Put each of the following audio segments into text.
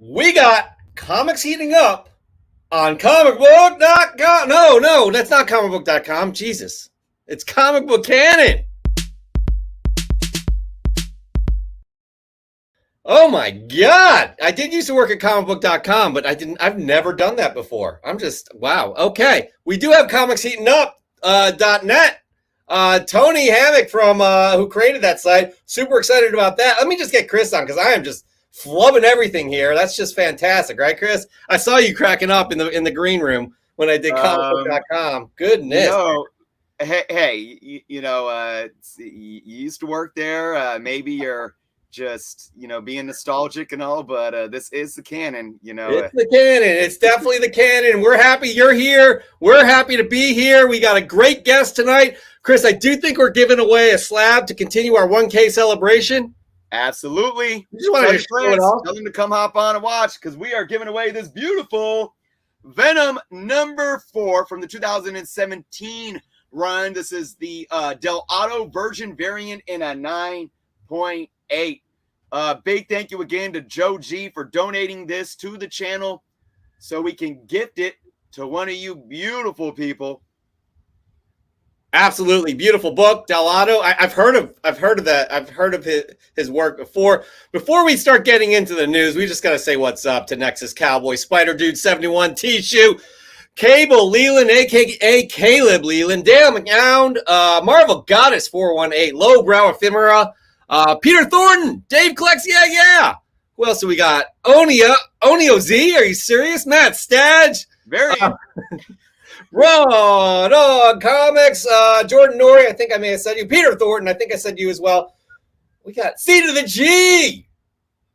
We got comics heating up on comicbook.com. No, that's not comicbook.com. Jesus. It's comic book canon. Oh my God. I did used to work at comicbook.com, but I've never done that before. I'm just, wow. Okay. We do have comics heating up, .net. Tony Hammock from, who created that site. Super excited about that. Let me just get Chris on because I am just flubbing everything here. That's just fantastic, right, Chris? I saw you cracking up in the green room when I did comicbook.com. Goodness. You used to work there. Maybe you're just, being nostalgic and all, but this is the canon, It's the canon. It's definitely the canon. We're happy you're here. We're happy to be here. We got a great guest tonight. Chris, I do think we're giving away a slab to continue our 1K celebration. Absolutely. You just want to show it off. Tell them to come hop on and watch because we are giving away this beautiful Venom #4 from the 2017 run. This is the Del Auto Virgin variant in a 9.8. Big thank you again to Joe G for donating this to the channel so we can gift it to one of you beautiful people. Absolutely beautiful book, Del Auto. I've heard of that. I've heard of his work before. Before we start getting into the news, we just got to say what's up to Nexus Cowboy, Spider Dude 71, T-Shoe, Cable Leland, aka Caleb Leland, Dale McNound, Marvel Goddess 418, Lowbrow Ephemera, Peter Thornton, Dave Klex, yeah. Who else do we got? Onio Z, are you serious? Matt Stadge. Very Raw Dog Comics, Jordan Norrie, I think I may have said you. Peter Thornton, I think I said you as well. We got C to the G.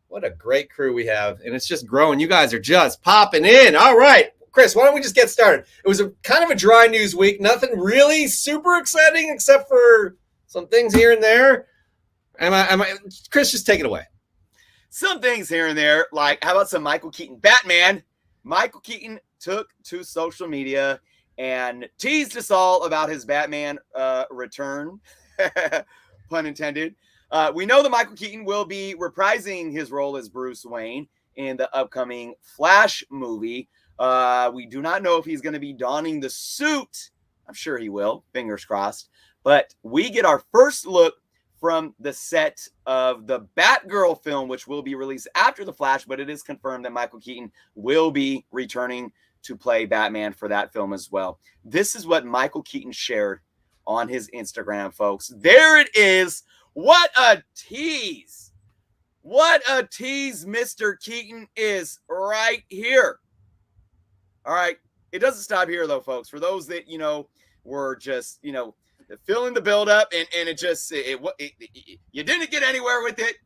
What a great crew we have, and it's just growing. You guys are just popping in. All right, Chris, why don't we just get started? It was kind of a dry news week. Nothing really super exciting except for some things here and there. Chris, just take it away. Some things here and there, like how about some Michael Keaton Batman? Michael Keaton took to social media and teased us all about his Batman return, pun intended. We know that Michael Keaton will be reprising his role as Bruce Wayne in the upcoming Flash movie. We do not know if he's going to be donning the suit. I'm sure he will, fingers crossed. But we get our first look from the set of the Batgirl film, which will be released after the Flash, but it is confirmed that Michael Keaton will be returning to play Batman for that film as well. This is what Michael Keaton shared on his Instagram, folks. There it is. What a tease. What a tease Mr. Keaton is right here. All right. It doesn't stop here, though, folks. For those that, were just, filling the buildup and it just, you didn't get anywhere with it.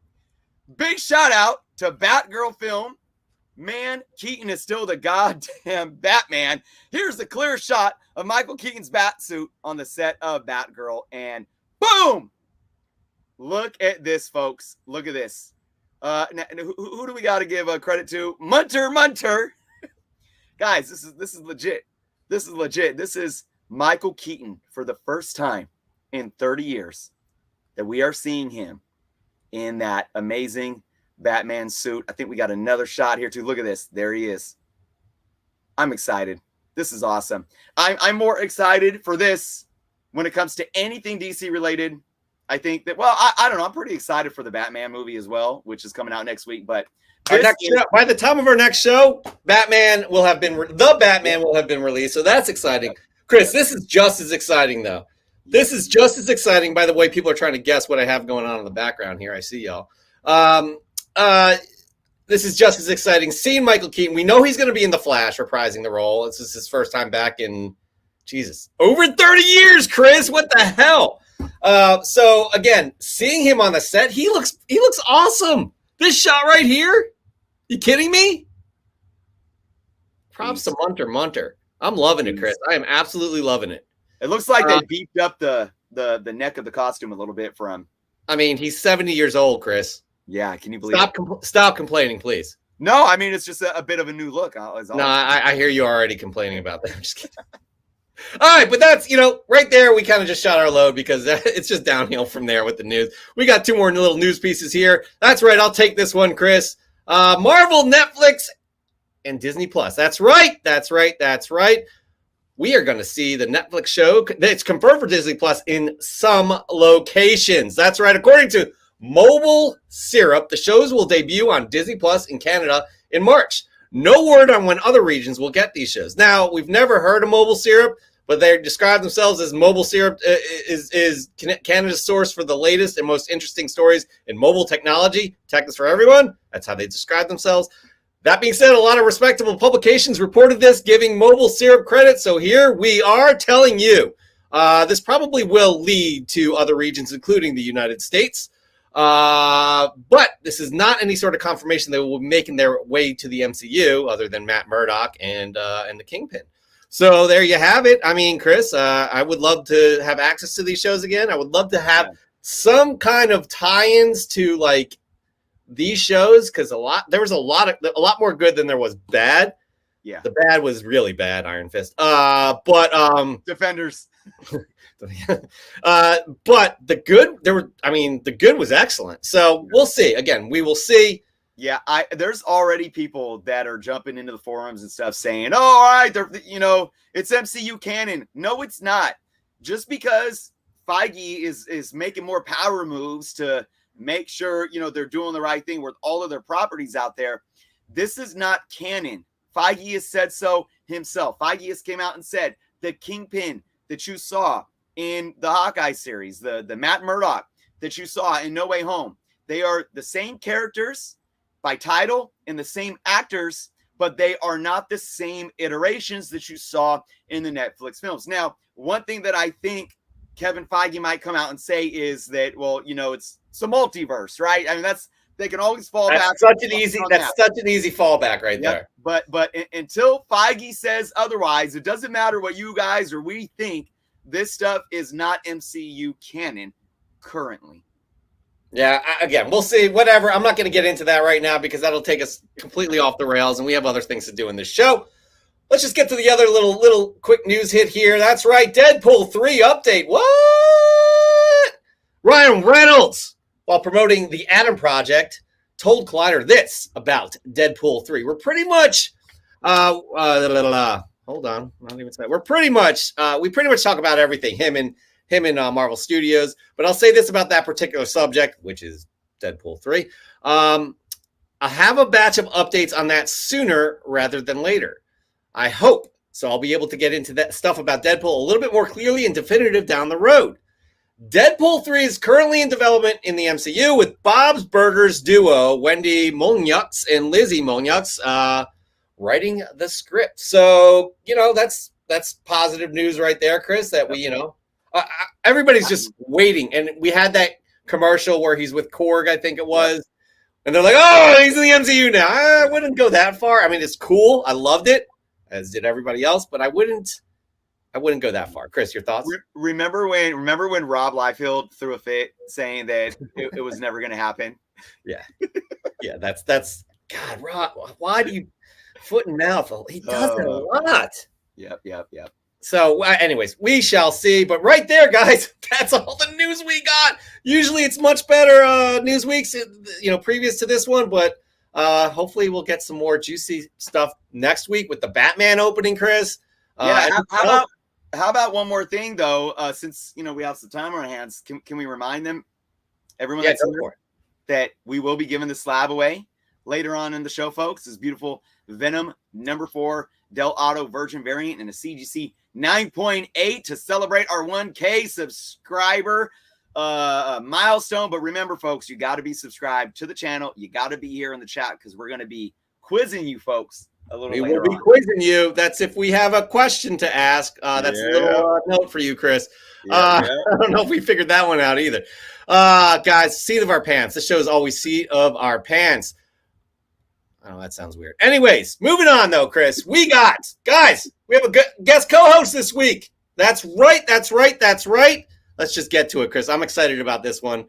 Big shout out to Batgirl film. Man, Keaton is still the goddamn Batman. Here's the clear shot of Michael Keaton's bat suit on the set of Batgirl. And boom! Look at this, folks. Look at this. Now, who do we got to give credit to? Munter. Guys, this is legit. This is legit. This is Michael Keaton for the first time in 30 years that we are seeing him in that amazing Batman suit. I think we got another shot here too. Look at this. There he is. I'm excited. This is awesome. I'm more excited for this when it comes to anything DC related. I think that, I don't know. I'm pretty excited for the Batman movie as well, which is coming out next week. But by the time of our next show, Batman will have been released. So that's exciting. Chris, this is just as exciting, though. This is just as exciting. By the way, people are trying to guess what I have going on in the background here. I see y'all. This is just as exciting. Seeing Michael Keaton, we know he's going to be in the Flash, reprising the role. This is his first time back in, over 30 years, Chris. What the hell? So again, seeing him on the set, he looks awesome. This shot right here. You kidding me? Props to Munter. I'm loving it, Chris. I am absolutely loving it. It looks like they beefed up the neck of the costume a little bit for him. I mean, he's 70 years old, Chris. Yeah, can you believe it? Stop complaining, please. No, I mean, it's just a bit of a new look. I hear you already complaining about that. I'm just kidding. All right, but that's, right there, we kind of just shot our load because it's just downhill from there with the news. We got two more little news pieces here. That's right, I'll take this one, Chris. Marvel, Netflix, and Disney Plus. That's right. That's right. That's right. We are going to see the Netflix show. It's confirmed for Disney Plus in some locations. That's right. According to Mobile Syrup, the shows will debut on Disney Plus in Canada in March. No word on when other regions will get these shows. Now, we've never heard of Mobile Syrup, but they describe themselves as Mobile Syrup is Canada's source for the latest and most interesting stories in mobile technology. Tech is for everyone. That's how they describe themselves. That being said, a lot of respectable publications reported this, giving Mobile Syrup credit. So here we are telling you. This probably will lead to other regions, including the United States. But this is not any sort of confirmation that will be making their way to the MCU, other than Matt Murdock and the Kingpin. So there you have it. I mean, Chris, I would love to have access to these shows again. I would love to have some kind of tie-ins to like these shows, because there was a lot more good than there was bad. Yeah, the bad was really bad. Iron Fist. But Defenders. But the good, the good was excellent. So we'll see. Again, we will see. Yeah, there's already people that are jumping into the forums and stuff saying, "Oh, all right, it's MCU canon." No, it's not. Just because Feige is making more power moves to make sure they're doing the right thing with all of their properties out there, this is not canon. Feige has said so himself. Feige has came out and said the Kingpin that you saw in the Hawkeye series, the Matt Murdock that you saw in No Way Home, they are the same characters by title and the same actors, but they are not the same iterations that you saw in the Netflix films. Now, one thing that I think Kevin Feige might come out and say is that, well, it's a multiverse, right? I mean, they can always fall back. That's such an easy fallback right there. But until Feige says otherwise, it doesn't matter what you guys or we think. This stuff is not MCU canon currently. Yeah, again, we'll see. Whatever. I'm not going to get into that right now because that'll take us completely off the rails, and we have other things to do in this show. Let's just get to the other little quick news hit here. That's right, Deadpool 3 update. What? Ryan Reynolds, while promoting the Atom Project, told Collider this about Deadpool 3. We're pretty much, hold on, not even saying. We pretty much talk about everything. Him and Marvel Studios. But I'll say this about that particular subject, which is Deadpool 3. I have a batch of updates on that sooner rather than later. I hope. So I'll be able to get into that stuff about Deadpool a little bit more clearly and definitive down the road. Deadpool 3 is currently in development in the MCU with Bob's Burgers duo, Wendy Molyneux and Lizzie Molyneux, writing the script. So, that's positive news right there, Chris, that we, everybody's just waiting. And we had that commercial where he's with Korg, I think it was. And they're like, oh, he's in the MCU now. I wouldn't go that far. I mean, it's cool. I loved it, as did everybody else, but I wouldn't go that far. Chris, your thoughts? Remember when Rob Liefeld threw a fit saying that it was never going to happen? Yeah. Yeah, that's God, Rob, why do you foot and mouth? He does it a lot. Yep. So anyways, we shall see. But right there, guys, that's all the news we got. Usually it's much better news weeks, previous to this one, but hopefully we'll get some more juicy stuff next week with the Batman opening, Chris. How about one more thing though? Since we have some time on our hands, can we remind them, everyone that's here, that we will be giving the slab away later on in the show, folks. This beautiful Venom #4 Del Auto Virgin variant and a CGC 9.8 to celebrate our 1K subscriber milestone. But remember, folks, you got to be subscribed to the channel. You got to be here in the chat because we're going to be quizzing you folks a little later. We will be quizzing you. That's if we have a question to ask. That's a little note for you, Chris. I don't know if we figured that one out either. Guys, seat of our pants. This show is always seat of our pants. Oh, that sounds weird. Anyways, moving on though, Chris. We have a guest co-host this week. That's right. Let's just get to it, Chris. I'm excited about this one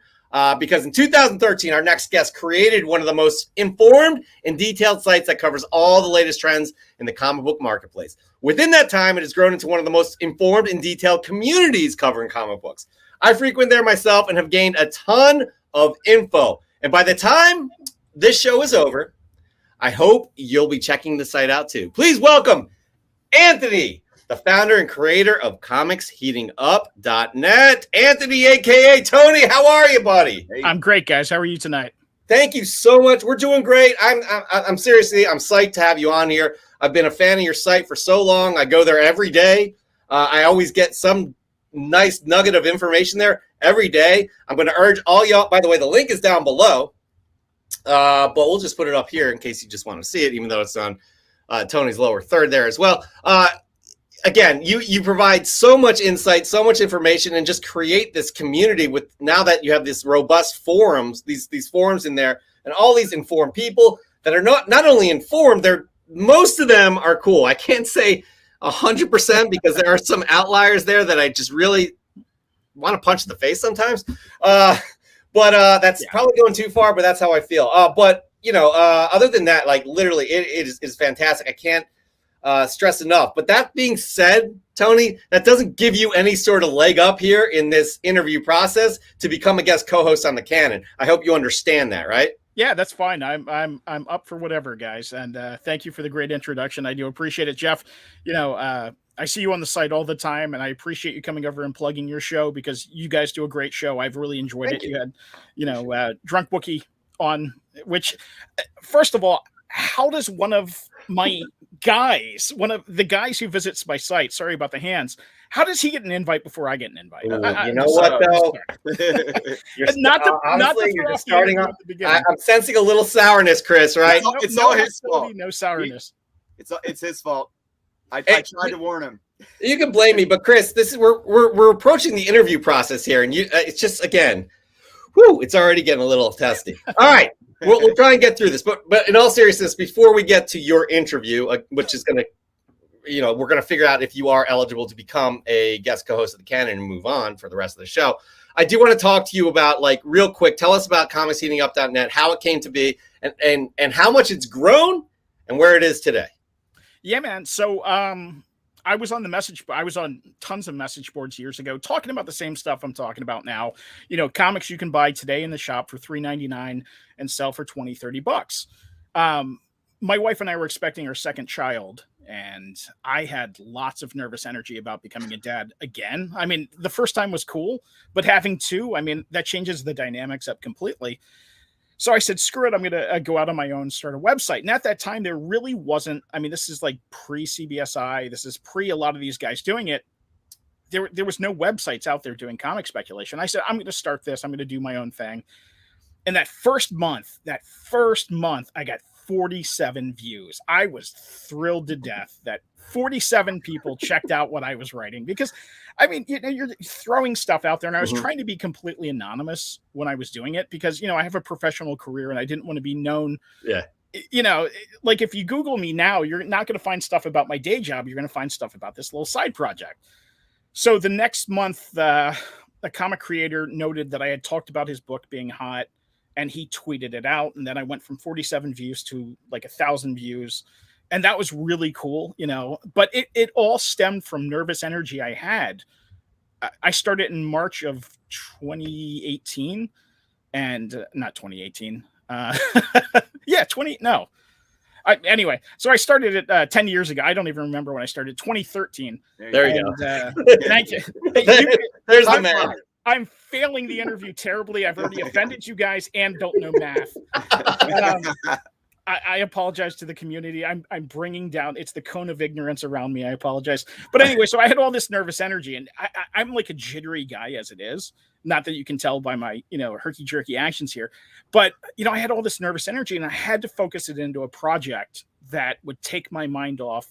because in 2013, our next guest created one of the most informed and detailed sites that covers all the latest trends in the comic book marketplace. Within that time, it has grown into one of the most informed and detailed communities covering comic books. I frequent there myself and have gained a ton of info. And by the time this show is over, I hope you'll be checking the site out too. Please welcome Anthony, the founder and creator of comicsheatingup.net. Anthony, aka Tony, how are you, buddy? Hey. I'm great, guys. How are you tonight? Thank you so much. We're doing great. I'm seriously, I'm psyched to have you on here. I've been a fan of your site for so long. I go there every day. I always get some nice nugget of information there every day. I'm going to urge all y'all, by the way, the link is down below, but we'll just put it up here in case you just want to see it, even though it's on Tony's lower third there as well. Again, you provide so much insight, so much information, and just create this community with, now that you have this robust forums, these forums in there, and all these informed people that are not only informed, most of them are cool. I can't say 100% because there are some outliers there that I just really want to punch in the face sometimes. But that's probably going too far, but that's how I feel. But other than that, like literally, it is fantastic. I can't stress enough. But that being said, Tony, that doesn't give you any sort of leg up here in this interview process to become a guest co-host on the Canon. I hope you understand that, right? Yeah, that's fine. I'm up for whatever, guys. And thank you for the great introduction. I do appreciate it, Jeff. I see you on the site all the time, and I appreciate you coming over and plugging your show because you guys do a great show. I've really enjoyed it. You had, Drunk Bookie on, which, first of all, how does one of the guys who visits my site, sorry about the hands, how does he get an invite before I get an invite? Ooh, what though? You're starting off. I'm sensing a little sourness, Chris. Right? It's all his fault. No sourness. It's his fault. I tried to warn him. You can blame me, but Chris, we're approaching the interview process here, and it's just again, it's already getting a little testy. All right. We'll try and get through this, but in all seriousness, before we get to your interview, which is going to, we're going to figure out if you are eligible to become a guest co-host of the Canon and move on for the rest of the show. I do want to talk to you about, like, real quick, tell us about comicsheatingup.net, how it came to be, and how much it's grown and where it is today. Yeah, man. So, I was on tons of message boards years ago talking about the same stuff I'm talking about now. Comics you can buy today in the shop for $3.99 and sell for $20-$30. My wife and I were expecting our second child, and I had lots of nervous energy about becoming a dad again. I mean, the first time was cool, but having two, that changes the dynamics up completely. So I said, screw it, I'm going to go out on my own, start a website. And at that time, there really wasn't, this is like pre-CBSI. This is pre a lot of these guys doing it. There was no websites out there doing comic speculation. I said, I'm going to start this. I'm going to do my own thing. And that first month, I got 47 views. I was thrilled to death that 47 people checked out what I was writing because, you're throwing stuff out there, and I was trying to be completely anonymous when I was doing it because, I have a professional career and I didn't want to be known. Yeah. Like if you Google me now, you're not going to find stuff about my day job. You're going to find stuff about this little side project. So the next month, a comic creator noted that I had talked about his book being hot, and he tweeted it out. And then I went from 47 views to like 1,000 views. And that was really cool, but it all stemmed from nervous energy I had. I started in March of 2018 and not 2018. Anyway, so I started it 10 years ago. I don't even remember when I started, 2013. There you go. Thank you. There's the man. I'm failing the interview terribly. I've already offended you guys and don't know math. I apologize to the community. I'm bringing down, it's the cone of ignorance around me. I apologize. But anyway, so I had all this nervous energy, and I'm like a jittery guy as it is. Not that you can tell by my, herky-jerky actions here. But, I had all this nervous energy, and I had to focus it into a project that would take my mind off,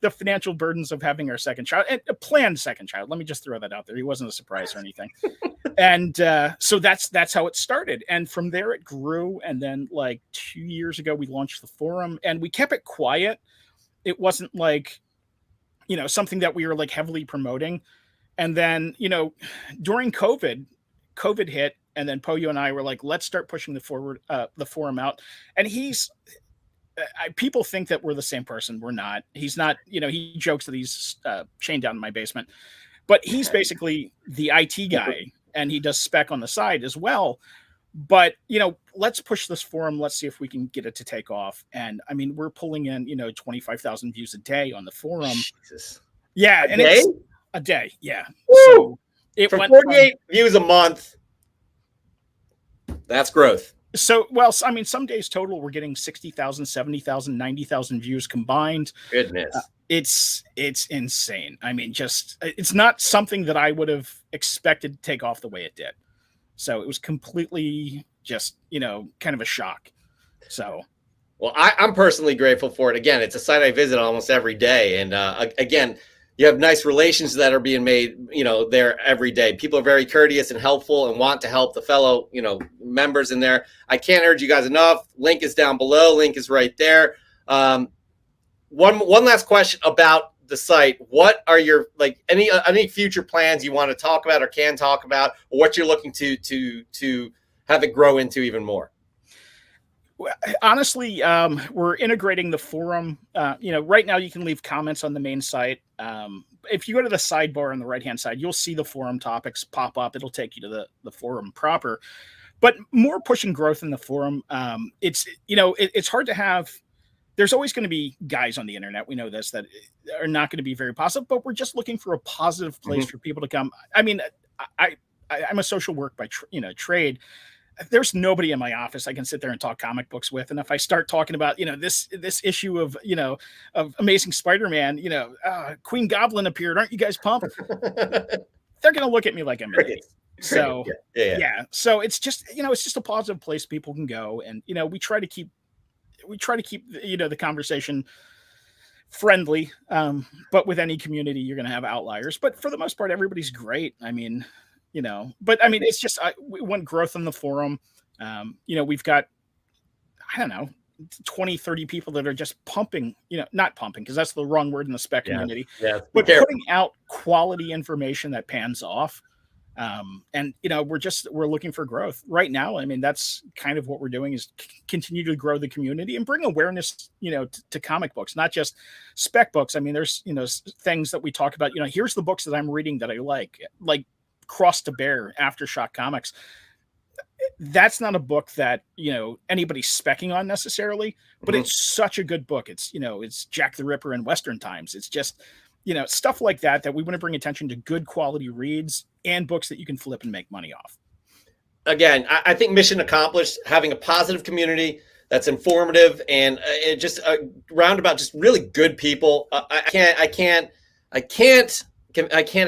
the financial burdens of having our second child, and a planned second child. Let me just throw that out there. He wasn't a surprise or anything. And so that's how it started. And from there it grew. And then like 2 years ago, we launched the forum, and we kept it quiet. It wasn't like, something that we were like heavily promoting. And then, during COVID hit, and then Poyo and I were like, let's start pushing the forum out. And people think that we're the same person. We're not. He's not, he jokes that he's chained down in my basement, but he's basically the IT guy, and he does spec on the side as well. But, let's push this forum. Let's see if we can get it to take off. And I mean, we're pulling in, 25,000 views a day on the forum. Jesus. Yeah. A day? It's a day. Yeah. Woo! So it For went 48 views a month. That's growth. So, well, I mean, some days total, we're getting 60,000, 70,000, 90,000 views combined. Goodness. It's insane. I mean, it's not something that I would have expected to take off the way it did. So it was completely just, kind of a shock. So. Well, I'm personally grateful for it. Again, it's a site I visit almost every day. And again, you have nice relations that are being made, there every day. People are very courteous and helpful and want to help the fellow, members in there. I can't urge you guys enough. Link is down below. Link is right there. One last question about the site. What are your any future plans you want to talk about or can talk about, or what you're looking to have it grow into even more? Honestly, we're integrating the forum. Right now you can leave comments on the main site. If you go to the sidebar on the right-hand side, you'll see the forum topics pop up. It'll take you to the forum proper. But more pushing growth in the forum. It's hard to have. There's always going to be guys on the internet. We know this, that are not going to be very positive. But we're just looking for a positive place for people to come. I mean, I'm a social work by trade. There's nobody in my office I can sit there and talk comic books with. And if I start talking about, this issue of Amazing Spider-Man, Queen Goblin appeared. Aren't you guys pumped? They're going to look at me like I'm an idiot. So, yeah. So it's just, it's just a positive place people can go. And, we try to keep, the conversation friendly. But with any community, you're going to have outliers. But for the most part, everybody's great. I mean, but I mean, it's just, we want growth in the forum. We've got, 20, 30 people that are just pumping, not pumping, because that's the wrong word in the spec community, but putting out quality information that pans off. And we're looking for growth right now. I mean, that's kind of what we're doing, is continue to grow the community and bring awareness, to comic books, not just spec books. I mean, there's, things that we talk about, here's the books that I'm reading that I like Cross to Bear, Aftershock Comics. That's not a book that, anybody's specking on necessarily, but it's such a good book. It's, it's Jack the Ripper in Western times. It's just, stuff like that we want to bring attention to good quality reads and books that you can flip and make money off. Again, I think mission accomplished, having a positive community that's informative and just roundabout, just really good people. I can't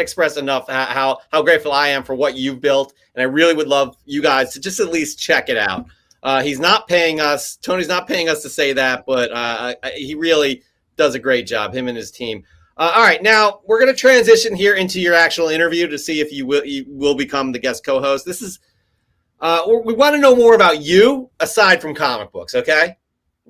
express enough how grateful I am for what you've built. And I really would love you guys to just at least check it out. He's not paying us. Tony's not paying us to say that, but he really does a great job, him and his team. All right, now we're going to transition here into your actual interview to see if you will become the guest co-host. This is, we want to know more about you aside from comic books, okay?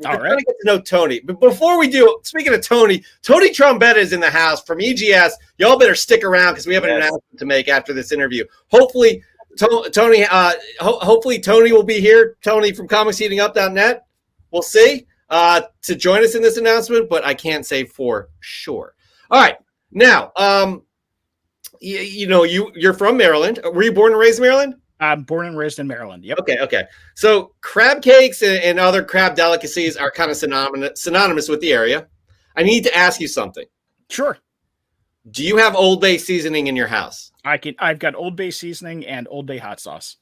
All right. We're get to know Tony. But before we do, speaking of Tony Trombetta is in the house from EGS. Y'all better stick around because we have an announcement to make after this interview. Hopefully, Tony will be here. Tony from comicsheatingup.net. We'll see to join us in this announcement, but I can't say for sure. All right. Now, you're from Maryland. Were you born and raised in Maryland? I'm born and raised in Maryland. Yep. Okay. So crab cakes and other crab delicacies are kind of synonymous with the area. I need to ask you something. Sure. Do you have Old Bay seasoning in your house? I've got Old Bay seasoning and Old Bay hot sauce.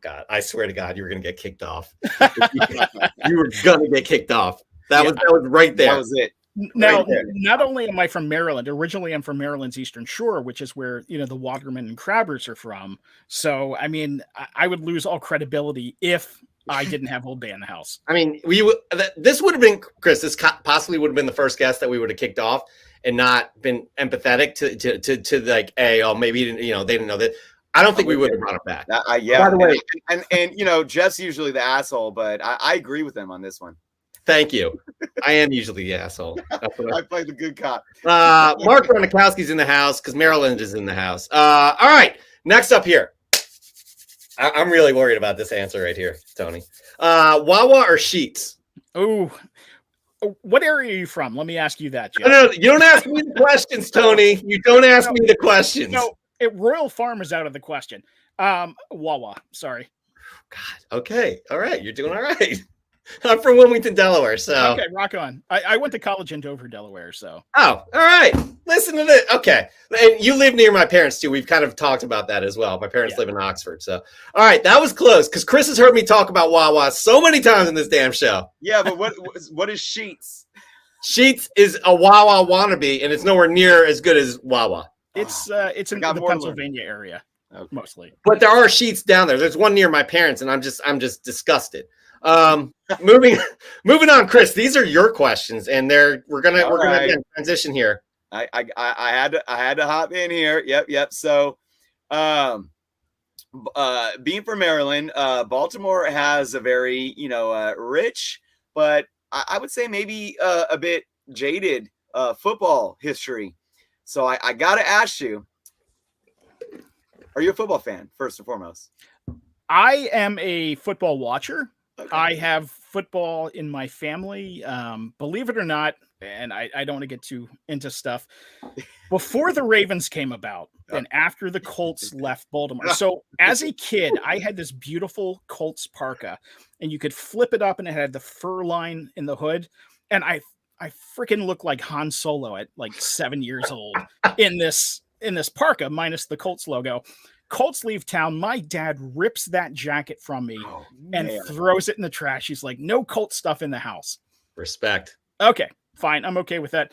God, I swear to God, you were going to get kicked off. You were going to get kicked off. That was right there. That was it. Now, not only am I from Maryland, originally I'm from Maryland's Eastern Shore, which is where, the Waterman and Crabbers are from. So, I mean, I would lose all credibility if I didn't have Old Bay in the house. I mean, this would have been, Chris, this possibly would have been the first guest that we would have kicked off and not been empathetic to like, hey, oh, maybe, they didn't know that. I don't think we would have brought it back. By the way, and Jeff's usually the asshole, but I agree with him on this one. Thank you. I am usually the asshole. I play the good cop. Mark Ronikowski's in the house because Maryland is in the house. All right. Next up here. I'm really worried about this answer right here, Tony. Wawa or Sheets? Oh, what area are you from? Let me ask you that, Jeff. No, you don't ask me the questions, Tony. You don't ask me the questions. No, Royal Farm is out of the question. Wawa. Sorry. God. Okay. All right. You're doing all right. I'm from Wilmington, Delaware. So Okay, rock on. I went to college in Dover, Delaware. So oh, all right. Listen to this. Okay. And you live near my parents too. We've kind of talked about that as well. My parents live in Oxford. So all right, that was close because Chris has heard me talk about Wawa so many times in this damn show. Yeah, but what is Sheets? Sheets is a Wawa wannabe, and it's nowhere near as good as Wawa. it's in the Pennsylvania area, mostly. But there are Sheets down there. There's one near my parents, and I'm just disgusted. Moving on, Chris. These are your questions, and we're gonna transition here. I had to hop in here. Yep. So, being from Maryland, Baltimore has a very rich, but I would say maybe a bit jaded football history. So I gotta ask you, are you a football fan first and foremost? I am a football watcher. Okay. I have football in my family. Believe it or not, and I don't want to get too into stuff. Before the Ravens came about and after the Colts left Baltimore. So as a kid, I had this beautiful Colts parka, and you could flip it up and it had the fur line in the hood. And I freaking looked like Han Solo at like 7 years old in this parka minus the Colts logo. Colts leave town. My dad rips that jacket from me and throws it in the trash. He's like, no Colts stuff in the house. Respect. Okay, fine. I'm okay with that.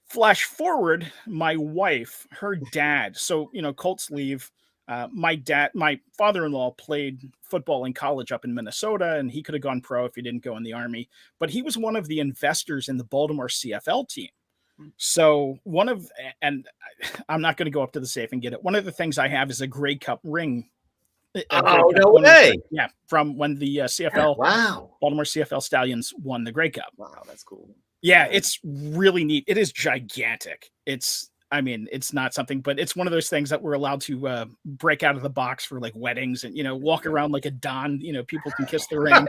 Flash forward, my wife, her dad. So, Colts leave. My father-in-law played football in college up in Minnesota, and he could have gone pro if he didn't go in the Army. But he was one of the investors in the Baltimore CFL team. So and I'm not going to go up to the safe and get it. One of the things I have is a Grey Cup ring. Oh, no way. Yeah, from when the CFL, Baltimore CFL Stallions won the Grey Cup. Wow, that's cool. Yeah, it's really neat. It is gigantic. It's not something, but it's one of those things that we're allowed to break out of the box for like weddings and, walk around like a Don, people can kiss the ring.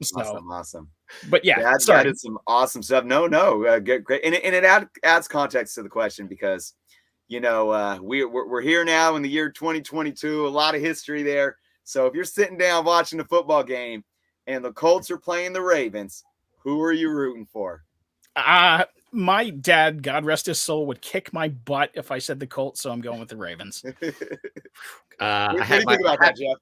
So, awesome. But yeah, that is some awesome stuff. No, great. And it adds context to the question because, we're here now in the year 2022, a lot of history there. So if you're sitting down watching a football game and the Colts are playing the Ravens, who are you rooting for? My dad, God rest his soul, would kick my butt if I said the Colts, so I'm going with the Ravens. What do you think about that, Jeff?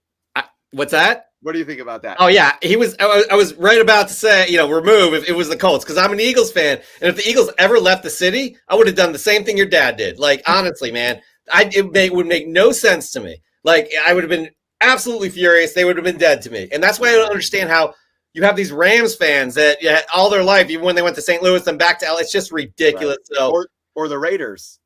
What's that? What do you think about that? Oh yeah, I was right about to say, remove if it was the Colts because I'm an Eagles fan, and if the Eagles ever left the city, I would have done the same thing your dad did. Like honestly, man, it would make no sense to me. Like I would have been absolutely furious. They would have been dead to me, and that's why I don't understand how you have these Rams fans that all their life, even when they went to St. Louis and back to LA, it's just ridiculous. Right. So, or the Raiders.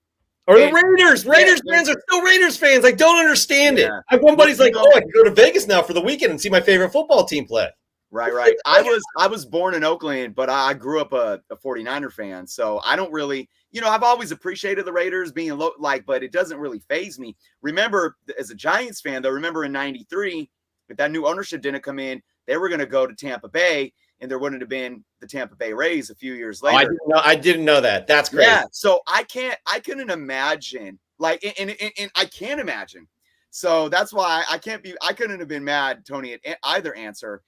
Or the Raiders. Raiders fans are still Raiders fans. I don't understand it. I have one buddy's like, I can go to Vegas now for the weekend and see my favorite football team play. Right. I was born in Oakland, but I grew up a 49er fan. So I don't really, I've always appreciated the Raiders being but it doesn't really faze me. Remember, as a Giants fan, though, in 93, if that new ownership didn't come in, they were going to go to Tampa Bay, and there wouldn't have been the Tampa Bay Rays a few years later. I didn't know that. That's crazy. Yeah. So I couldn't imagine, and I can't imagine. So that's why I couldn't have been mad, Tony, at either answer,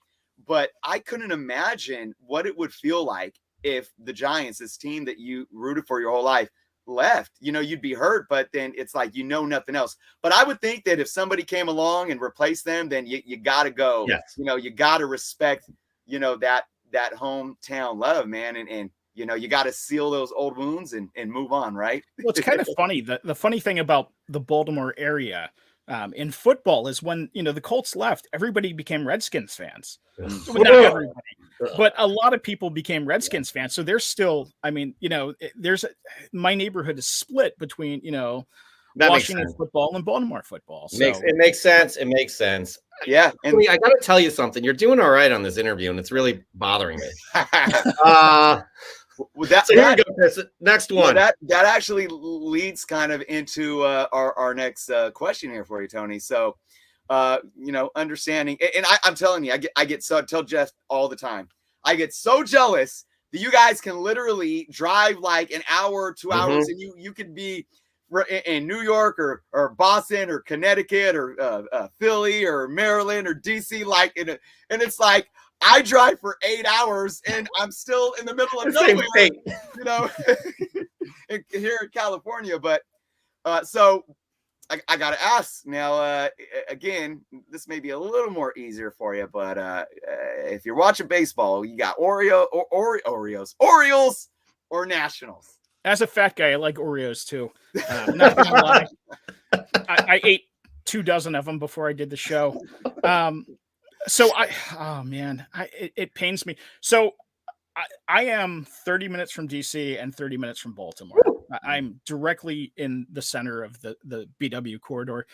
but I couldn't imagine what it would feel like if the Giants, this team that you rooted for your whole life, left. You'd be hurt, but then it's like nothing else. But I would think that if somebody came along and replaced them, then you got to go. Yes. You got to respect that hometown love, man, and you got to seal those old wounds and move on, right? Well, it's kind of funny. The funny thing about the Baltimore area in football is when the Colts left, everybody became Redskins fans. Well, not everybody, but a lot of people became Redskins fans. So there's still, my neighborhood is split between Washington football and Baltimore football. So. It makes sense. It makes sense. Yeah. And I got to tell you something. You're doing all right on this interview, and it's really bothering me. Here we go, Chris. Next one. That actually leads kind of into our next question here for you, Tony. So, understanding, and I'm telling you, I tell Jeff all the time, I get so jealous that you guys can literally drive like an hour, 2 hours, and you could be in New York or Boston or Connecticut or Philly or Maryland or DC, like, and it's like I drive for 8 hours and I'm still in the middle of nowhere, you know, here in California. But so I got to ask now, again, this may be a little more easier for you, but if you're watching baseball, you got Orioles or Nationals. As a fat guy, I like Oreos too. Not gonna lie. I ate 2 dozen of them before I did the show. It pains me. So I am 30 minutes from DC and 30 minutes from Baltimore. I'm directly in the center of the BW corridor.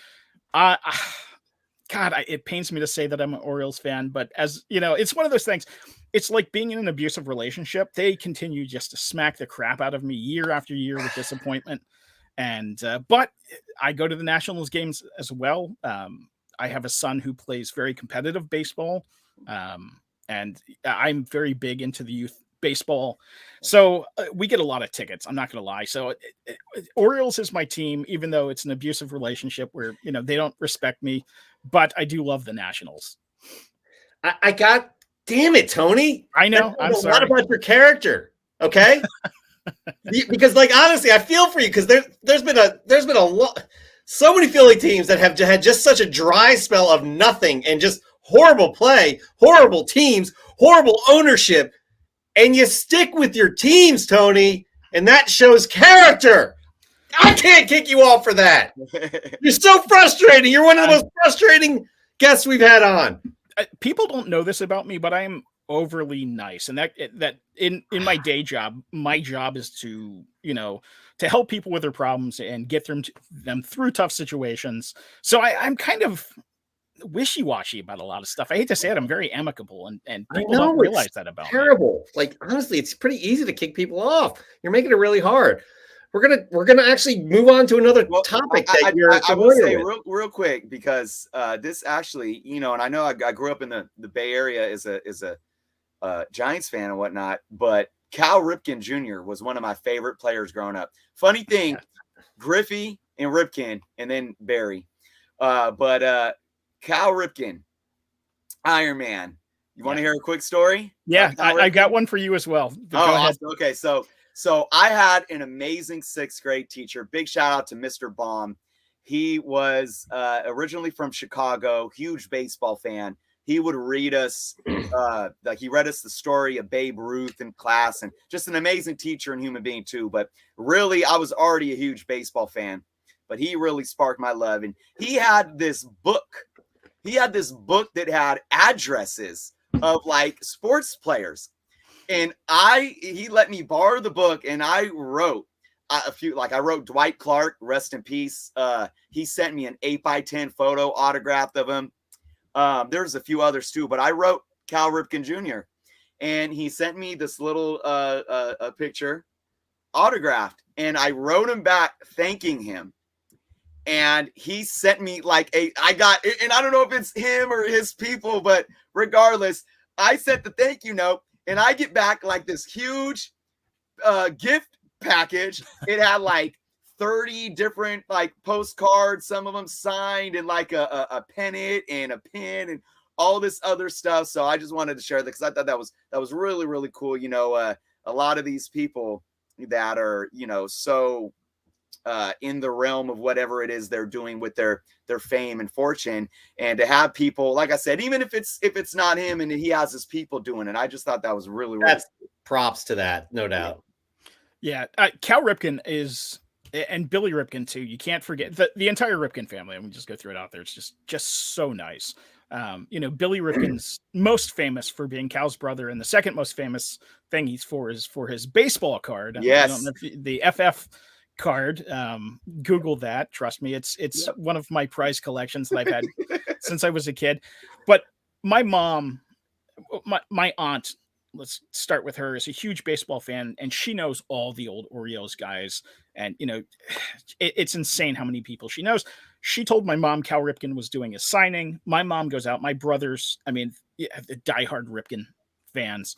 It pains me to say that I'm an Orioles fan, but as you know, it's one of those things. It's like being in an abusive relationship. They continue just to smack the crap out of me year after year with disappointment. And but I go to the Nationals games as well. I have a son who plays very competitive baseball, and I'm very big into the youth baseball. So we get a lot of tickets. I'm not going to lie. So Orioles is my team, even though it's an abusive relationship where, you know, they don't respect me, but I do love the Nationals. Damn it, Tony. I know. I'm sorry. A lot about your character. Okay. Because like, honestly, I feel for you because there's been a lot, so many Philly teams that have had just such a dry spell of nothing and just horrible play, horrible teams, horrible ownership. And you stick with your teams, Tony, and that shows character. I can't kick you off for that. You're so frustrating. You're one of the most frustrating guests we've had on. People don't know this about me, but I am overly nice. And that in my day job, my job is to, you know, to help people with their problems and get them through tough situations. So I'm kind of wishy-washy about a lot of stuff. I hate to say it. I'm very amicable, and people don't realize that about terrible. Me. Like, honestly, it's pretty easy to kick people off. You're making it really hard. We're gonna actually move on to another topic that I will say real quick, because this actually, you know, and I know I grew up in the Bay Area as a Giants fan and whatnot, but Cal Ripken Jr. was one of my favorite players growing up. Funny thing, Griffey and Ripken, and then Barry, but Cal Ripken, Iron Man. You want to hear a quick story? Yeah, I got one for you as well. Go ahead. Okay. So I had an amazing 6th grade teacher. Big shout out to Mr. Baum. He was originally from Chicago, huge baseball fan. He would read us, he read us the story of Babe Ruth in class, and just an amazing teacher and human being too. But really, I was already a huge baseball fan, but he really sparked my love. And he had this book. He had this book that had addresses of like sports players. And he let me borrow the book, and I wrote a few, like I wrote Dwight Clark, rest in peace. He sent me an 8x10 photo autographed of him. There's a few others too, but I wrote Cal Ripken Jr. and he sent me this little a picture autographed, and I wrote him back thanking him. And he sent me like and I don't know if it's him or his people, but regardless, I sent the thank you note. And I get back like this huge gift package. It had like 30 different like postcards, some of them signed, and like a pennant and a pin and all this other stuff. So I just wanted to share that because I thought that was really, really cool. You know, a lot of these people that are, you know, so in the realm of whatever it is they're doing with their fame and fortune, and to have people, like I said, even if it's not him and he has his people doing it, I just thought that was really that's props to that, no doubt. Yeah, Cal Ripken is, and Billy Ripken too. You can't forget the entire Ripken family. I'm gonna just go through it out there. It's just so nice. You know, Billy Ripken's most famous for being Cal's brother, and the second most famous thing he's for is for his baseball card. Yes, I don't know if the FF card. Google that. Trust me, it's one of my prize collections that I've had since I was a kid. But my mom, my aunt, let's start with her, is a huge baseball fan, and she knows all the old Orioles guys. And you know, it's insane how many people she knows. She told my mom Cal Ripken was doing a signing. My mom goes out. My brothers, I mean, the diehard Ripken fans,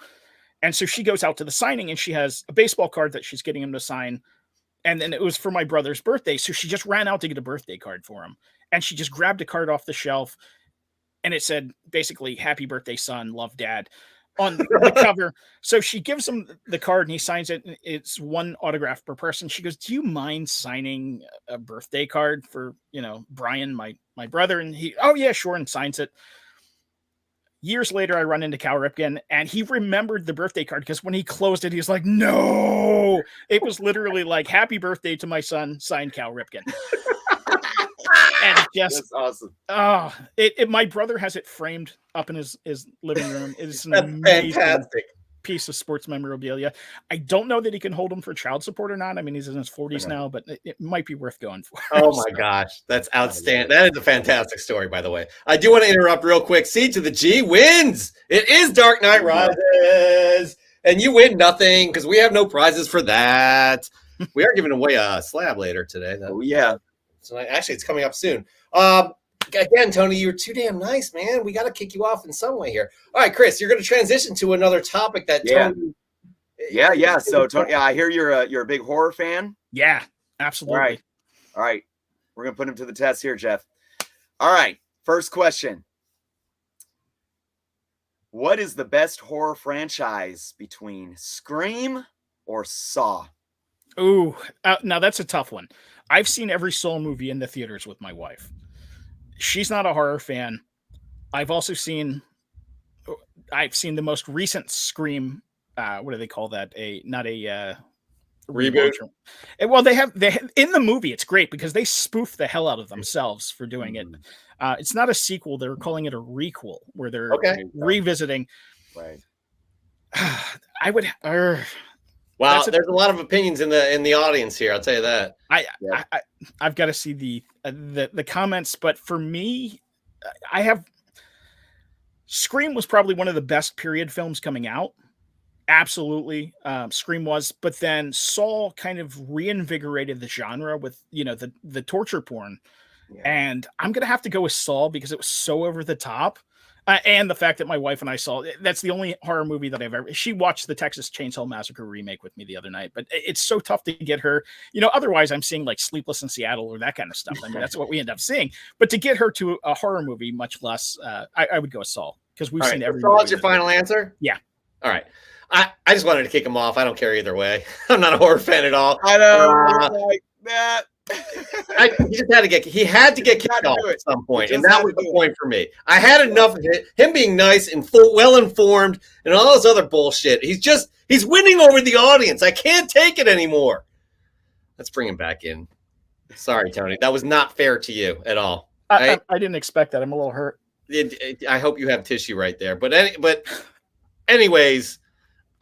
and so she goes out to the signing, and she has a baseball card that she's getting him to sign. And then it was for my brother's birthday. So she just ran out to get a birthday card for him. And she just grabbed a card off the shelf. And it said basically, "Happy birthday, son. Love, Dad," on the cover. So she gives him the card and he signs it. And it's one autograph per person. She goes, "Do you mind signing a birthday card for, Brian, my brother?" And he, "Oh, yeah, sure," and signs it. Years later, I run into Cal Ripken, and he remembered the birthday card because when he closed it, he was like, "No!" It was literally like, "Happy birthday to my son, signed Cal Ripken." And That's awesome. My brother has it framed up in his living room. It's an That's amazing fantastic. piece of sports memorabilia. I don't know that he can hold him for child support or not. I mean, he's in his 40s now, but it might be worth going for. Oh my gosh, that's outstanding. That is a fantastic story, by the way. I do want to interrupt real quick. C to the G wins. It is Dark Knight Rises, and you win nothing because we have no prizes for that. We are giving away a slab later today. Oh yeah. So actually, it's coming up soon. Again, Tony, you're too damn nice, man. We got to kick you off in some way here. All right, Chris, you're going to transition to another topic that Tony. Yeah. So Tony, I hear you're a big horror fan. Yeah, absolutely. All right. We're gonna put him to the test here, Jeff. All right. First question. What is the best horror franchise between Scream or Saw? Ooh, now that's a tough one. I've seen every Saw movie in the theaters with my wife. She's not a horror fan. I've seen the most recent Scream. What do they call that? Not a Reboot. Well, they have in the movie. It's great because they spoof the hell out of themselves for doing it. It's not a sequel. They're calling it a requel, where they're revisiting. Right. I would. Wow, there's a lot of opinions in the audience here. I'll tell you that. I've got to see the comments, but for me, Scream was probably one of the best period films coming out. Absolutely, Scream was, but then Saw kind of reinvigorated the genre with the torture porn, and I'm gonna have to go with Saw because it was so over the top. And the fact that my wife and I saw that's the only horror movie that I've ever. She watched the Texas Chainsaw Massacre remake with me the other night, but it's so tough to get her. Otherwise I'm seeing like Sleepless in Seattle or that kind of stuff. I mean, that's what we end up seeing. But to get her to a horror movie, much less, I would go with Saw because we've seen every. Saw's your final answer? Yeah. All right. I just wanted to kick him off. I don't care either way. I'm not a horror fan at all. I know. Like that. He had to get kicked off at some point, and that was the point for me. I had enough of him being nice and well informed and all this other bullshit. He's winning over the audience. I can't take it anymore. Let's bring him back in. Sorry, Tony, that was not fair to you at all. I didn't expect that. I'm a little hurt. I hope you have tissue right there. But anyways.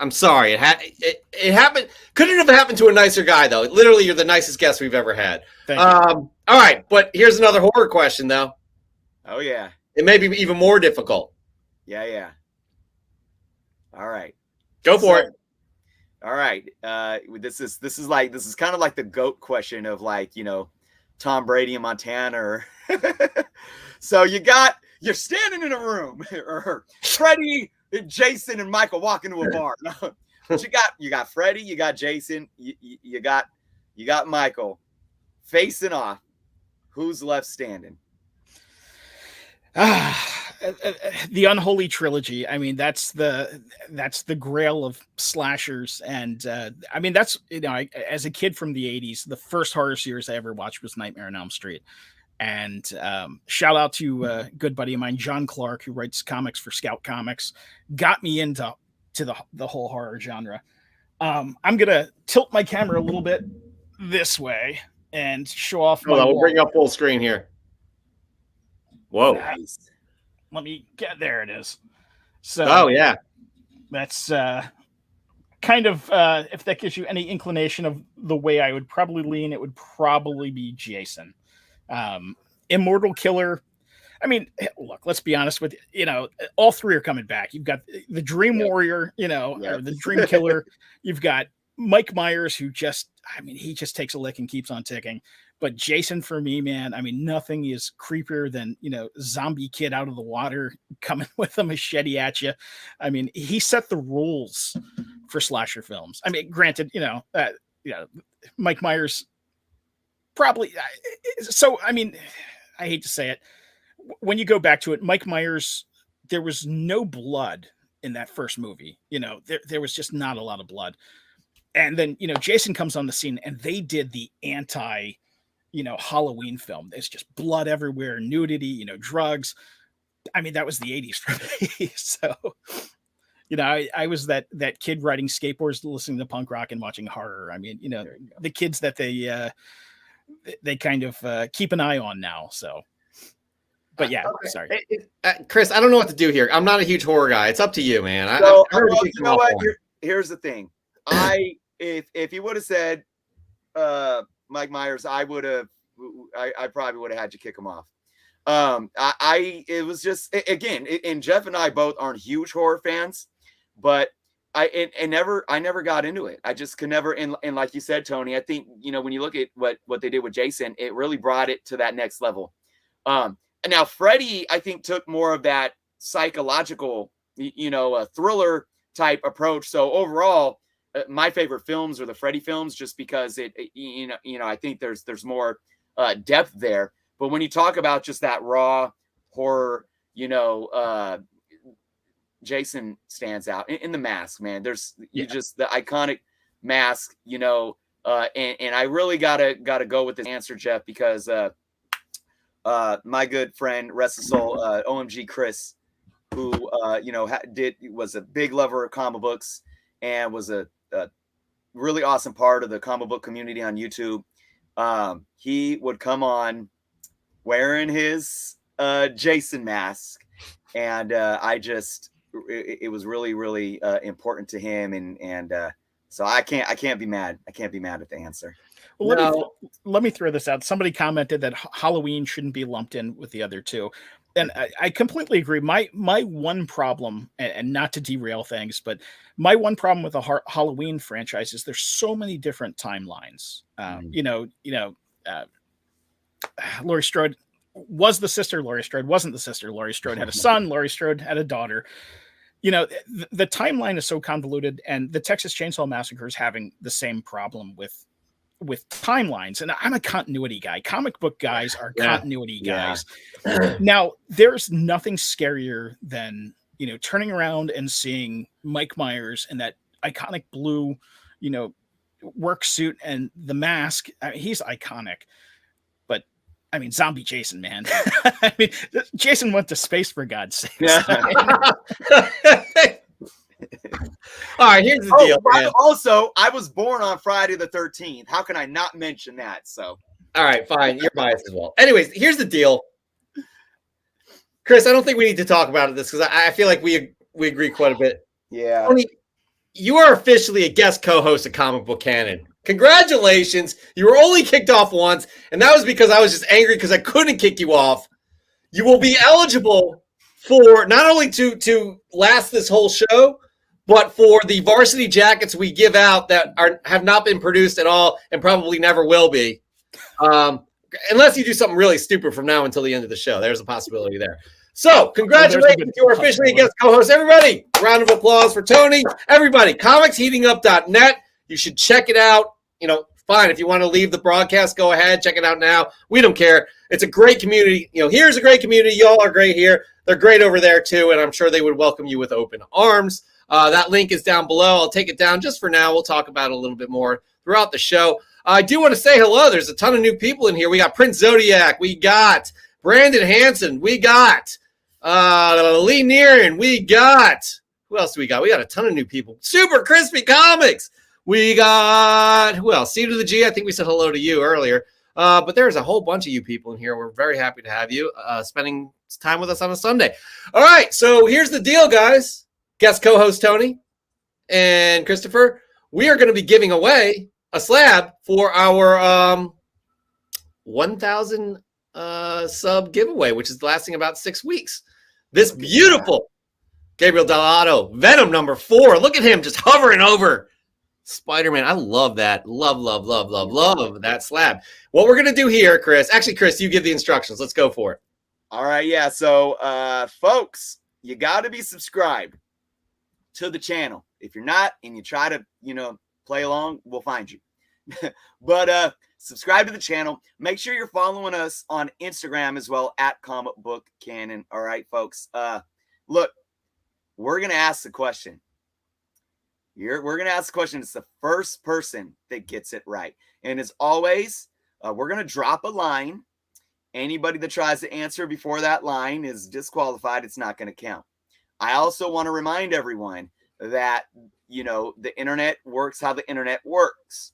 I'm sorry. It happened. Couldn't have happened to a nicer guy, though. Literally, you're the nicest guest we've ever had. Thank you. All right, but here's another horror question, though. Oh yeah. It may be even more difficult. Yeah. All right. Go for it. All right. This is kind of like the GOAT question of Tom Brady and Montana. So you're standing in a room, or Freddie, Jason, and Michael walk into a bar. But you got Freddie, you got Jason, you got Michael facing off. Who's left standing? The Unholy Trilogy. I mean, that's the grail of slashers, and I mean that's as a kid from the '80s, the first horror series I ever watched was Nightmare on Elm Street. And shout out to a good buddy of mine, John Clark, who writes comics for Scout Comics, got me into the whole horror genre. I'm gonna tilt my camera a little bit this way and show off. We'll bring up full screen here. Whoa! Nice. Let me get there. It is. So. Yeah. That's kind of if that gives you any inclination of the way I would probably lean, it would probably be Jason. Immortal Killer. I mean, look, let's be honest with all three are coming back. You've got the Dream Warrior, or the Dream Killer. You've got Mike Myers, who he just takes a lick and keeps on ticking. But Jason, for me, man, I mean, nothing is creepier than, zombie kid out of the water coming with a machete at you. I mean, he set the rules for slasher films. I mean, granted, Mike Myers probably. So, I mean, I hate to say it. When you go back to it, Mike Myers, there was no blood in that first movie. There was just not a lot of blood. And then, Jason comes on the scene and they did the anti, Halloween film. There's just blood everywhere, nudity, drugs. I mean, that was the 80s for me. So, I was that kid riding skateboards, listening to punk rock and watching horror. I mean, the kids that they kind of keep an eye on now. So, but yeah, okay. Sorry. Chris, I don't know what to do here. I'm not a huge horror guy. It's up to you, man. You know what? Here's the thing. If you would have said Mike Myers, I probably would have had you kick him off. It was just, again, and Jeff and I both aren't huge horror fans, but I never got into it. I just could never. And like you said, Tony, I think, when you look at what they did with Jason, it really brought it to that next level. And now Freddy, I think, took more of that psychological, thriller type approach. So overall, my favorite films are the Freddy films, just because I think there's more depth there. But when you talk about just that raw horror, Jason stands out in the mask, man. There's just the iconic mask, and I really gotta go with this answer, Jeff, because my good friend, rest his soul, OMG Chris, who was a big lover of comic books and was a really awesome part of the comic book community on YouTube. He would come on wearing his Jason mask, and it was really, really important to him, and so I can't be mad. I can't be mad at the answer. Well, let me throw this out. Somebody commented that Halloween shouldn't be lumped in with the other two. And I completely agree. My one problem, and not to derail things, but my one problem with the Halloween franchise is there's so many different timelines. Laurie Strode was the sister. Laurie Strode wasn't the sister. Laurie Strode had a son. Laurie Strode had a daughter. The timeline is so convoluted, and the Texas Chainsaw Massacre is having the same problem with timelines. And I'm a continuity guy. Comic book guys are continuity guys. Now, there's nothing scarier than, turning around and seeing Mike Myers in that iconic blue, work suit and the mask. I mean, he's iconic. But I mean, zombie Jason, man. I mean, Jason went to space, for God's sake. Yeah. All right, here's the deal. Man. Also, I was born on Friday the 13th. How can I not mention that? So, all right, fine. You're biased as well. Anyways, here's the deal. Chris, I don't think we need to talk about this because I feel like we agree quite a bit. Yeah. Tony, you are officially a guest co-host of Comic Book Canon. Congratulations. You were only kicked off once, and that was because I was just angry because I couldn't kick you off. You will be eligible for not only to last this whole show, but for the varsity jackets we give out that have not been produced at all and probably never will be. Unless you do something really stupid from now until the end of the show. There's a possibility there. So, congratulations. You are officially a guest co-host. Everybody, round of applause for Tony. Everybody, comicsheatingup.net. You should check it out. Fine. If you want to leave the broadcast, go ahead. Check it out now. We don't care. It's a great community. Here's a great community. Y'all are great here. They're great over there, too, and I'm sure they would welcome you with open arms. That link is down below. I'll take it down just for now. We'll talk about it a little bit more throughout the show. I do want to say hello. There's a ton of new people in here. We got Prince Zodiac. We got Brandon Hansen. We got Lee Nearin. We got, who else do we got? We got a ton of new people. Super Crispy Comics. We got, who else? C to the G. I think we said hello to you earlier. But there's a whole bunch of you people in here. We're very happy to have you spending time with us on a Sunday. All right. So here's the deal, guys. Guest co-host Tony and Christopher, we are going to be giving away a slab for our 1,000 sub giveaway, which is lasting about 6 weeks. This beautiful Gabriel Dell'Otto, Venom number 4. Look at him just hovering over Spider-Man. I love that. Love that slab. What we're going to do here, Chris. Actually, Chris, you give the instructions. Let's go for it. All right. Yeah. So, folks, you got to be subscribed to the channel. If you're not and you try to, play along, we'll find you. But subscribe to the channel. Make sure you're following us on Instagram as well at Comic Book Canon. All right, folks. Look, we're gonna ask the question. We're gonna ask the question. It's the first person that gets it right. And as always, we're gonna drop a line. Anybody that tries to answer before that line is disqualified. It's not going to count. I also want to remind everyone that, the internet works how the internet works.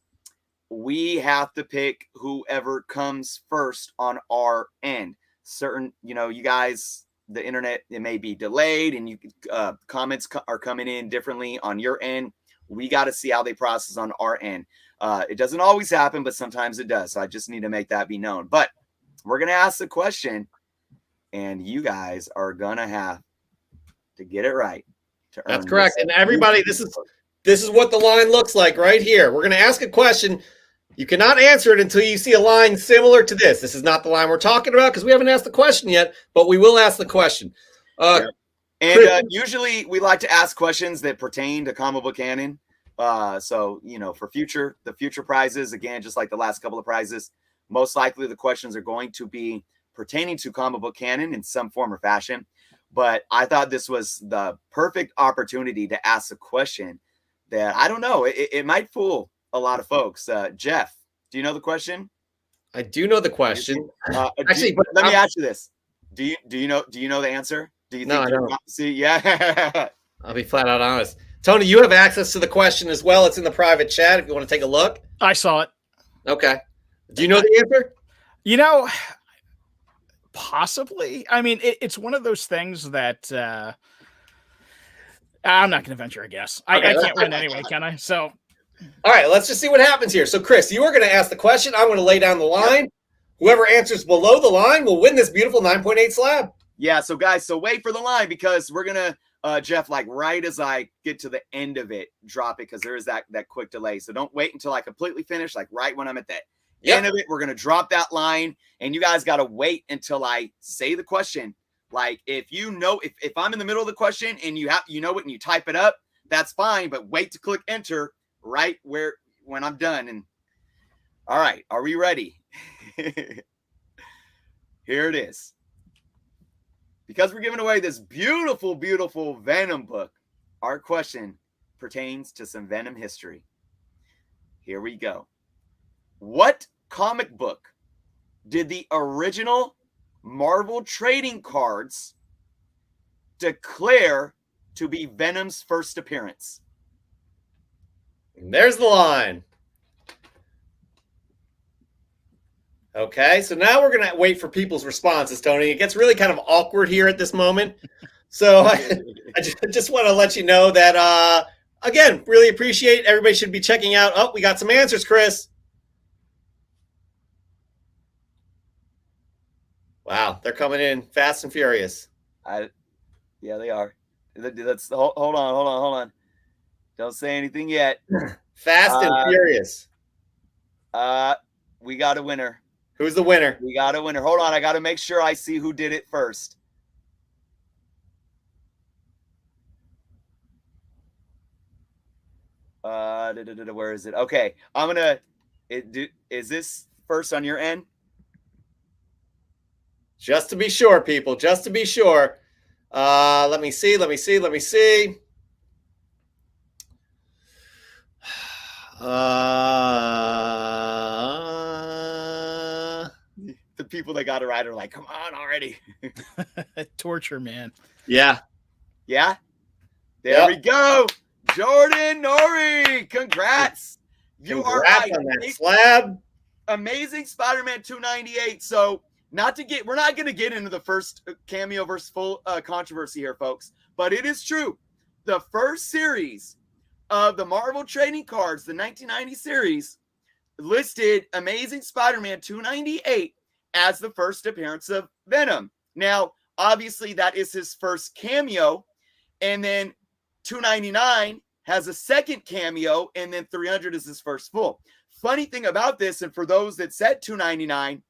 We have to pick whoever comes first on our end. You guys, the internet, it may be delayed and comments are coming in differently on your end. We got to see how they process on our end. It doesn't always happen, but sometimes it does. So I just need to make that be known. But we're going to ask the question, and you guys are going to have to get it right. That's correct. And everybody, this is what the line looks like right here. We're going to ask a question. You cannot answer it until you see a line similar to this. This is not the line we're talking about because we haven't asked the question yet, but we will ask the question. And usually we like to ask questions that pertain to Comic Book Canon. So, for the future prizes, again, just like the last couple of prizes, most likely the questions are going to be pertaining to Comic Book Canon in some form or fashion. But I thought this was the perfect opportunity to ask a question that, I don't know, it might fool a lot of folks. Jeff, do you know the question? I do know the question. Actually, let me ask you this. Do you know the answer? Do you think? No, I don't. See, yeah. I'll be flat out honest. Tony, you have access to the question as well. It's in the private chat if you want to take a look. I saw it. Okay. Do you know the answer? Possibly. I mean, it's one of those things that I'm not going to venture a guess. Okay, I can't win anyway, can I? So, all right, let's just see what happens here. So, Chris, you are going to ask the question. I'm going to lay down the line. Yep. Whoever answers below the line will win this beautiful 9.8 slab. Yeah, so guys, wait for the line because we're going to, Jeff, like right as I get to the end of it, drop it because there is that quick delay. So don't wait until I completely finish, like right when I'm at the end of it, we're going to drop that line. And you guys got to wait until I say the question. Like if if I'm in the middle of the question and you know it and you type it up, that's fine. But wait to click enter right when I'm done. And all right, are we ready? Here it is. Because we're giving away this beautiful, beautiful Venom book, our question pertains to some Venom history. Here we go. What comic book did the original Marvel trading cards declare to be Venom's first appearance? And there's the line. Okay, so now we're going to wait for people's responses, Tony. It gets really kind of awkward here at this moment. So I just want to let you know that, again, really appreciate everybody should be checking out. Oh, we got some answers, Chris. Wow, they're coming in fast and furious. Yeah, they are. Hold on. Don't say anything yet. Fast and furious. We got a winner. Who's the winner? We got a winner. Hold on. I got to make sure I see who did it first. Where is it? Okay. Is this first on your end? Just to be sure, people. Just to be sure. Let me see. The people that got it right are like, come on already. Torture, man. Yeah. Yeah? There we go. Jordan Norrie. Congrats. You are right. On that slab. Amazing Spider-Man 298. So we're not going to get into the first cameo versus full controversy here, folks. But it is true. The first series of the Marvel trading cards, the 1990 series, listed Amazing Spider-Man 298 as the first appearance of Venom. Now, obviously, that is his first cameo. And then 299 has a second cameo. And then 300 is his first full. Funny thing about this, and for those that said 299,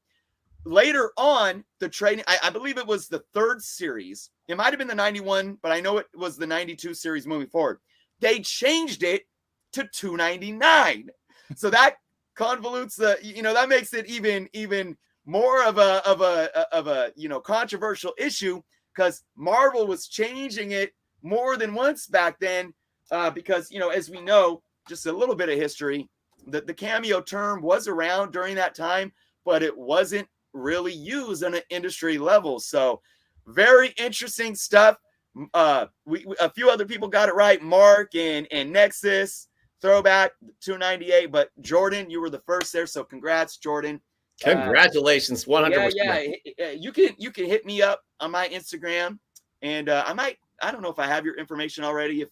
later on, the trading, I believe it was the third series. It might have been the 91, but I know it was the 92 series moving forward. They changed it to 299. So that convolutes the, that makes it even more of a controversial issue, because Marvel was changing it more than once back then, because as we know, just a little bit of history, the cameo term was around during that time, but it wasn't really used on an industry level. So very interesting stuff. A few other people got it right, Mark and Nexus, throwback 298, but Jordan, you were the first there, so congrats, Jordan. Congratulations, 100%. Yeah. You can hit me up on my Instagram, and I don't know if I have your information already.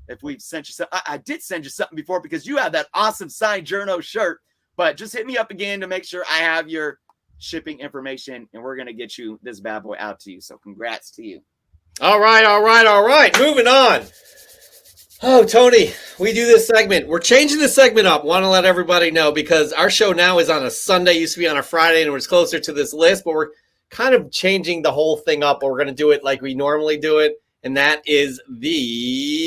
If we've sent you something, I did send you something before, because you have that awesome signed journo shirt. But just hit me up again to make sure I have your shipping information, and we're gonna get you this bad boy out to you. So congrats to you. All right. Moving on. Oh, Tony, we do this segment. We're changing the segment up. Want to let everybody know, because our show now is on a Sunday. Used to be on a Friday, and it's closer to this list, but we're kind of changing the whole thing up. But we're going to do it like we normally do it, and that is the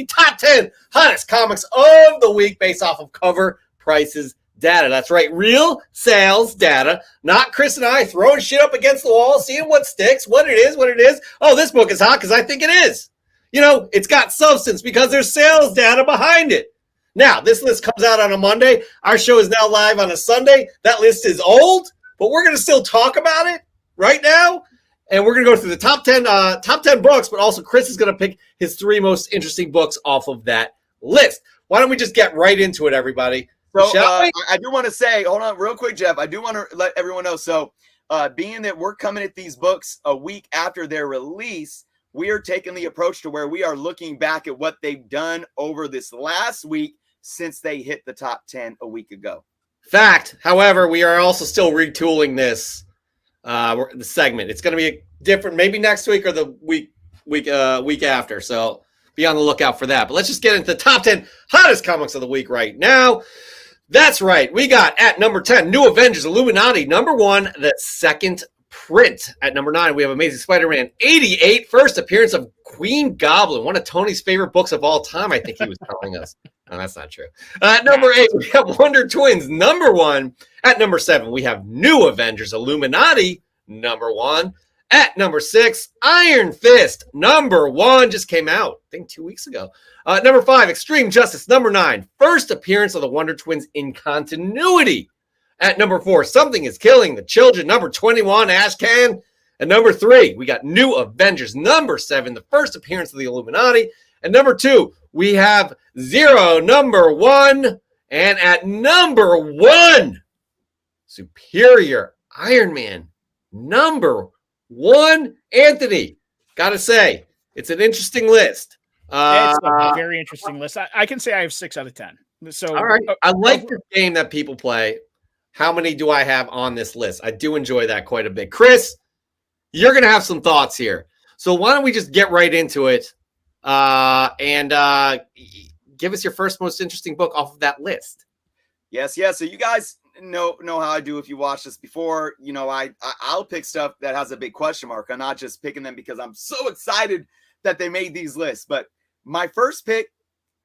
top 10 hottest comics of the week based off of cover prices data. That's right, real sales data, not Chris and I throwing shit up against the wall, seeing what sticks, what it is. Oh, this book is hot because I think it is. It's got substance because there's sales data behind it. Now, this list comes out on a Monday. Our show is now live on a Sunday. That list is old, but we're going to still talk about it right now. And we're going to go through the top 10 books, but also Chris is going to pick his 3 most interesting books off of that list. Why don't we just get right into it, everybody? So I do want to say, hold on real quick, Jeff. I do want to let everyone know. So being that we're coming at these books a week after their release, we are taking the approach to where we are looking back at what they've done over this last week since they hit the top 10 a week ago. Fact. However, we are also still retooling this the segment. It's going to be different, maybe next week or the week after. So be on the lookout for that. But let's just get into the top 10 hottest comics of the week right now. That's right. We got at number 10, New Avengers Illuminati. Number 1, the second print. At number 9, we have Amazing Spider-Man 88, first appearance of Queen Goblin, one of Tony's favorite books of all time, I think he was telling us. No, that's not true. At number 8, we have Wonder Twins, number 1. At number 7, we have New Avengers Illuminati, number 1. At number 6, Iron Fist, number 1, just came out, I think 2 weeks ago. Number 5, Extreme Justice, number 9, first appearance of the Wonder Twins in continuity. At number 4, Something is Killing the Children, number 21, Ashcan. At number 3, we got New Avengers, number 7, the first appearance of the Illuminati. At number 2, we have Zero, number 1. And at number 1, Superior Iron Man, number 1. Anthony, gotta say, it's an interesting list. It's a very interesting list. I can say I have 6 out of 10. So, all right. I like this game that people play. How many do I have on this list? I do enjoy that quite a bit. Chris, you're going to have some thoughts here. So why don't we just get right into it and give us your first most interesting book off of that list. Yes. So you guys know how I do. If you watched this before, I'll pick stuff that has a big question mark. I'm not just picking them because I'm so excited that they made these lists. But my first pick,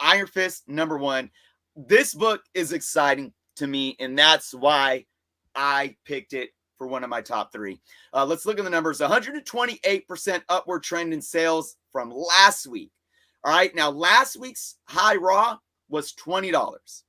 Iron Fist, number 1. This book is exciting to me, and that's why I picked it for one of my top 3. Let's look at the numbers. 128% upward trend in sales from last week. All right, now last week's high raw was $20.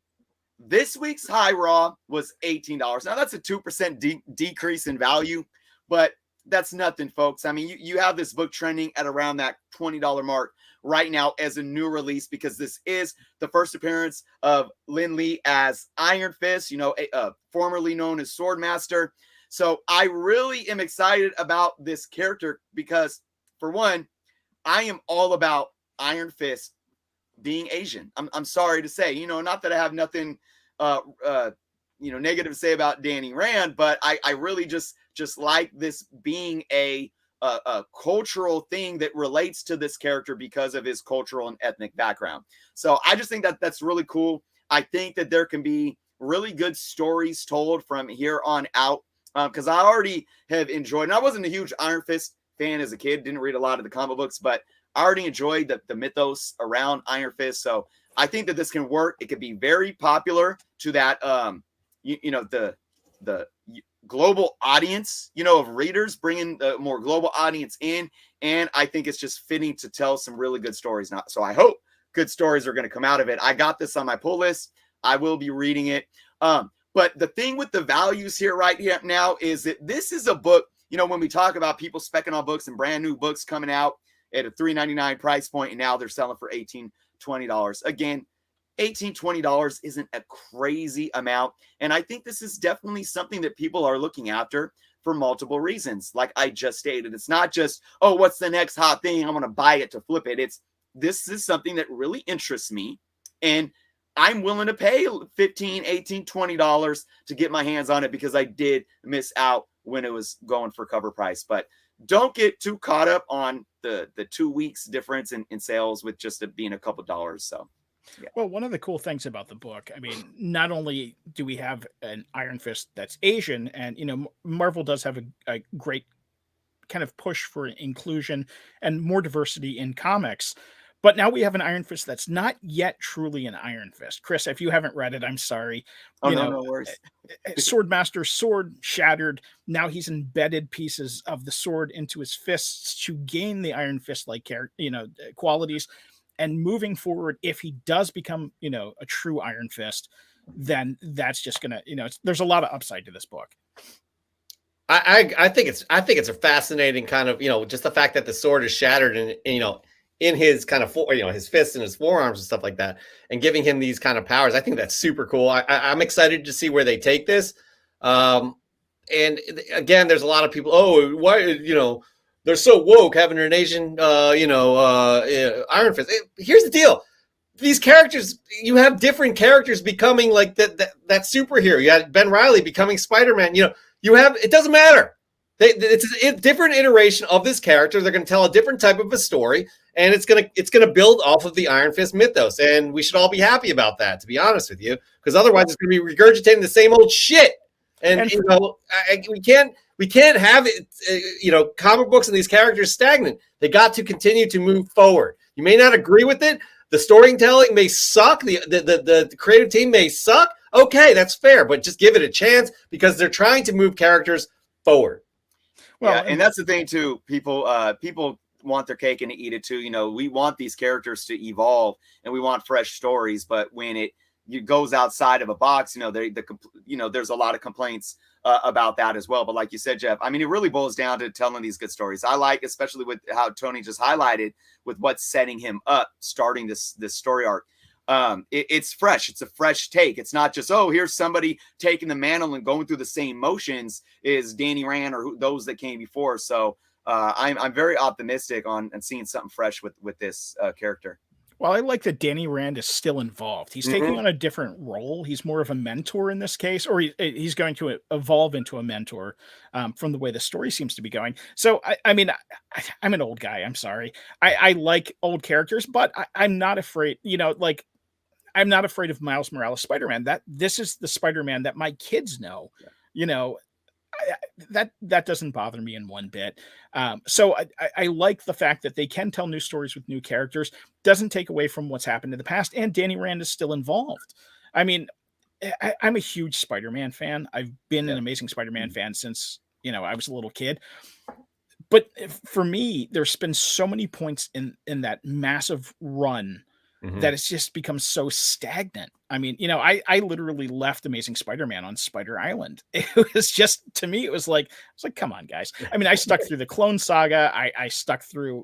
This week's high raw was $18. Now that's a 2% decrease in value, but that's nothing, folks. I mean, you have this book trending at around that $20 mark right now as a new release, because this is the first appearance of Lindley as Iron Fist, formerly known as Swordmaster. So I really am excited about this character because, for one, I am all about Iron Fist being Asian. I'm sorry to say, not that I have nothing, negative to say about Danny Rand, but I really just like this being a cultural thing that relates to this character because of his cultural and ethnic background. So I just think that that's really cool. I think that there can be really good stories told from here on out, because I already have enjoyed, and I wasn't a huge Iron Fist fan as a kid, didn't read a lot of the comic books, but I already enjoyed the mythos around Iron Fist. So I think that this can work. It could be very popular to that, the global audience, of readers, bringing the more global audience in. And I think it's just fitting to tell some really good stories now. So I hope good stories are going to come out of it. I got this on my pull list. I will be reading it. But the thing with the values here right here now is that this is a book, when we talk about people specking on books and brand new books coming out at a $3.99 price point, and now they're selling for $18, $20. Again, $18, $20 isn't a crazy amount. And I think this is definitely something that people are looking after for multiple reasons. Like I just stated, it's not just, oh, what's the next hot thing? I'm going to buy it to flip it. This is something that really interests me. And I'm willing to pay $15, $18, $20 to get my hands on it because I did miss out when it was going for cover price. But don't get too caught up on the 2 weeks difference in sales with just it being a couple dollars. So, yeah. Well, one of the cool things about the book, I mean, not only do we have an Iron Fist that's Asian, and, Marvel does have a great kind of push for inclusion and more diversity in comics. But now we have an Iron Fist that's not yet truly an Iron Fist. Chris, if you haven't read it, I'm sorry. No worries. Swordmaster's sword shattered. Now he's embedded pieces of the sword into his fists to gain the Iron Fist-like qualities. And moving forward, if he does become, a true Iron Fist, then that's just gonna, there's a lot of upside to this book. I think it's a fascinating kind of, just the fact that the sword is shattered and in his kind of, his fists and his forearms and stuff like that, and giving him these kind of powers. I think that's super cool. I'm excited to see where they take this. And again, there's a lot of people, why, they're so woke having an Asian, Iron Fist. Here's the deal. These characters, you have different characters becoming like that superhero. You had Ben Reilly becoming Spider-Man. It doesn't matter. It's a different iteration of this character. They're going to tell a different type of a story, and it's going to build off of the Iron Fist mythos. And we should all be happy about that, to be honest with you, because otherwise it's going to be regurgitating the same old shit. And we can't have it, comic books and these characters stagnant. They got to continue to move forward. You may not agree with it. The storytelling may suck. The creative team may suck. Okay, that's fair, but just give it a chance because they're trying to move characters forward. Well, yeah, and that's the thing too. People want their cake and eat it too. We want these characters to evolve and we want fresh stories, but when it goes outside of a box, there's a lot of complaints about that as well. But like you said, Jeff, I mean, it really boils down to telling these good stories. I like, especially with how Tony just highlighted with what's setting him up, starting this story arc. It's fresh. It's a fresh take. It's not just, here's somebody taking the mantle and going through the same motions as Danny Rand or those that came before. So I'm very optimistic on seeing something fresh with this character. Well, I like that Danny Rand is still involved. He's taking on a different role. He's more of a mentor in this case, or he's going to evolve into a mentor from the way the story seems to be going. So, I'm an old guy. I'm sorry. I like old characters, but I'm not afraid, I'm not afraid of Miles Morales Spider-Man. This is the Spider-Man that my kids know, that doesn't bother me in one bit. So I like the fact that they can tell new stories with new characters, doesn't take away from what's happened in the past, and Danny Rand is still involved. I mean, I'm a huge Spider-Man fan. I've been an Amazing Spider-Man fan since, I was a little kid. But for me, there's been so many points in that massive run that it's just become so stagnant. I mean, I literally left Amazing Spider-Man on Spider Island. It was just, to me, it was like, come on, guys. I mean, I stuck through the Clone Saga. I stuck through,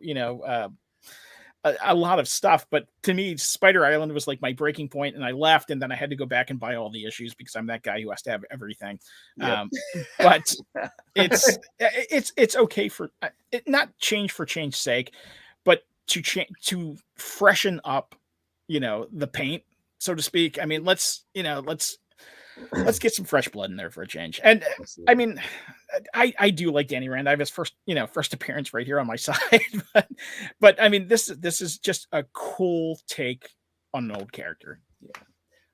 a lot of stuff, but to me, Spider Island was like my breaking point, and I left, and then I had to go back and buy all the issues because I'm that guy who has to have everything. Yep. But it's okay for not change for change's sake, but to freshen up, the paint, so to speak. I mean, let's get some fresh blood in there for a change. And I mean, I do like Danny Rand. I have his first appearance right here on my side, but I mean, this is just a cool take on an old character. Yeah.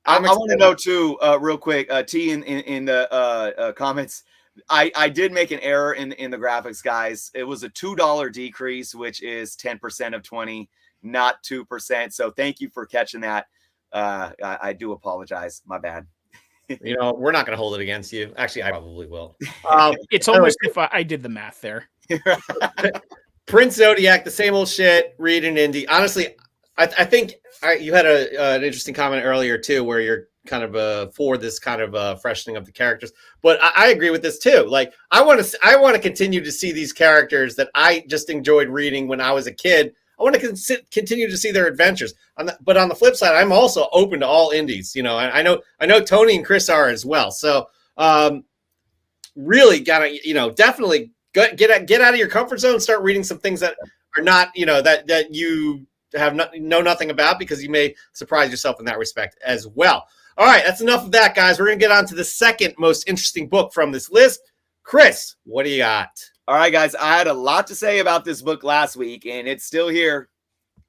I want to know too, real quick, T in the comments, I did make an error in the graphics, guys. It was a $2 decrease, which is 10% of 20, not 2%. So thank you for catching that. I do apologize. My bad. You know, we're not going to hold it against you. Actually, I probably will. It's almost if I did the math there. Prince Zodiac, the same old shit. Read an indie. Honestly, I think you had an interesting comment earlier too, where you're kind of for this kind of freshening of the characters. But I agree with this too. Like I want to continue to see these characters that I just enjoyed reading when I was a kid. I want to continue to see their adventures. But on the flip side, I'm also open to all indies. You know, I know Tony and Chris are as well. So really gotta, definitely get out of your comfort zone and start reading some things that are not, that you know nothing about, because you may surprise yourself in that respect as well. All right, that's enough of that, guys. We're gonna get on to the second most interesting book from this list. Chris, what do you got? All right, guys, I had a lot to say about this book last week, and it's still here,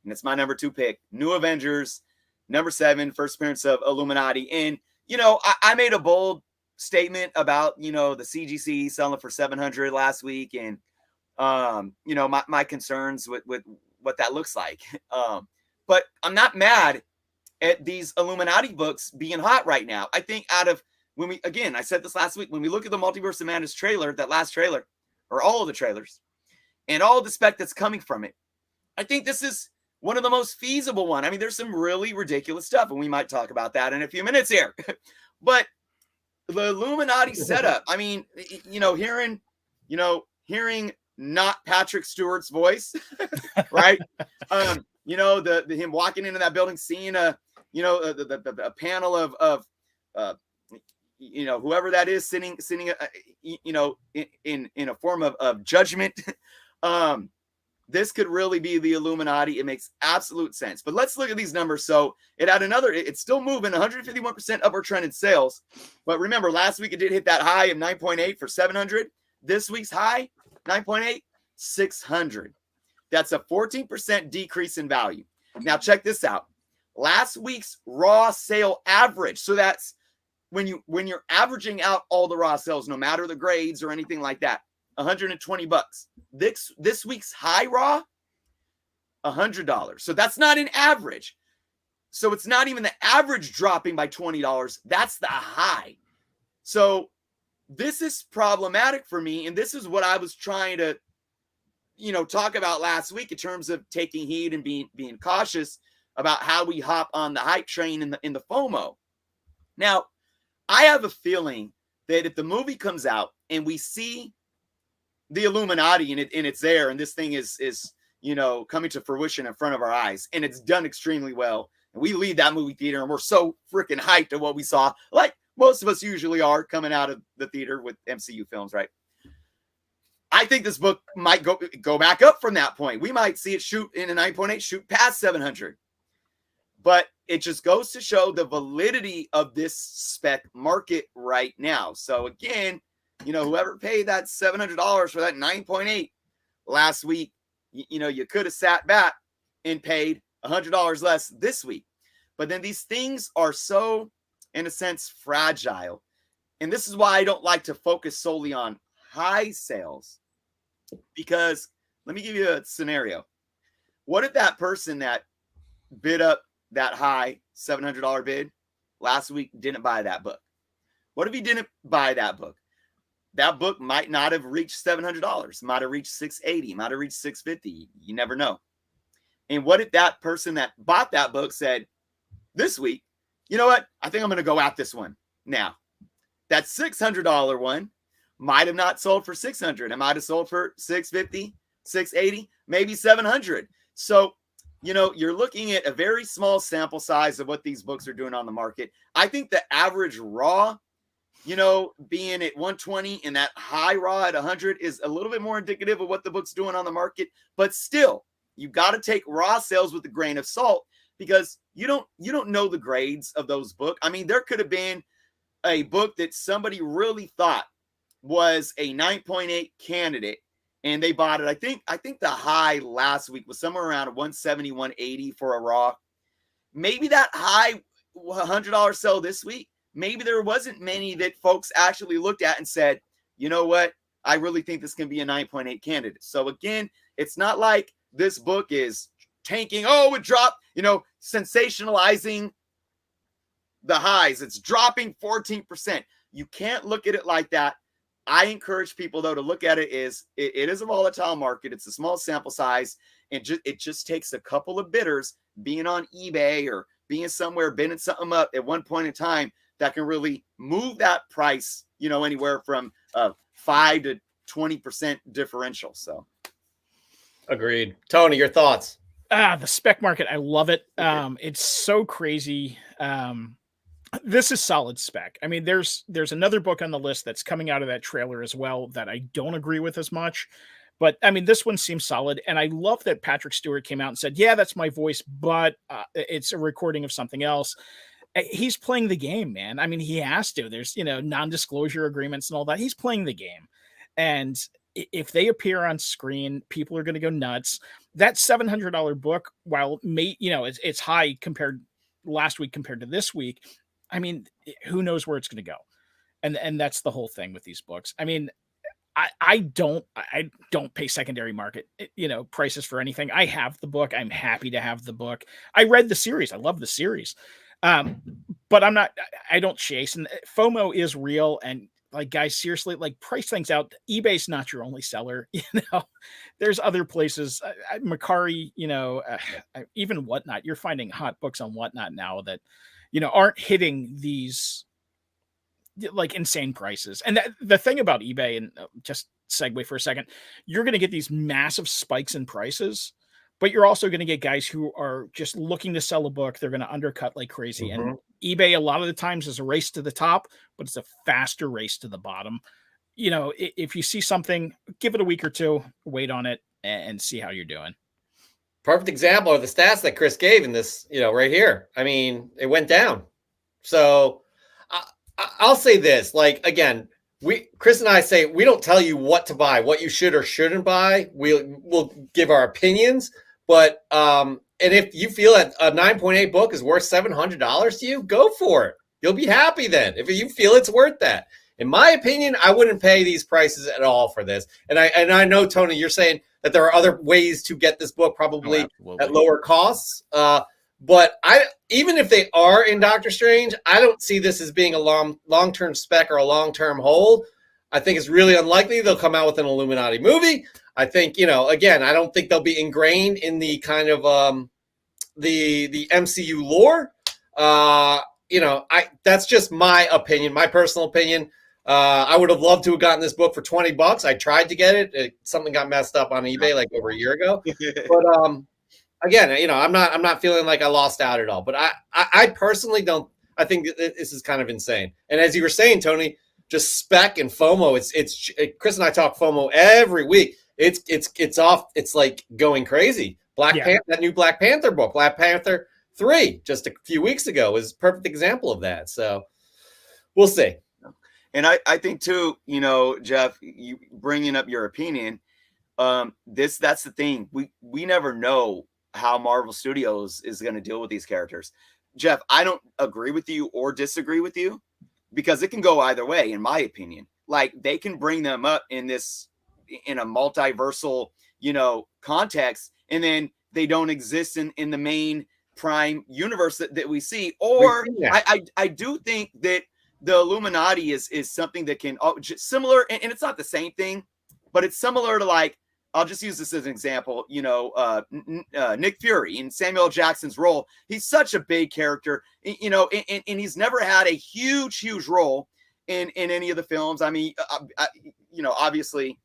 and it's my number 2 pick. New Avengers, number 7, first appearance of Illuminati. And, I made a bold statement about, the CGC selling for $700 last week, and, my concerns with what that looks like. But I'm not mad at these Illuminati books being hot right now. I think I said this last week, when we look at the Multiverse of Madness trailer, that last trailer, or all of the trailers, and all the spec that's coming from it, I think this is one of the most feasible one. I mean, there's some really ridiculous stuff, and we might talk about that in a few minutes here. But the Illuminati setup, I mean, hearing not Patrick Stewart's voice, right? Him walking into that building, seeing a panel of whoever that is sitting in a form of judgment. This could really be the Illuminati. It makes absolute sense. But let's look at these numbers. So it's still moving 151% upward trend in sales. But remember, last week it did hit that high of 9.8 for 700. This week's high, 9.8, 600. That's a 14% decrease in value. Now check this out. Last week's raw sale average. So that's when you're averaging out all the raw sales, no matter the grades or anything like that, $120. This week's high raw, $100. So that's not an average. So it's not even the average dropping by $20. That's the high. So this is problematic for me. And this is what I was trying to, talk about last week in terms of taking heed and being cautious about how we hop on the hype train in the FOMO. Now, I have a feeling that if the movie comes out and we see the Illuminati and it's there, and this thing is coming to fruition in front of our eyes, and it's done extremely well, and we leave that movie theater and we're so freaking hyped at what we saw, like most of us usually are coming out of the theater with MCU films, right? I think this book might go back up from that point. We might see it shoot in a 9.8, shoot past 700. But it just goes to show the validity of this spec market right now. So again, whoever paid that $700 for that 9.8 last week, you could have sat back and paid $100 less this week. But then these things are so, in a sense, fragile. And this is why I don't like to focus solely on high sales. Because let me give you a scenario. What if that person that bid up that high $700 bid last week didn't buy that book? What if he didn't buy that book? That book might not have reached $700, might have reached $680, might have reached $650. You never know. And what if that person that bought that book said this week, you know what? I think I'm going to go at this one now. That $600 one might have not sold for $600. It might have sold for $650, $680, maybe $700. So, you're looking at a very small sample size of what these books are doing on the market. I think the average raw, being at 120 and that high raw at 100 is a little bit more indicative of what the book's doing on the market. But still, you got to take raw sales with a grain of salt, because you don't know the grades of those books. I mean, there could have been a book that somebody really thought was a 9.8 candidate, and they bought it. I think the high last week was somewhere around 170, 180 for a raw. Maybe that high $100 sell this week, maybe there wasn't many that folks actually looked at and said, you know what? I really think this can be a 9.8 candidate. So again, it's not like this book is tanking. Oh, it dropped, sensationalizing the highs. It's dropping 14%. You can't look at it like that. I encourage people, though, to look at it as it is a volatile market. It's a small sample size. And it just takes a couple of bidders being on eBay or being somewhere, bidding something up at one point in time that can really move that price, anywhere from 5 to 20% differential. So, agreed. Tony, your thoughts? The spec market, I love it. It's so crazy. This is solid spec. I mean, there's another book on the list that's coming out of that trailer as well that I don't agree with as much. But I mean, this one seems solid. And I love that Patrick Stewart came out and said, yeah, that's my voice, but it's a recording of something else. He's playing the game, man. I mean, he has to. There's, non-disclosure agreements and all that. He's playing the game. And if they appear on screen, people are going to go nuts. That $700 book, while it's high compared last week compared to this week, I mean, who knows where it's going to go? And that's the whole thing with these books. I mean, I don't pay secondary market, prices for anything. I have the book. I'm happy to have the book. I read the series. I love the series. But I don't chase, and FOMO is real. And like, guys, seriously, like, price things out. eBay's not your only seller. There's other places, Macari, even Whatnot. You're finding hot books on Whatnot now that, aren't hitting these like insane prices. And the thing about eBay, and just segue for a second, you're going to get these massive spikes in prices, but you're also going to get guys who are just looking to sell a book. They're going to undercut like crazy. Mm-hmm. And eBay, a lot of the times, is a race to the top, but it's a faster race to the bottom. If you see something, give it a week or two, wait on it, and see how you're doing. Perfect example of the stats that Chris gave in this, right here. I mean, it went down. So I'll say this, like, again, Chris and I say, we don't tell you what to buy, what you should or shouldn't buy. We'll give our opinions, but, and if you feel that a 9.8 book is worth $700 to you, go for it. You'll be happy then if you feel it's worth that. In my opinion, I wouldn't pay these prices at all for this. And I know, Tony, you're saying that there are other ways to get this book probably at lower costs. But even if they are in Doctor Strange, I don't see this as being a long-term spec or a long-term hold. I think it's really unlikely they'll come out with an Illuminati movie. I think, again, I don't think they'll be ingrained in the kind of the MCU lore. That's just my opinion, my personal opinion. I would have loved to have gotten this book for $20. I tried to get it. Something got messed up on eBay like over a year ago. But again, I'm not feeling like I lost out at all. But I personally don't. I think this is kind of insane. And as you were saying, Tony, just spec and FOMO. It's Chris and I talk FOMO every week. It's off. It's like going crazy. That new Black Panther book, Black Panther 3, just a few weeks ago, was a perfect example of that. So we'll see. And I think too, Jeff, you bringing up your opinion, that's the thing. We never know how Marvel Studios is going to deal with these characters. Jeff, I don't agree with you or disagree with you, because it can go either way, in my opinion. Like, they can bring them up in a multiversal, context, and then they don't exist in the main prime universe that we see. Or I do think that the Illuminati is something that can similar, and it's not the same thing, but it's similar to, like, I'll just use this as an example. Nick Fury in Samuel Jackson's role. He's such a big character, and he's never had a huge role in any of the films. I mean, obviously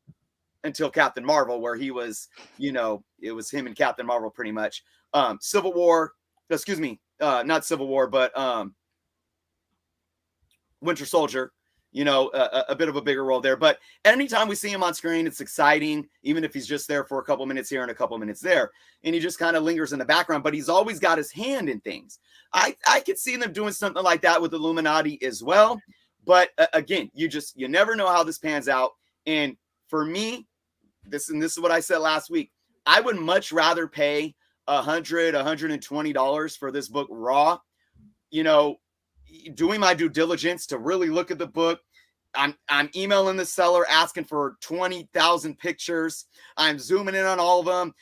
until Captain Marvel, where he was, it was him and Captain Marvel pretty much. Civil War, excuse me, not Civil War, but Winter Soldier, a bit of a bigger role there. But anytime we see him on screen, it's exciting, even if he's just there for a couple minutes here and a couple minutes there. And he just kind of lingers in the background, but he's always got his hand in things. I could see them doing something like that with Illuminati as well. But again, you never know how this pans out. And for me, this is what I said last week, I would much rather pay $120 for this book raw, doing my due diligence to really look at the book, I'm emailing the seller asking for 20,000 pictures. I'm zooming in on all of them.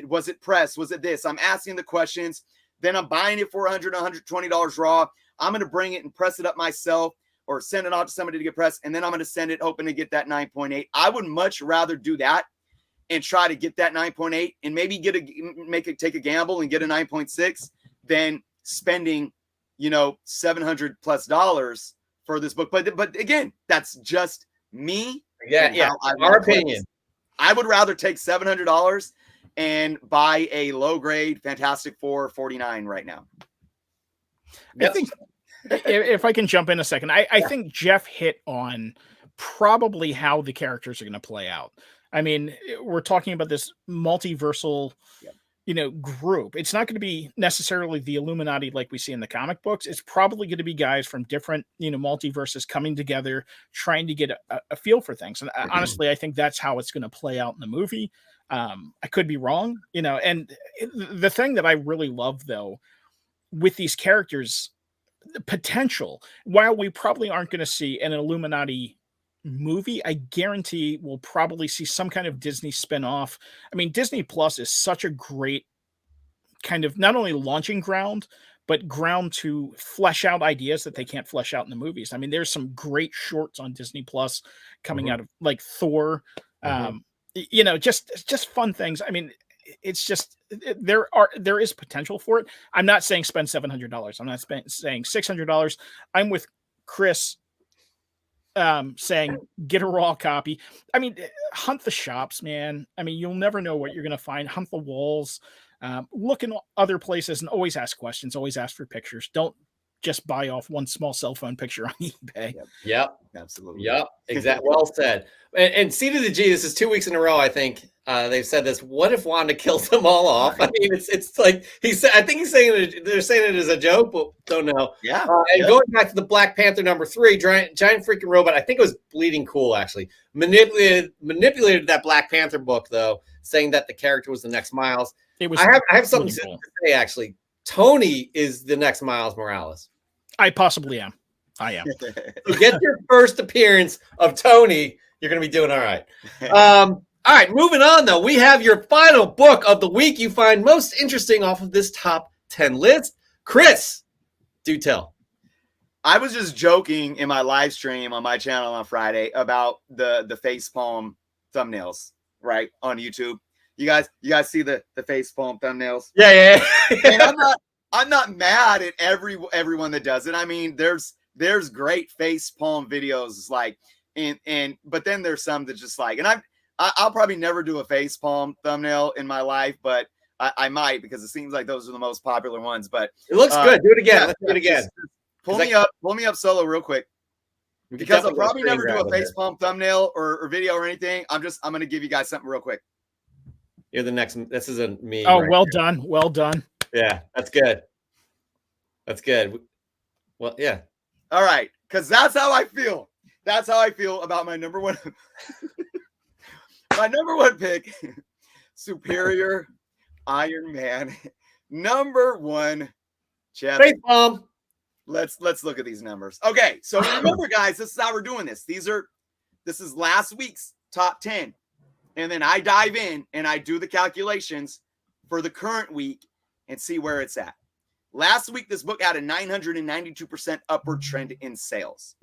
Was it press? Was it this? I'm asking the questions. Then I'm buying it for $100, $120 raw. I'm going to bring it and press it up myself or send it out to somebody to get pressed. And then I'm going to send it hoping to get that 9.8. I would much rather do that and try to get that 9.8 and maybe take a gamble and get a 9.6 than spending, $700+ for this book. But again, that's just me. Yeah. Our opinion. I would rather take $700 and buy a low grade Fantastic Four 49 right now. I think if I can jump in a second, I think Jeff hit on probably how the characters are going to play out. I mean, we're talking about this multiversal, group. It's not going to be necessarily the Illuminati like we see in the comic books. It's probably going to be guys from different, multiverses coming together, trying to get a feel for things. And honestly, I think that's how it's going to play out in the movie. I could be wrong, and the thing that I really love though, with these characters, the potential, while we probably aren't going to see an Illuminati movie, I guarantee we'll probably see some kind of Disney spinoff. I mean, Disney Plus is such a great kind of not only launching ground, but ground to flesh out ideas that they can't flesh out in the movies. I mean, there's some great shorts on Disney Plus coming out of like Thor, just fun things. I mean, it's just there is potential for it. I'm not saying spend $700. I'm not saying $600. I'm with Chris saying get a raw copy. I mean, hunt the shops, man. I mean, you'll never know what you're going to find. Hunt the walls, look in other places, and always ask questions. Always ask for pictures. Don't just buy off one small cell phone picture on eBay. Yep. Absolutely. Yep. Exactly. Well said. And C to the G, this is 2 weeks in a row, I think. They've said this. What if Wanda kills them all off? I mean, it's like he said. I think he's saying it. They're saying it as a joke, but don't know. Yeah. And going back to the Black Panther #3, giant freaking robot. I think it was Bleeding Cool actually manipulated that Black Panther book though, saying that the character was the next Miles. It was. I have something to say actually. Tony is the next Miles Morales. I possibly am. I am. So get your first appearance of Tony. You're going to be doing all right. All right, moving on, though. We have your final book of the week you find most interesting off of this top 10 list. Chris, do tell. I was just joking in my live stream on my channel on Friday about the facepalm thumbnails, right, on YouTube. You guys see the facepalm thumbnails? Yeah. And I'm not mad at everyone that does it. I mean, there's great facepalm videos like but then there's some that just like, and I'll probably never do a facepalm thumbnail in my life, but I might because it seems like those are the most popular ones. But it looks good. Do it again. Let's do it again. Pull me up solo real quick. Because I'll probably never do a facepalm thumbnail or video or anything. I'm going to give you guys something real quick. You're the next. This isn't me. Oh, right well done. Well done. Yeah, that's good. That's good. Well, yeah. All right. Because that's how I feel. That's how I feel about my number one. My number one pick, Superior Iron Man. Number one. Facepalm. Let's look at these numbers. Okay, so remember, guys, this is how we're doing this. This is last week's top 10. And then I dive in and I do the calculations for the current week and see where it's at. Last week, this book had a 992% upward trend in sales.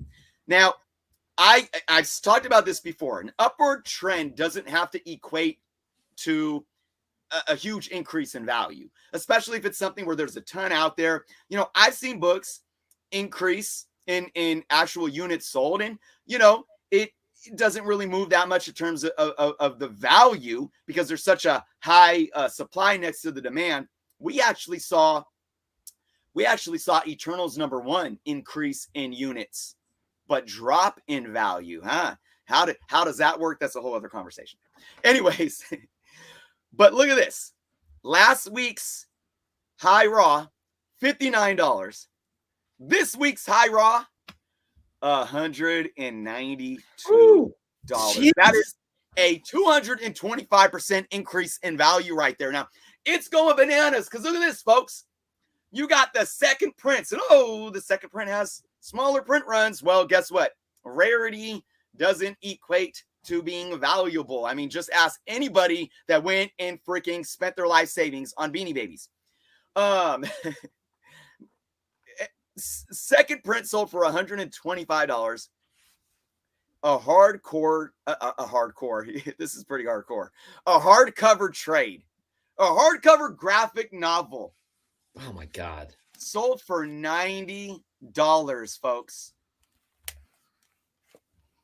Now, I've talked about this before. An upward trend doesn't have to equate to a huge increase in value, especially if it's something where there's a ton out there. You know, I've seen books increase in actual units sold, and it doesn't really move that much in terms of the value because there's such a high supply next to the demand. We actually saw Eternals #1 increase in units, but drop in value, huh? How does that work? That's a whole other conversation. Anyways, but look at this. Last week's high raw, $59. This week's high raw, $192. That is a 225% increase in value right there. Now, it's going bananas because look at this, folks. You got the second prints, and the second print has smaller print runs. Well, guess what? rarity doesn't equate to being valuable. I mean, just ask anybody that went and freaking spent their life savings on Beanie Babies. Second print sold for $125. A hardcore, this is pretty hardcore. A hardcover trade, a hardcover graphic novel. Oh my God. Sold for $90, folks.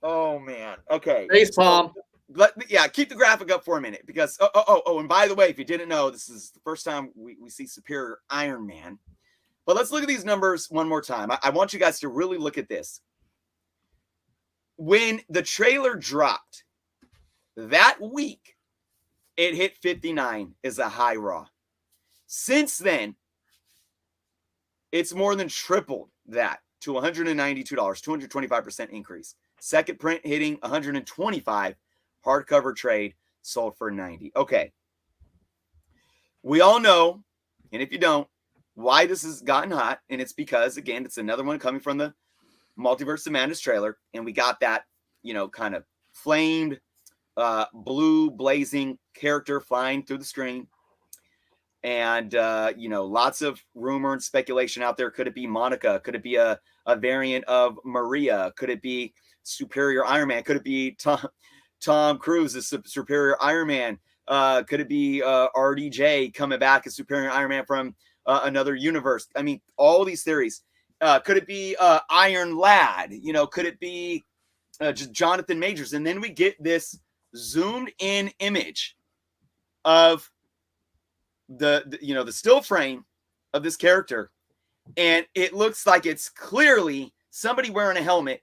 Oh man. Okay. Face palm. Yeah, keep the graphic up for a minute because and by the way, if you didn't know, this is the first time we see Superior Iron Man. But let's look at these numbers one more time. I want you guys to really look at this. When the trailer dropped that week, it hit 59 as a high raw. Since then, it's more than tripled that to $192, 225% increase. Second print hitting 125, hardcover trade sold for 90. Okay. We all know, and if you don't, why this has gotten hot, and it's because, again, it's another one coming from the Multiverse of Madness trailer, and we got that, kind of flamed, blue blazing character flying through the screen. And, lots of rumor and speculation out there. Could it be Monica? Could it be a variant of Maria? Could it be Superior Iron Man? Could it be Tom Cruise as Superior Iron Man? Could it be RDJ coming back as Superior Iron Man from another universe? I mean, all these theories. Could it be Iron Lad? Could it be just Jonathan Majors? And then we get this zoomed in image of the still frame of this character, and it looks like it's clearly somebody wearing a helmet,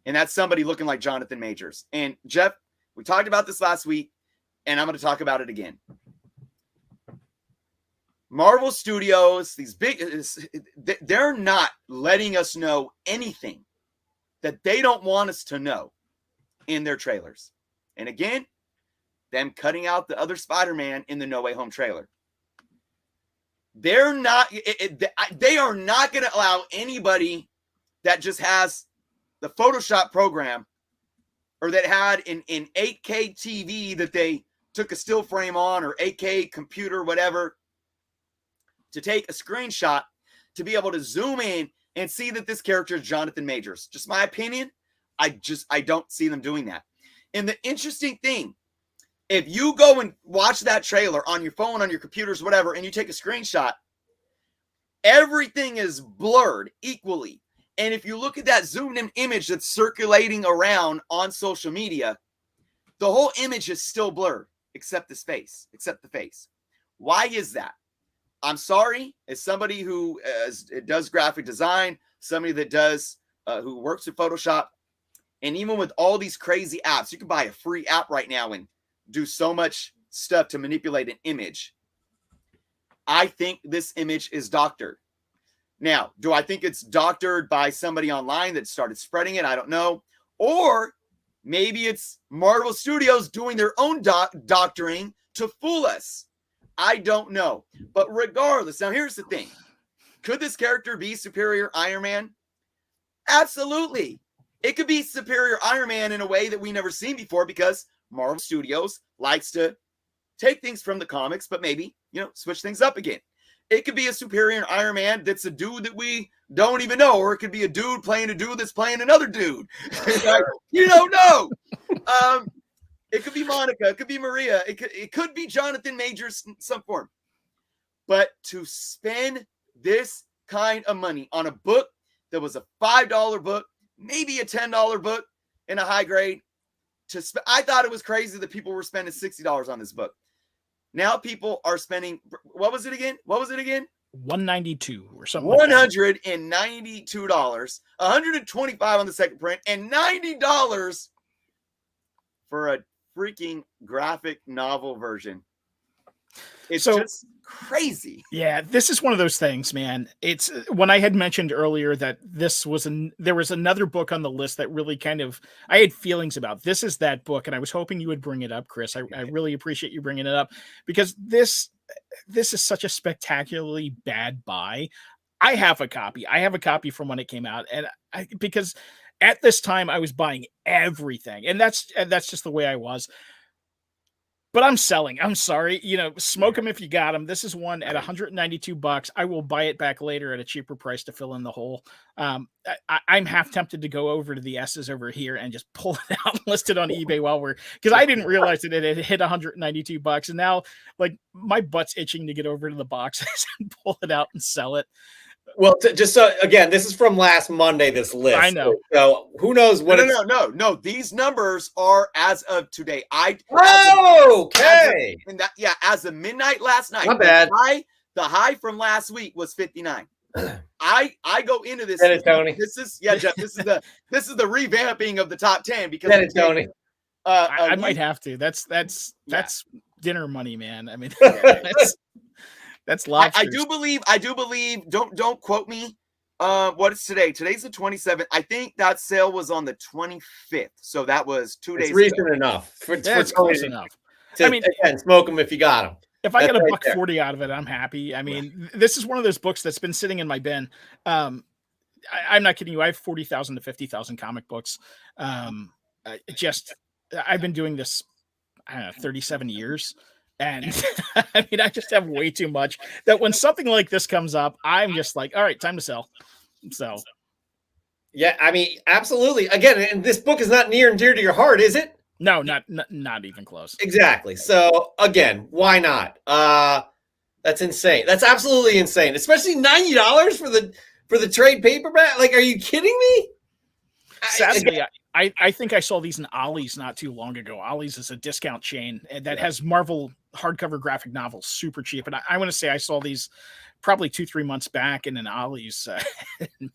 and that's somebody looking like Jonathan Majors. And Jeff, we talked about this last week, and I'm going to talk about it again. Marvel Studios, these big, they're not letting us know anything that they don't want us to know in their trailers. And again, them cutting out the other Spider-Man in the No Way Home trailer. They're not, they are not going to allow anybody that just has the Photoshop program or that had an 8K TV that they took a still frame on, or 8K computer, whatever, to take a screenshot to be able to zoom in and see that this character is Jonathan Majors. Just my opinion. I don't see them doing that. And the interesting thing, if you go and watch that trailer on your phone, on your computers, whatever, and you take a screenshot, everything is blurred equally. And if you look at that zoomed in image that's circulating around on social media, the whole image is still blurred, except the face. Why is that? I'm sorry, as somebody who does graphic design, somebody that does, who works with Photoshop, and even with all these crazy apps, you can buy a free app right now and do so much stuff to manipulate an image. I think this image is doctored. Now, do I think it's doctored by somebody online that started spreading it? I don't know. Or maybe it's Marvel Studios doing their own doctoring to fool us. I don't know. But regardless, now here's the thing. Could this character be Superior Iron Man? Absolutely. It could be Superior Iron Man in a way that we've never seen before, because Marvel Studios likes to take things from the comics, but maybe, switch things up again. It could be a Superior Iron Man that's a dude that we don't even know, or it could be a dude playing a dude that's playing another dude. You don't know. It could be Monica. It could be Maria. It could be Jonathan Majors in some form. But to spend this kind of money on a book that was a $5 book, maybe a $10 book in a high grade, I thought it was crazy that people were spending $60 on this book. Now people are spending, what was it again? $192 or something. $192, $125 on the second print, and $90 for a freaking graphic novel version. It's just crazy. Yeah, this is one of those things, man. It's when I had mentioned earlier that there was another book on the list that really I had feelings about. This is that book, and I was hoping you would bring it up, Chris. I really appreciate you bringing it up, because this is such a spectacularly bad buy. I have a copy from when it came out, and at this time I was buying everything, and that's just the way I was. But I'm selling. I'm sorry. Smoke them if you got them. This is one at $192. I will buy it back later at a cheaper price to fill in the hole. I'm half tempted to go over to the S's over here and just pull it out and list it on eBay because I didn't realize that it had hit $192. And now, like, my butt's itching to get over to the boxes and pull it out and sell it. Well, just so again, this is from last Monday. This list, I know. So who knows what? No. These numbers are as of today. Okay. As of midnight last night. Not bad. The high from last week was 59. I go into this. Get it, Tony. Jeff. This is the revamping of the top 10 because Get it, Tony. I might have to. That's dinner money, man. I mean, that's lobsters. I do believe. Don't quote me. What is today? Today's the 27th. I think that sale was on the 25th. So that was 2 days. It's recent enough. It's close enough. I mean, again, smoke them if you got them. If I get a $140 out of it, I'm happy. I mean, this is one of those books that's been sitting in my bin. I'm not kidding you. I have 40,000 to 50,000 comic books. I've been doing this, 37 years. And I mean, I just have way too much that when something like this comes up, I'm just like, all right, time to sell. So, yeah, I mean, absolutely. Again, and this book is not near and dear to your heart, is it? No, not even close. Exactly. So again, why not? That's insane. That's absolutely insane. Especially $90 for the trade paperback. Like, are you kidding me? Sadly, I think I saw these in Ollie's not too long ago. Ollie's is a discount chain that has Marvel hardcover graphic novels super cheap. And I want to say I saw these probably 2-3 months back in an Ollie's.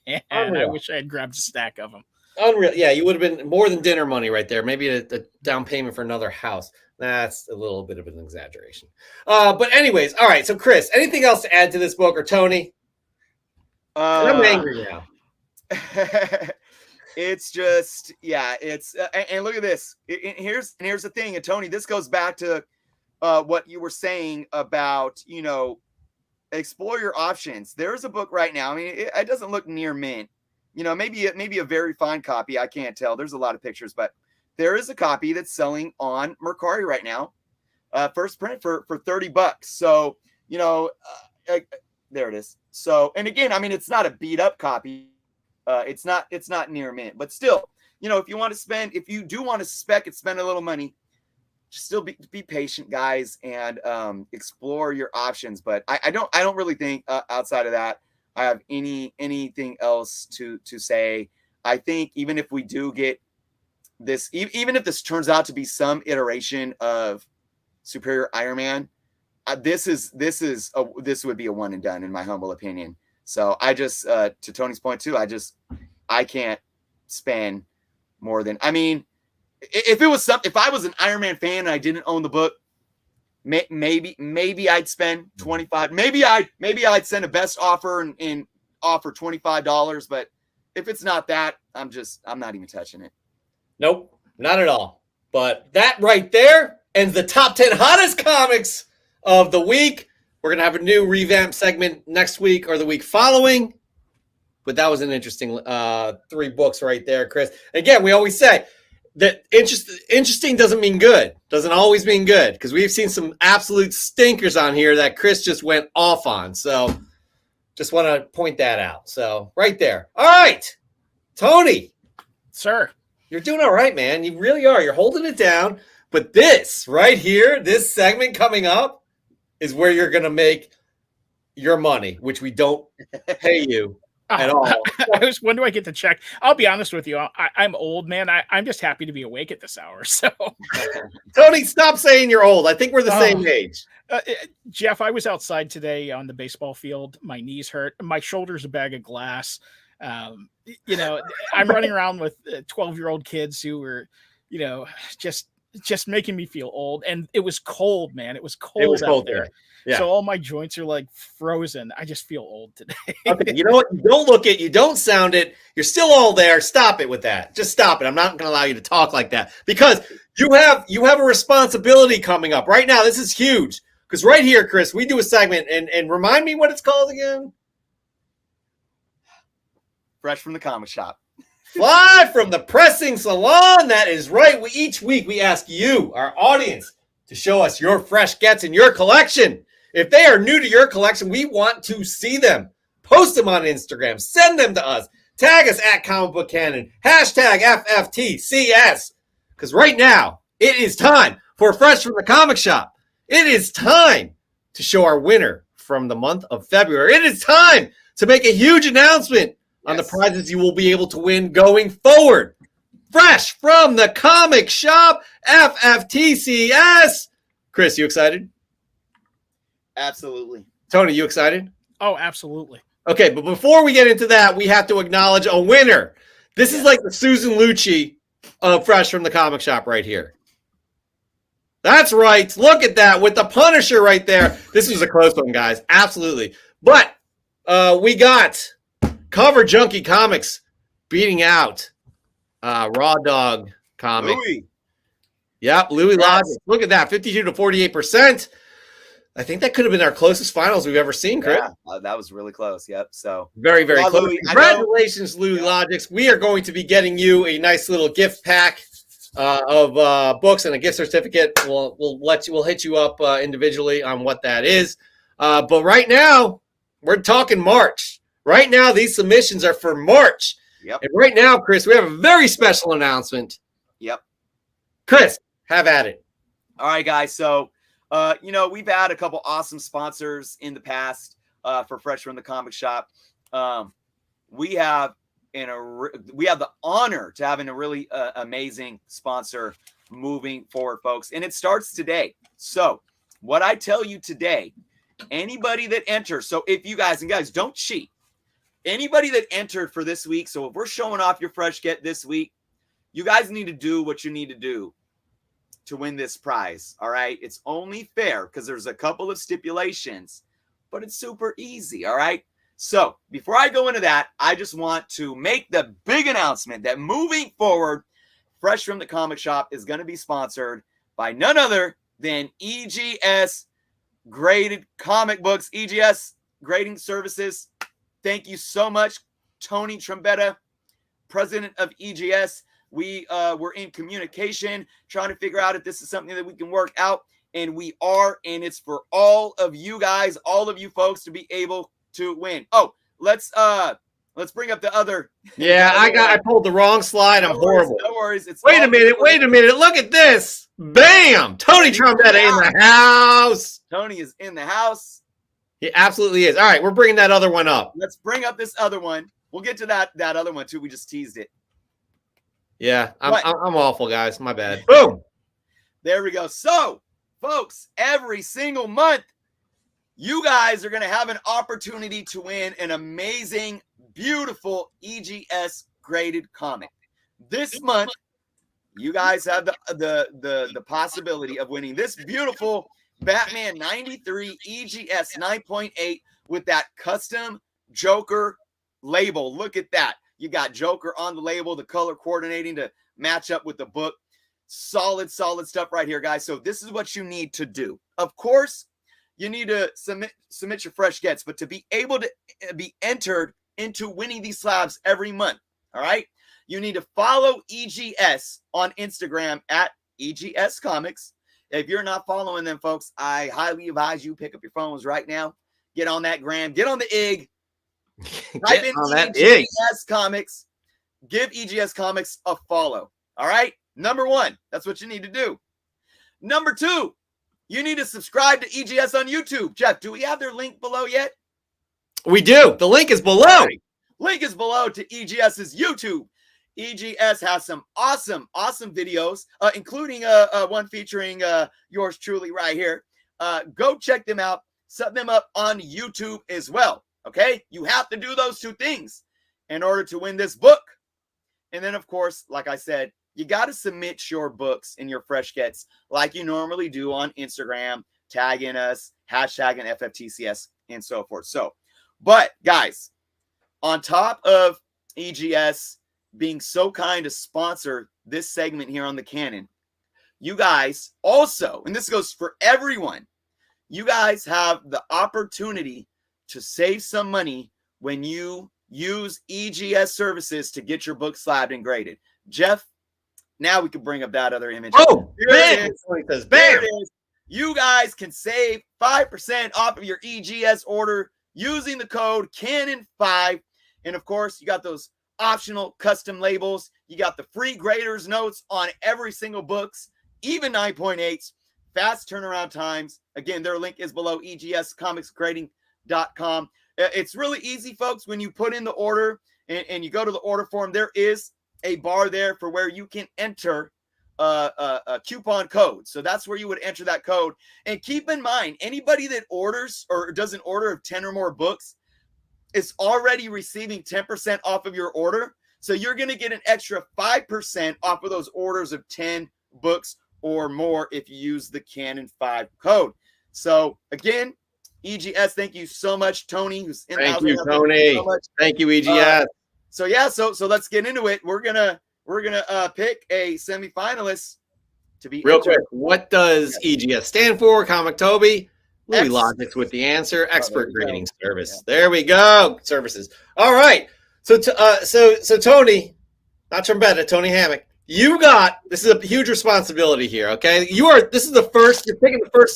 Man, I wish I had grabbed a stack of them. Unreal. Yeah, you would have been more than dinner money right there. Maybe a down payment for another house. That's a little bit of an exaggeration. But anyways, all right. So Chris, anything else to add to this book, or Tony? I'm angry now. It's just, it's and look at this. Here's the thing, and Tony, this goes back to what you were saying about, explore your options. There's a book right now. I mean, it doesn't look near mint. Maybe a very fine copy. I can't tell. There's a lot of pictures, but there is a copy that's selling on Mercari right now. First print for $30. So, there it is. So, and again, I mean, it's not a beat up copy. It's not near mint, but still, if you do want to spec and spend a little money, just still be patient, guys, and explore your options. But I don't really think outside of that, I have anything else to say. I think even if we do get this, even if this turns out to be some iteration of Superior Iron Man, this would be a one and done in my humble opinion. So I just, to Tony's point too, I can't spend more than, I mean, if I was an Iron Man fan and I didn't own the book, maybe I'd spend $25. Maybe I'd send a best offer and offer $25. But if it's not that, I'm not even touching it. Nope, not at all. But that right there ends the top 10 hottest comics of the week. We're going to have a new revamp segment next week or the week following. But that was an interesting 3 books right there, Chris. Again, we always say that interesting doesn't mean good. Doesn't always mean good, because we've seen some absolute stinkers on here that Chris just went off on. So just want to point that out. So right there. All right, Tony. Sir. You're doing all right, man. You really are. You're holding it down. But this right here, this segment coming up, is where you're going to make your money, which we don't pay you at all. When do I get the check? I'll be honest with you. I'm old, man. I'm just happy to be awake at this hour. So, Tony, stop saying you're old. I think we're the same age. Jeff, I was outside today on the baseball field. My knees hurt. My shoulder's a bag of glass. I'm running around with 12-year-old kids who were, just making me feel old. And it was cold, man. It was cold out there. Yeah. So all my joints are like frozen. I just feel old today. Okay, you know what? You don't look it. You don't sound it. You're still all there. Stop it with that. Just stop it. I'm not going to allow you to talk like that, because you have a responsibility coming up right now. This is huge, because right here, Chris, we do a segment, and remind me what it's called again. Fresh from the comic shop. Live from the pressing salon. That is right. Each week we ask you, our audience, to show us your fresh gets in your collection. If they are new to your collection, we want to see them. Post them on Instagram. Send them to us. Tag us at Comic Book Canon. Hashtag FFTCS. Because right now, it is time for Fresh from the Comic Shop. It is time to show our winner from the month of February. It is time to make a huge announcement on the prizes you will be able to win going forward. Fresh from the Comic Shop, FFTCS. Chris, you excited? Absolutely. Tony, you excited? Oh, absolutely. Okay, but before we get into that, we have to acknowledge a winner. This is like the Susan Lucci of Fresh from the Comic Shop right here. That's right. Look at that with the Punisher right there. This was a close one, guys. Absolutely. But we got Cover Junkie Comics beating out Raw Dog Comics. Louis. Yep, Louis Logic. Look at that, 52 to 48%. I think that could have been our closest finals we've ever seen, Chris. Yeah, that was really close. Yep. So very, very close. Louis, Congratulations, Louis Logics. We are going to be getting you a nice little gift pack of books and a gift certificate. We'll hit you up individually on what that is. But right now, we're talking March. Right now, these submissions are for March. Yep. And right now, Chris, we have a very special announcement. Yep. Chris, have at it. All right, guys. So, we've had a couple awesome sponsors in the past for Fresh from the Comic Shop. We have the honor to having a really amazing sponsor moving forward, folks. And it starts today. So what I tell you today, anybody that enters, so if you guys, and guys, don't cheat. Anybody that entered for this week, so if we're showing off your fresh get this week, you guys need to do what you need to do to win this prize. All right. It's only fair because there's a couple of stipulations, but it's super easy. All right. So before I go into that, I just want to make the big announcement that moving forward, Fresh from the Comic Shop is going to be sponsored by none other than EGS Graded Comic Books, EGS Grading Services. Thank you so much, Tony Trombetta, president of EGS. We were in communication trying to figure out if this is something that we can work out, and we are, and it's for all of you guys, all of you folks to be able to win. Oh, let's bring up the other. Yeah, I pulled the wrong slide. I'm horrible. No worries. Wait a minute. Look at this. Bam! Tony Trombetta in the house. Tony is in the house. He absolutely is. All right, we're bringing that other one up. Let's bring up this other one. We'll get to that other one too. We just teased it. Yeah, I'm awful, guys. My bad. Boom. There we go. So, folks, every single month, you guys are going to have an opportunity to win an amazing, beautiful EGS graded comic. This month, you guys have the possibility of winning this beautiful Batman 93 EGS 9.8 with that custom Joker label. Look at that. You got Joker on the label, the color coordinating to match up with the book. Solid stuff right here, guys. So this is what you need to do. Of course, you need to submit your fresh gets, but to be able to be entered into winning these slabs every month, all right, you need to follow EGS on Instagram at EGS Comics. If you're not following them, folks, I highly advise you pick up your phones right now. Get on that gram. Get on the IG. Type in EGS Comics. Give EGS Comics a follow. All right? Number one, that's what you need to do. Number two, you need to subscribe to EGS on YouTube. Jeff, do we have their link below yet? We do. The link is below. Link is below to EGS's YouTube. EGS has some awesome videos, including one featuring yours truly right here. Go check them out. Set them up on YouTube as well. Okay? You have to do those two things in order to win this book. And then, of course, like I said, you got to submit your books and your fresh gets like you normally do on Instagram, tagging us, hashtagging FFTCS, and so forth. So, but guys, on top of EGS being so kind to sponsor this segment here on the Canon, you guys also, and this goes for everyone, you guys have the opportunity to save some money when you use EGS services to get your book slabbed and graded. Jeff, now we can bring up that other image. Oh, there bam! it is. Bam! There it is. You guys can save 5% off of your EGS order using the code Cannon5. And of course, you got those optional custom labels. You got the free graders notes on every single books, even 9.8s, fast turnaround times. Again, their link is below, egscomicsgrading.com. It's really easy, folks. When you put in the order and you go to the order form, there is a bar there for where you can enter a coupon code. So that's where you would enter that code. And keep in mind, anybody that orders or does an order of 10 or more books is already receiving 10% off of your order. So you're going to get an extra 5% off of those orders of 10 books or more if you use the Canon 5 code. So again, EGS, thank you so much, Tony, who's in the house. Thank you, Tony. Thank you, EGS. So let's get into it. We're gonna pick a semifinalist to be real quick. What does EGS stand for? Comic Toby. Louis X. Logic's with the answer. Expert there we grading go. service. There we go. Services. All right. So Tony, not Trombetta, Tony Hammock. This is a huge responsibility here. Okay, you're picking the first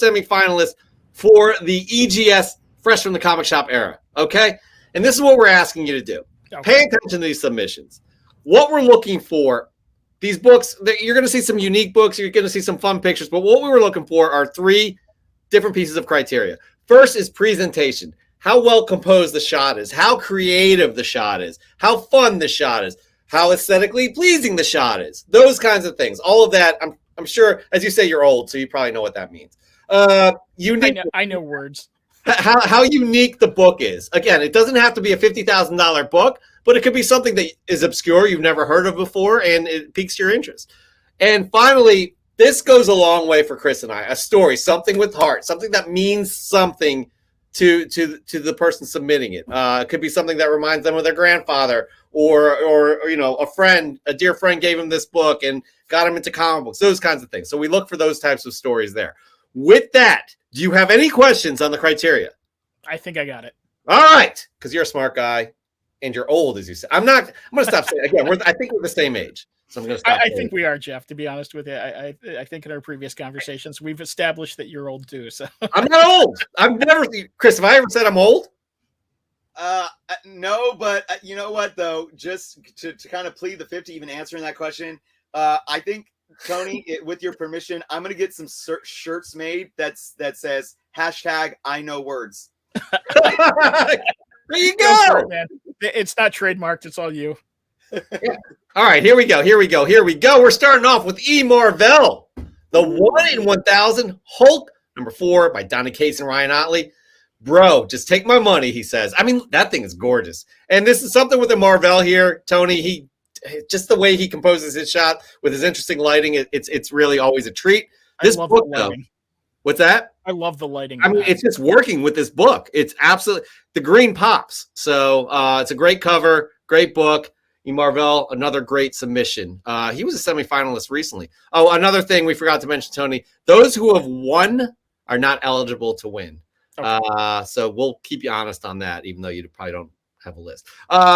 semifinalist for the EGS Fresh from the Comic Shop era. Okay, and this is what we're asking you to do. Okay. Pay attention to these submissions. What we're looking for, these books, you're going to see some unique books. You're going to see some fun pictures. But what we were looking for are 3 different pieces of criteria. First is presentation. How well composed the shot is. How creative the shot is. How fun the shot is. How aesthetically pleasing the shot is. Those kinds of things. All of that, I'm sure, as you say, you're old, so you probably know what that means. Unique. I know words. How unique the book is. Again, it doesn't have to be a $50,000 book, but it could be something that is obscure, you've never heard of before, and it piques your interest. And finally, this goes a long way for Chris and I. A story, something with heart, something that means something to the person submitting it. It could be something that reminds them of their grandfather, or a dear friend gave him this book and got him into comic books, those kinds of things. So we look for those types of stories there. With that, do you have any questions on the criteria? I think I got it. All right, because you're a smart guy and you're old, as you said. I'm going to stop saying again. I think we're the same age, so I'm going to stop. I think we are, Jeff. To be honest with you, I think in our previous conversations we've established that you're old too. So I'm not old. I've never, Chris. Have I ever said I'm old? No, but you know what though? Just to kind of plead the fifth to even answering that question, I think, Tony, with your permission, I'm gonna get some shirts made that says #I know words. There you go. Man. It's not trademarked. It's all you. Yeah. All right, here we go. We're starting off with E. Marvell, the 1 in 1,000 Hulk, number 4 by Donna Case and Ryan Otley. Bro, just take my money, he says. I mean, that thing is gorgeous. And this is something with the Marvell here, Tony. Just the way he composes his shot with his interesting lighting, it's really always a treat. This book, though, what's that? I love the lighting. I mean, it's just working with this book. It's absolutely, the green pops. So it's a great cover, great book. E. Marvell, another great submission. He was a semifinalist recently. Oh, another thing we forgot to mention, Tony. Those who have won are not eligible to win. Okay. So we'll keep you honest on that, even though you probably don't have a list.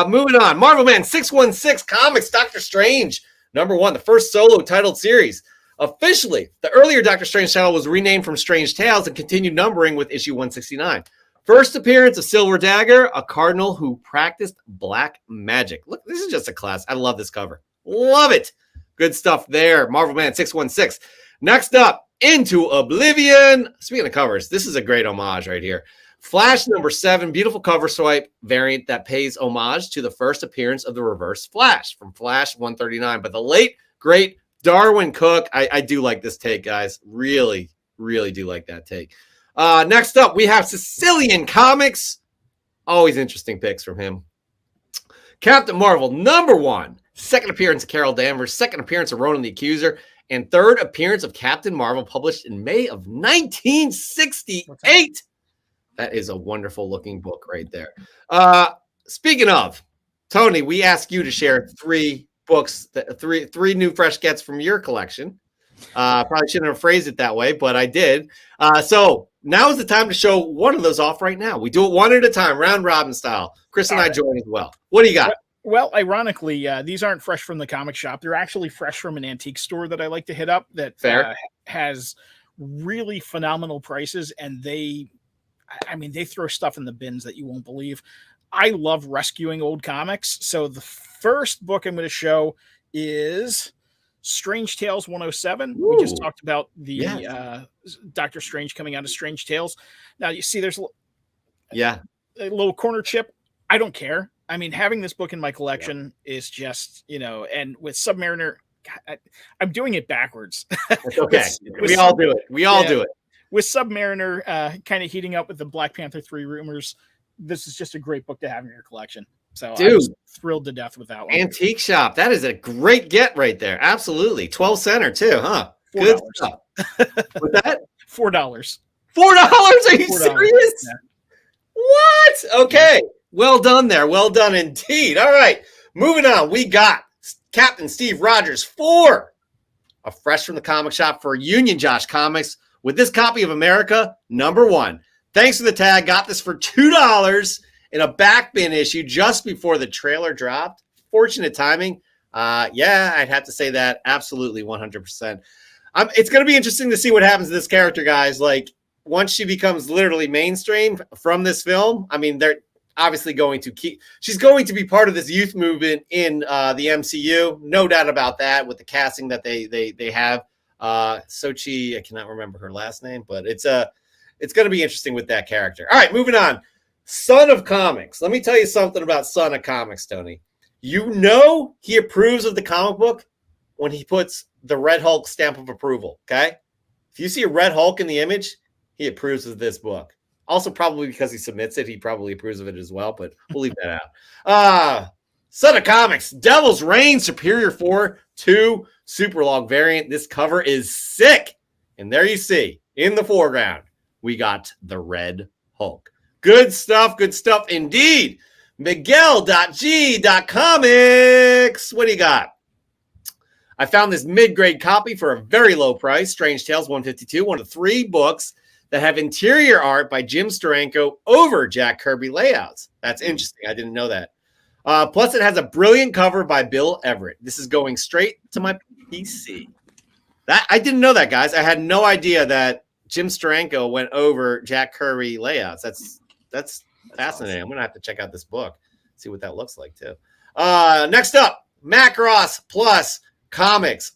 Moving on. Marvel Man 616 Comics, Doctor Strange, number 1, the first solo titled series. Officially, the earlier Doctor Strange title was renamed from Strange Tales and continued numbering with issue 169. First appearance of Silver Dagger, a cardinal who practiced black magic. Look, this is just a class. I love this cover. Love it. Good stuff there. Marvel Man 616. Next up, Into Oblivion. Speaking of covers, this is a great homage right here. Flash number 7, beautiful cover swipe variant that pays homage to the first appearance of the Reverse Flash from Flash 139 by the late, great Darwin Cook. I do like this take, guys. Really, really do like that take. Next up, we have Sicilian Comics. Always interesting picks from him. Captain Marvel, number 1. Second appearance of Carol Danvers. Second appearance of Ronan the Accuser. And third appearance of Captain Marvel, published in May of 1968. That is a wonderful looking book right there. Speaking of, Tony, we ask you to share 3 books, three new fresh gets from your collection. Probably shouldn't have phrased it that way, but I did. So now is the time to show one of those off right now. We do it one at a time, round robin style. Chris and I join as well. What do you got? Well, ironically, these aren't fresh from the comic shop. They're actually fresh from an antique store that I like to hit up that has really phenomenal prices, and they throw stuff in the bins that you won't believe. I love rescuing old comics. So the first book I'm going to show is Strange Tales 107. Ooh. We just talked about the Doctor Strange coming out of Strange Tales. Now you see there's a little corner chip. I don't care. I mean, having this book in my collection is just, and with Submariner, I'm doing it backwards. It's okay. We all do it. We all do it. With Submariner kind of heating up with the Black Panther 3 rumors, this is just a great book to have in your collection. So I was thrilled to death with that one. Antique shop. That is a great get right there. Absolutely. 12 center too, huh? $4. Good stuff. What's that? $4. $4? Are you serious? Yeah. What? Okay. Well done there. Well done indeed. All right. Moving on. We got Captain Steve Rogers 4. A fresh from the comic shop for Union Josh Comics with this copy of America #1. Thanks for the tag. Got this for $2 in a back bin issue just before the trailer dropped. Fortunate timing. I'd have to say that. Absolutely 100%. It's going to be interesting to see what happens to this character, guys. Like, once she becomes literally mainstream from this film, I mean, they're obviously going to she's going to be part of this youth movement in the MCU. No doubt about that with the casting that they have. Sochi, I cannot remember her last name, but it's going to be interesting with that character. All right, moving on. Son of Comics. Let me tell you something about Son of Comics, Tony. He approves of the comic book when he puts the Red Hulk stamp of approval, okay? If you see a Red Hulk in the image, he approves of this book. Also, probably because he submits it, he probably approves of it as well, but we'll leave that out. Son of Comics, Devil's Reign Superior 4-2 Super Long variant. This cover is sick. And there you see, in the foreground, we got the Red Hulk. Good stuff indeed. Miguel.g.comics. What do you got? I found this mid-grade copy for a very low price. Strange Tales 152, one of the 3 books that have interior art by Jim Steranko over Jack Kirby layouts. That's interesting. I didn't know that. Plus, it has a brilliant cover by Bill Everett. This is going straight to my PC. I didn't know that, guys. I had no idea that Jim Steranko went over Jack Kirby layouts. That's fascinating. Awesome. I'm going to have to check out this book, see what that looks like, too. Next up, Macross Plus Comics.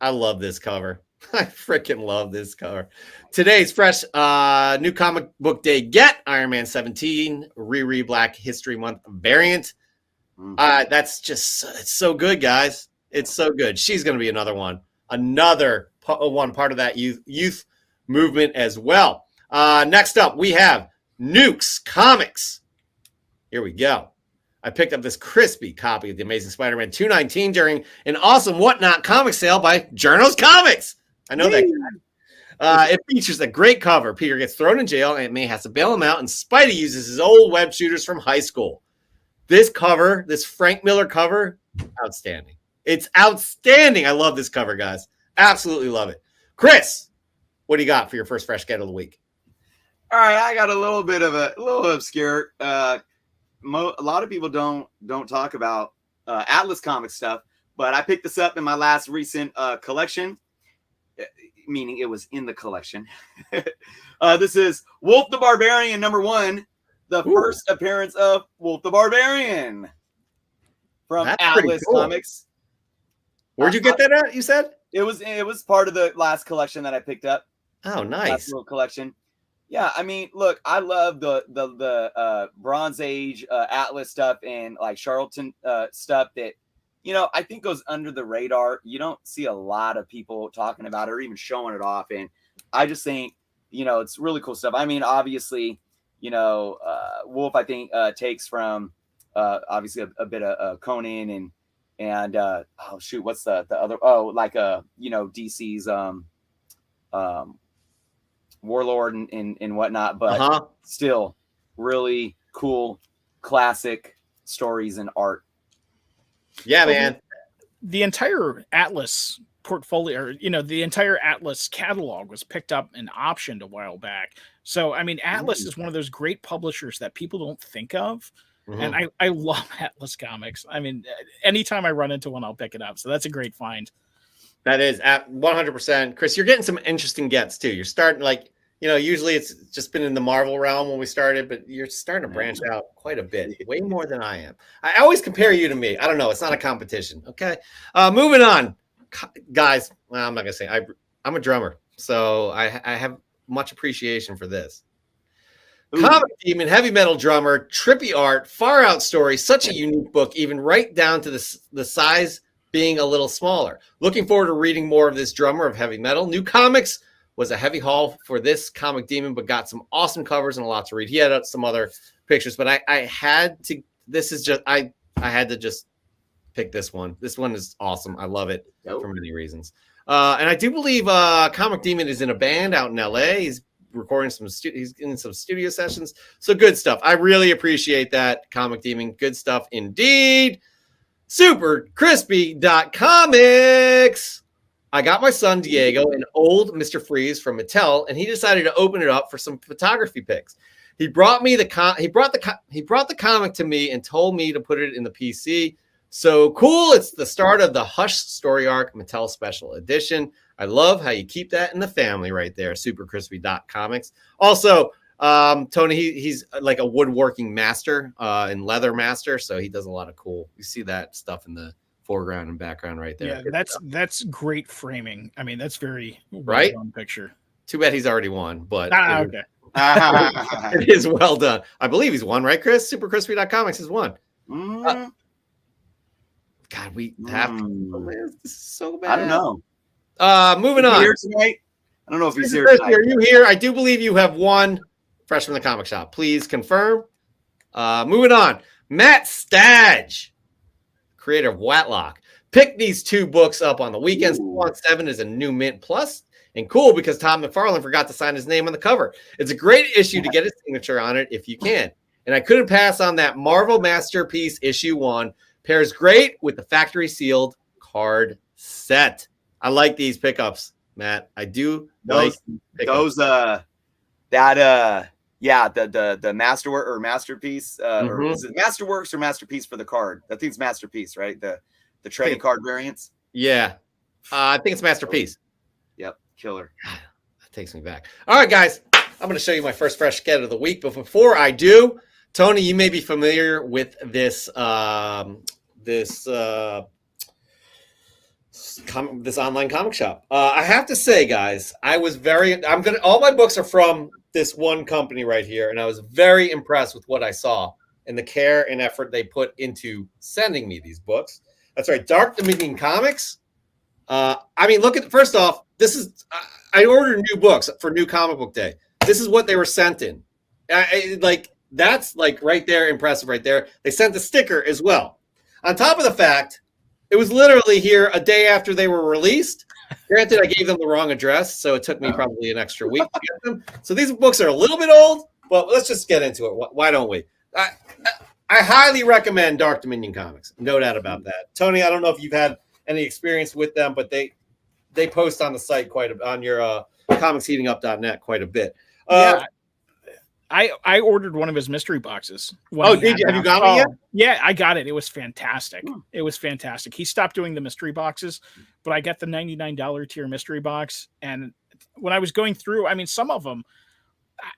I love this cover. I freaking love this cover. Today's fresh new comic book day get Iron Man 17 Riri Black History Month variant. That's just, it's so good, guys. It's so good. She's going to be another one part of that youth movement as well. Next up, we have Nukes Comics. Here we go. I picked up this crispy copy of The Amazing Spider-Man 219 during an awesome Whatnot comic sale by Journos Comics. I know that guy. It features a great cover. Peter gets thrown in jail, and May has to bail him out, and Spidey uses his old web shooters from high school. This cover, this Frank Miller cover, outstanding. It's outstanding. I love this cover, guys. Absolutely love it. Chris, what do you got for your first fresh get of the week? All right, I got a little obscure. A lot of people don't talk about Atlas comic stuff, but I picked this up in my last recent collection, meaning it was in the collection. This is Wolf the Barbarian #1, the first appearance of Wolf the Barbarian from Atlas Comics. Where'd you get that at? You said it was part of the last collection that I picked up. Oh, nice. Last little collection. Yeah, I mean, look, I love the Bronze Age Atlas stuff and like Charlton stuff that, I think goes under the radar. You don't see a lot of people talking about it or even showing it off. And I just think, it's really cool stuff. I mean, obviously, Wolf, I think, takes from obviously a bit of Conan and oh shoot, what's the other? Oh, like DC's Warlord and whatnot, but still really cool classic stories and art. Yeah, man. The entire Atlas portfolio, the entire Atlas catalog was picked up and optioned a while back So, I mean, Atlas is one of those great publishers that people don't think of. And I love Atlas Comics. I mean, anytime I run into one, I'll pick it up. So that's a great find. That is at 100%. Chris, you're getting some interesting gets too. You're starting usually it's just been in the Marvel realm when we started, but you're starting to branch out quite a bit, way more than I am. I always compare you to me. I don't know. It's not a competition. Okay. Moving on, guys. Well, I'm not going to say I'm a drummer, so I have much appreciation for this. Comic Demon, heavy metal drummer, trippy art, far out story, such a unique book, even right down to the size being a little smaller. Looking forward to reading more of this drummer of heavy metal. New Comics was a heavy haul for this Comic Demon, but got some awesome covers and a lot to read. He had some other pictures, but I had to. This is just I had to just pick this one. This one is awesome. I love it for many reasons. And I do believe Comic Demon is in a band out in LA. He's recording he's in some studio sessions. So good stuff. I really appreciate that, Comic Demon. Good stuff indeed. Supercrispy.comics. I got my son Diego an old Mr. Freeze from Mattel, and he decided to open it up for some photography pics. He brought the comic to me and told me to put it in the PC. So cool. It's the start of the Hush story arc Mattel special edition. I love how you keep that in the family right there. Supercrispy.comics. Also, Tony, he's like a woodworking master and leather master. So he does a lot of cool. You see that stuff in the foreground and background right there. Yeah, that's great framing. I mean, that's very right well done picture. Too bad he's already won, but okay. It is well done. I believe he's won, right, Chris? Supercrispy.comics has won. God, we have to. This is so bad. I don't know. Moving on. Here tonight? I don't know if he's here tonight. Are you here? I do believe you have won Fresh from the Comic Shop. Please confirm. Moving on. Matt Stadge, creator of Watlock. Pick these two books up on the weekends. Spawn 7 is a new Mint Plus. And cool because Tom McFarlane forgot to sign his name on the cover. It's a great issue to get his signature on it if you can. And I couldn't pass on that Marvel Masterpiece issue 1. Pairs great with the factory sealed card set. I like these pickups, Matt. I do like those. The Masterwork or Masterpiece. Or is it Masterworks or Masterpiece for the card? I think it's Masterpiece, right? The trading card variants. Yeah, I think it's Masterpiece. Yep, killer. That takes me back. All right, guys, I'm going to show you my first fresh get of the week. But before I do, Tony, you may be familiar with this this online comic shop. I have to say, guys, all my books are from this one company right here, and I was very impressed with what I saw and the care and effort they put into sending me these books. That's right, Dark Dominion Comics. First off, this is I ordered new books for New Comic Book Day. This is what they were sent in. That's right there, impressive right there. They sent the sticker as well. On top of the fact, it was literally here a day after they were released. Granted, I gave them the wrong address, so it took me probably an extra week to get them. So these books are a little bit old, but let's just get into it. Why don't we? I highly recommend Dark Dominion Comics. No doubt about that. Tony, I don't know if you've had any experience with them, but they post on the site on your comicsheatingup.net quite a bit. I ordered one of his mystery boxes. Did you? Have you got it yet? Yeah, I got it. It was fantastic. It was fantastic. He stopped doing the mystery boxes, but I got the $99 tier mystery box. And when I was going through, I mean, some of them,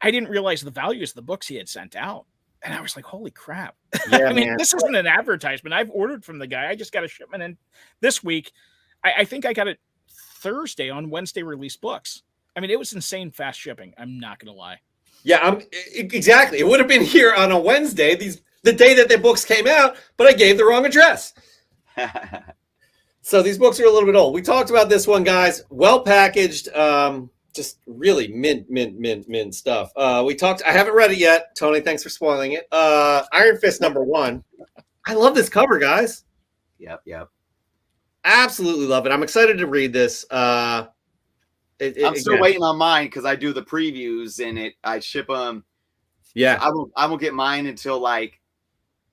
I didn't realize the values of the books he had sent out. And I was like, holy crap. Yeah, I mean, this isn't an advertisement. I've ordered from the guy. I just got a shipment in this week. I think I got it Thursday on Wednesday released books. I mean, it was insane fast shipping. I'm not going to lie. Yeah, exactly. It would have been here on a Wednesday, the day that the books came out, but I gave the wrong address. So these books are a little bit old. We talked about this one, guys. Well packaged, just really mint stuff. I haven't read it yet. Tony, thanks for spoiling it. Iron Fist #1. I love this cover, guys. Yep. Absolutely love it. I'm excited to read this. I'm still waiting on mine because I do the previews and I ship them. Yeah, I won't get mine until like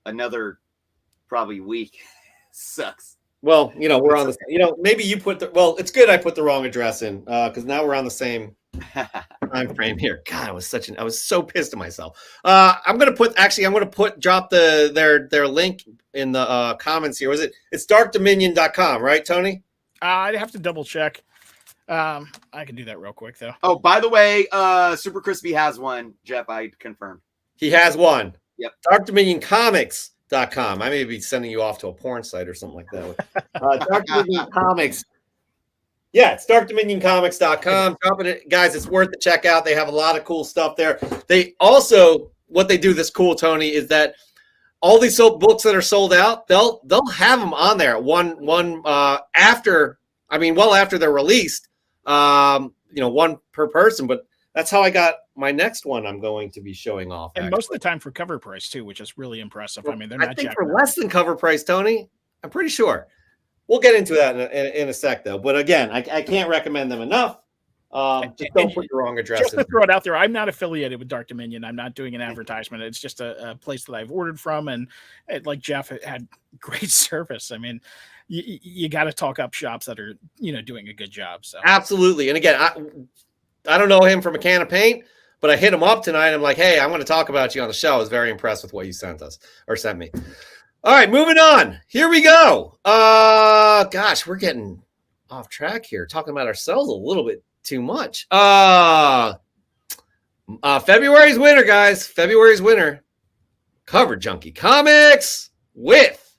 another probably week. Sucks. Well, we're on the. Maybe you it's good I put the wrong address in because now we're on the same. time frame here. God, I was so pissed at myself. I'm gonna drop their link in the comments here. It's darkdominion.com, right, Tony? I'd have to double check. I can do that real quick though. Oh, by the way, Super Crispy has one, Jeff. I confirmed. He has one. Yep. darkdominioncomics.com. I may be sending you off to a porn site or something like that. Dark Dominion Comics. Yeah, it's darkdominioncomics.com. Drop it, guys. It's worth the check out. They have a lot of cool stuff there. They also, what they do this cool, Tony, is that all these books that are sold out, they'll have them on there well after they're released. One per person, but that's how I got my next one I'm going to be showing off. And most of the time for cover price too, which is really impressive. I mean, they're not for less than cover price, Tony. I'm pretty sure. We'll get into that in a sec, though. But again, I can't recommend them enough. Just don't put your wrong address. Just to throw it out there, I'm not affiliated with Dark Dominion. I'm not doing an advertisement. It's just a place that I've ordered from, and like Jeff had great service. I mean, you got to talk up shops that are doing a good job. So absolutely. And again, I don't know him from a can of paint, but I hit him up tonight. I'm like, hey, I want to talk about you on the show. I was very impressed with what you sent me. All right, moving on. Here we go. Gosh, we're getting off track here, talking about ourselves a little bit too much. February's winner, guys. February's winner. Cover Junkie Comics with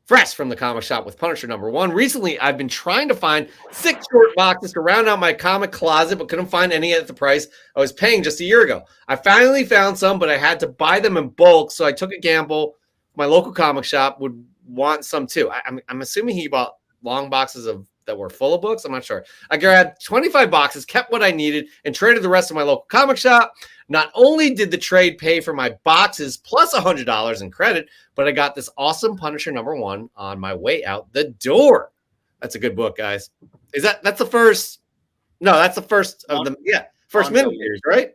Fresh from the Comic Shop with Punisher #1. Recently, I've been trying to find 6 short boxes to round out my comic closet, but couldn't find any at the price I was paying just a year ago. I finally found some, but I had to buy them in bulk, so I took a gamble. My local comic shop would want some too. I'm assuming he bought long boxes that were full of books. I'm not sure. I grabbed 25 boxes, kept what I needed, and traded the rest of my local comic shop. Not only did the trade pay for my boxes plus $100 in credit, but I got this awesome Punisher #1 on my way out the door. That's a good book, guys. That's the first? No, that's the first of them. Yeah, first miniseries, right?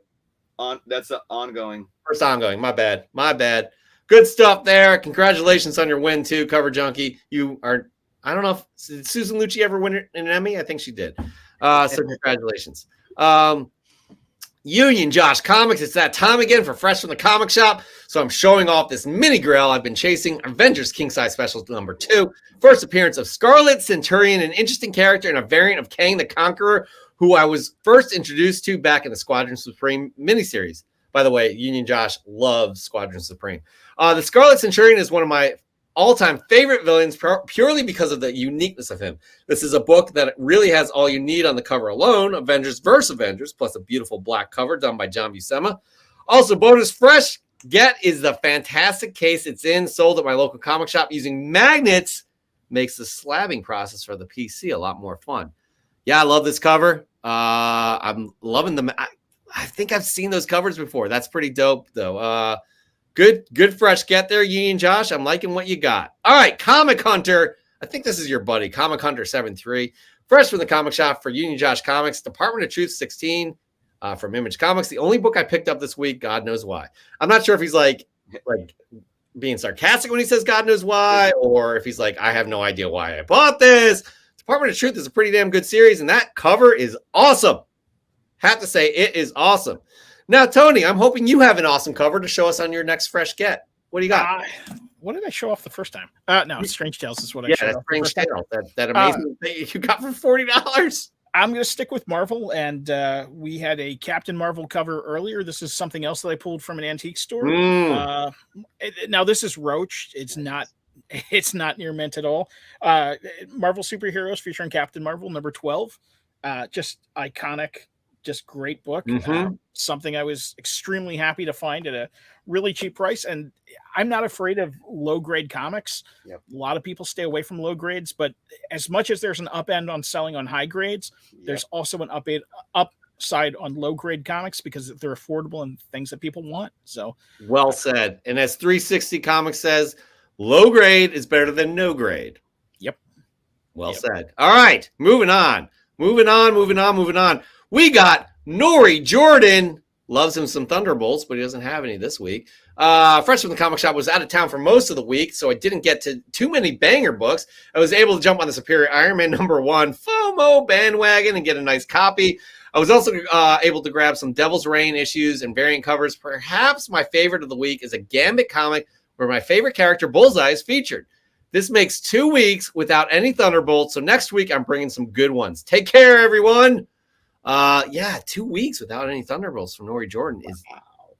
That's the ongoing. First ongoing. My bad. Good stuff there. Congratulations on your win too, Cover Junkie. You are. I don't know if did Susan Lucci ever win an Emmy. I think she did. So congratulations. Union Josh Comics. It's that time again for Fresh from the Comic Shop. So I'm showing off this mini grail I've been chasing. Avengers King Size Special #2. First appearance of Scarlet Centurion, an interesting character and a variant of Kang the Conqueror, who I was first introduced to back in the Squadron Supreme miniseries. By the way, Union Josh loves Squadron Supreme. The Scarlet Centurion is one of my all-time favorite villains purely because of the uniqueness of him. This is a book that really has all you need on the cover alone, Avengers vs. Avengers, plus a beautiful black cover done by John Buscema. Also, bonus fresh get is the fantastic case it's in, sold at my local comic shop using magnets, makes the slabbing process for the PC a lot more fun. Yeah, I love this cover. I'm loving them. I think I've seen those covers before. That's pretty dope, though. Good fresh get there, Union Josh. I'm liking what you got. All right, Comic Hunter. I think this is your buddy, Comic Hunter 73. Fresh from the comic shop for Union Josh Comics, Department of Truth 16 from Image Comics. The only book I picked up this week, God knows why. I'm not sure if he's like being sarcastic when he says God knows why, or if he's like, I have no idea why I bought this. Department of Truth is a pretty damn good series, and that cover is awesome. Have to say, it is awesome. Now, Tony, I'm hoping you have an awesome cover to show us on your next fresh get. What do you got? What did I show off the first time? No, Strange Tales is what I showed off. Strange Tales. That amazing thing you got for $40. I'm going to stick with Marvel, and we had a Captain Marvel cover earlier. This is something else that I pulled from an antique store. Now, this is Roach. It's not near mint at all. Marvel Superheroes featuring Captain Marvel, #12. Just iconic. Just great book. Something I was extremely happy to find at a really cheap price. And I'm not afraid of low grade comics. Yep. A lot of people stay away from low grades, but as much as there's an upend on selling on high grades, there's also an upside on low grade comics because they're affordable and things that people want. So well said. And as 360 Comics says, low grade is better than no grade. Yep. Well said. All right. Moving on. We got Nori Jordan. Loves him some Thunderbolts, but he doesn't have any this week. Fresh from the comic shop, was out of town for most of the week, so I didn't get to too many banger books. I was able to jump on the Superior Iron Man #1 FOMO bandwagon and get a nice copy. I was also able to grab some Devil's Reign issues and variant covers. Perhaps my favorite of the week is a Gambit comic where my favorite character, Bullseye, is featured. This makes 2 weeks without any Thunderbolts, so next week I'm bringing some good ones. Take care, everyone. 2 weeks without any Thunderbolts from Nori Jordan is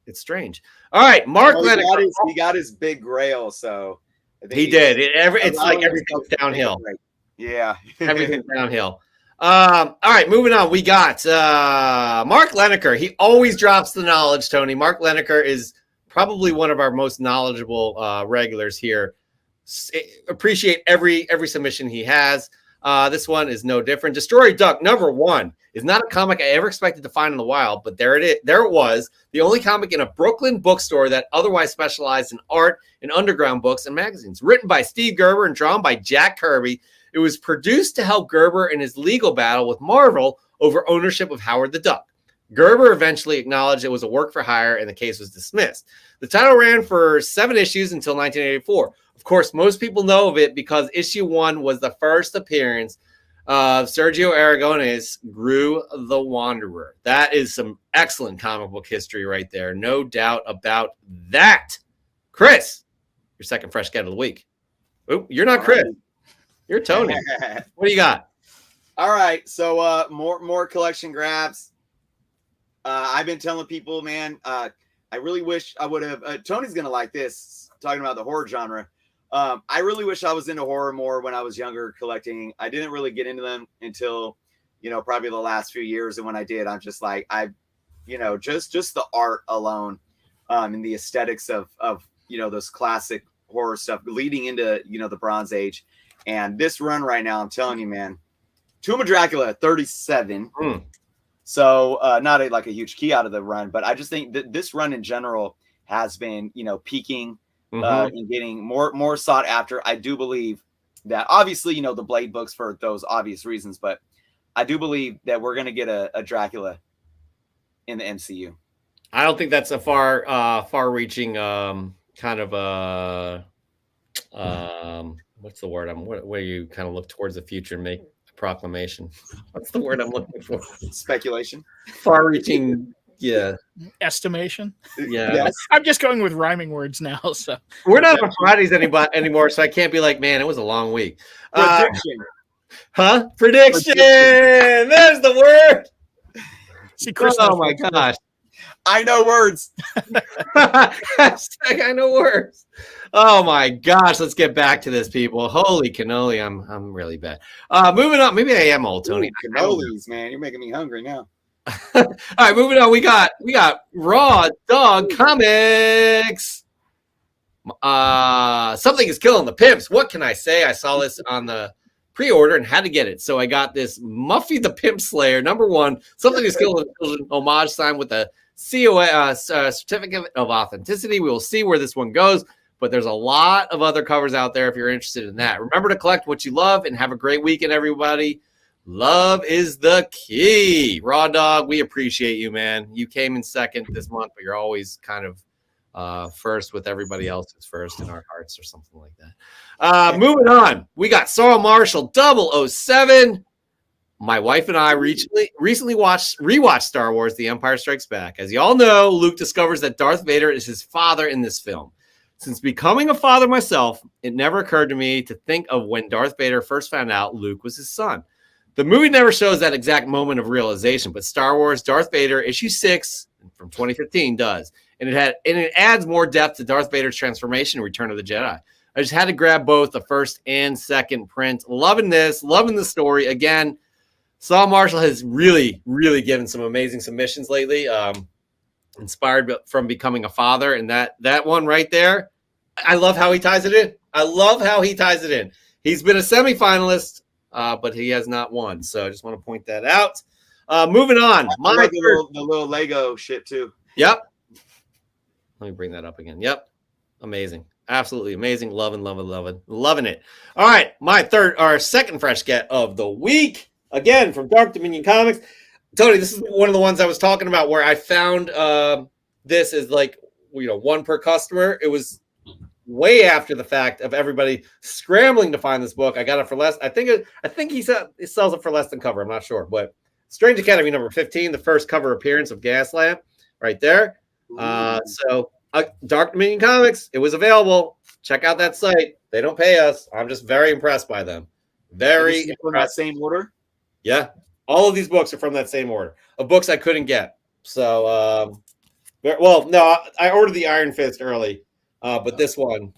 it's strange. All right, Mark Lennocker. He got his big grail, so I think he did. It's like everything's downhill. Yeah, everything's downhill. All right, moving on. We got Mark Lennocker. He always drops the knowledge, Tony. Mark Lennocker is probably one of our most knowledgeable regulars here. Appreciate every submission he has. This one is no different. Destroy Duck #1 is not a comic I ever expected to find in the wild, but there it was. The only comic in a Brooklyn bookstore that otherwise specialized in art and underground books and magazines. Written by Steve Gerber and drawn by Jack Kirby, it was produced to help Gerber in his legal battle with Marvel over ownership of Howard the Duck. Gerber eventually acknowledged it was a work for hire, and the case was dismissed. The title ran for 7 issues until 1984. Of course, most people know of it because issue 1 was the first appearance of Sergio Aragonés' Gru the Wanderer. That is some excellent comic book history right there. No doubt about that. Chris, your second fresh get of the week. Oh, you're not Chris. You're Tony. What do you got? All right, so more collection grabs. I've been telling people, man, I really wish I would have. Tony's gonna like this. Talking about the horror genre. I really wish I was into horror more when I was younger collecting. I didn't really get into them until, probably the last few years. And when I did, I'm just like, just the art alone, and the aesthetics of those classic horror stuff leading into, the Bronze Age. And this run right now, I'm telling you, man, Tomb of Dracula 37. So not a huge key out of the run, but I just think that this run in general has been, peaking. And getting more sought after. I do believe that obviously, the Blade books for those obvious reasons, but I do believe that we're going to get a Dracula in the MCU. I don't think that's a far-reaching kind of what's the word? Where you kind of look towards the future and make a proclamation. What's the word I'm looking for? Speculation. Far-reaching. Yeah. Estimation. Yeah. Yes. I'm just going with rhyming words now. So we're not on Fridays anymore, so I can't be like, man, it was a long week. Prediction. Prediction. There's the word. See, Chris. Oh my gosh. I know words. I know words. Oh my gosh. Let's get back to this, people. Holy cannoli. I'm really bad. Moving on. Maybe I am old, Tony. Ooh, cannolis, man. You're making me hungry now. All right, moving on. We got Raw Dog Comics. Something is killing the pimps. What can I say? I saw this on the pre-order and had to get it. So I got this Muffy the Pimp Slayer #1. Something is killing the children homage sign with a COA certificate of authenticity. We will see where this one goes, but there's a lot of other covers out there if you're interested in that. Remember to collect what you love and have a great weekend, everybody. Love is the key. Raw Dog, we appreciate you, man. You came in second this month, but you're always kind of first with everybody else who's first in our hearts or something like that. Moving on, we got Sarah Marshall 007. My wife and I recently rewatched Star Wars The Empire Strikes Back. As you all know, Luke discovers that Darth Vader is his father in this film. Since becoming a father myself, it never occurred to me to think of when Darth Vader first found out Luke was his son. The movie never shows that exact moment of realization, but Star Wars Darth Vader issue 6 from 2015 does. And it adds more depth to Darth Vader's transformation in Return of the Jedi. I just had to grab both the first and second print. Loving this, loving the story. Again, Saul Marshall has really, really given some amazing submissions lately. Inspired from becoming a father. And that one right there, I love how he ties it in. He's been a semifinalist. But he has not won. So I just want to point that out. Moving on. The little Lego shit too. Yep. Let me bring that up again. Yep. Amazing. Absolutely amazing. Loving it. All right. Our second fresh get of the week. Again, from Dark Dominion Comics. Tony, this is one of the ones I was talking about where I found this is one per customer. It was way after the fact of everybody scrambling to find this book. I got it for less. I think he sells it for less than cover. I'm not sure, but Strange Academy number 15, the first cover appearance of Gaslamp, right there. Dark Dominion Comics, it was available. Check out that site. They don't pay us. I'm just very impressed by them. Very from that same order. Yeah, all of these books are from that same order of books I couldn't get. So, no, I ordered the Iron Fist early, but this one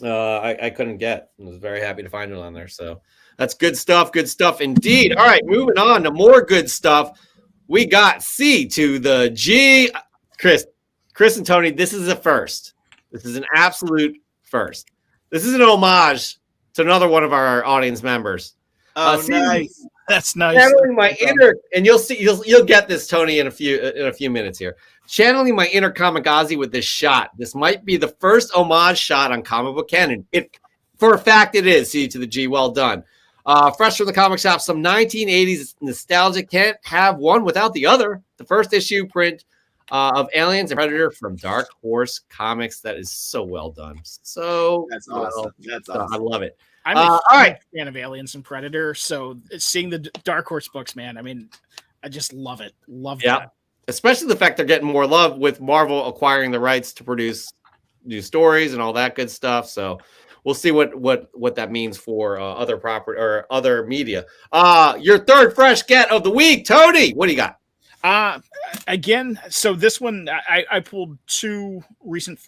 I couldn't get. I was very happy to find it on there. So that's good stuff. Good stuff indeed. All right, moving on to more good stuff. We got C to the G. Chris and Tony, this is a first. This is an absolute first. This is an homage to another one of our audience members. Oh, nice. That's nice. Channeling my inner, and you'll get this, Tony, in a few minutes here. Channeling my inner Kamikaze with this shot. This might be the first homage shot on comic book canon. For a fact, it is. C to the G. Well done. Fresh from the comic shop, some 1980s nostalgia. Can't have one without the other. The first issue print of Aliens and Predator from Dark Horse Comics. That is so well done. That's awesome. That's awesome. I love it. I'm a fan of Aliens and Predator, so seeing the Dark Horse books, man, I mean, I just love it. Love that. Especially the fact they're getting more love with Marvel acquiring the rights to produce new stories and all that good stuff. So we'll see what that means for other property or other media. Your third fresh get of the week, Tony. What do you got? Again, so this one I pulled two recent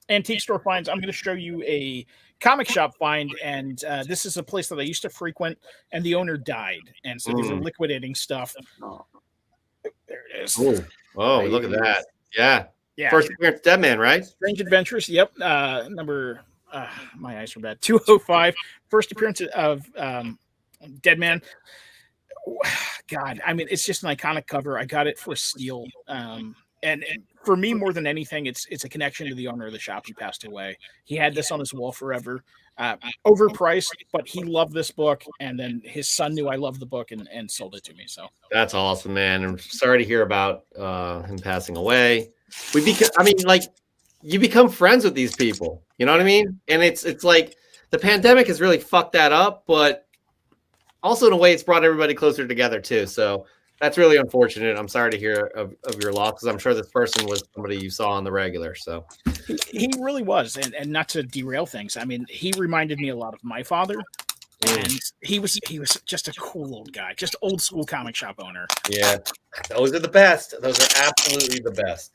antique store finds. I'm going to show you a comic shop find, and this is a place that I used to frequent, and the owner died, and so they were liquidating stuff. There it is. Oh, look at that! Yeah. First appearance, Dead Man, right? Strange Adventures. Yep. Number. My eyes are bad. 205. First appearance of Dead Man. God, I mean, it's just an iconic cover. I got it for a steal. And for me, more than anything, it's a connection to the owner of the shop. He passed away. He had this on his wall forever. Overpriced, but he loved this book. And then his son knew I loved the book and sold it to me. So that's awesome, man. I'm sorry to hear about him passing away. You become friends with these people. You know what I mean? And it's like the pandemic has really fucked that up, but also in a way, it's brought everybody closer together too. So that's really unfortunate. I'm sorry to hear of your loss, because I'm sure this person was somebody you saw on the regular. So he really was, and not to derail things. I mean, he reminded me a lot of my father, and he was just a cool old guy, just old school comic shop owner. Yeah, those are the best. Those are absolutely the best.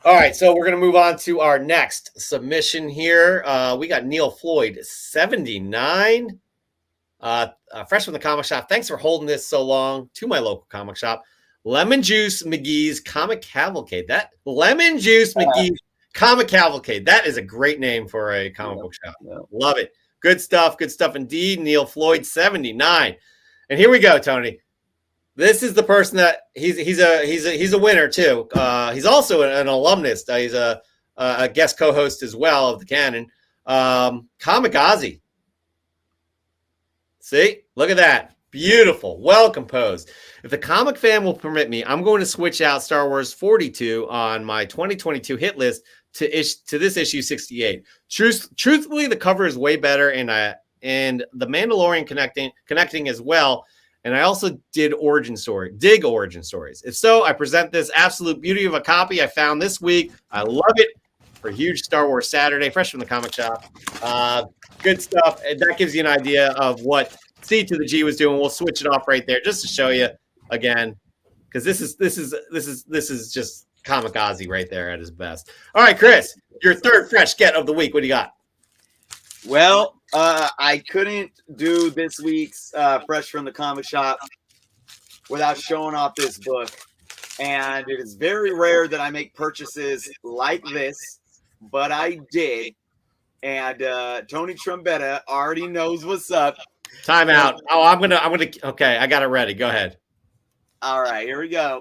All right, so we're gonna move on to our next submission here. We got Neil Floyd, 79. Fresh from the comic shop. Thanks for holding this so long. To my local comic shop, Lemon Juice McGee's Comic Cavalcade. That Lemon Juice McGee's Comic Cavalcade. That is a great name for a comic book shop. Love it. Good stuff. Good stuff indeed. Neil Floyd, 79. And here we go, Tony. This is the person that he's a winner too. He's also an alumnus. He's a guest co-host as well of the canon. Kamikaze. See, look at that. Beautiful. Well composed. If the comic fan will permit me, I'm going to switch out Star Wars 42 on my 2022 hit list to this issue 68. Truthfully, the cover is way better, and the Mandalorian connecting as well. And I also dig origin stories. If so, I present this absolute beauty of a copy I found this week. I love it for huge Star Wars Saturday, fresh from the comic shop. Good stuff. And that gives you an idea of what C to the G was doing. We'll switch it off right there just to show you again, because this is just Kamikaze right there at his best. All right, Chris, your third fresh get of the week. What do you got? Well, I couldn't do this week's fresh from the comic shop without showing off this book, and it is very rare that I make purchases like this, but I did. And Tony Trombetta already knows what's up. Time out. Oh, I'm gonna. Okay, I got it ready. Go ahead. All right, here we go.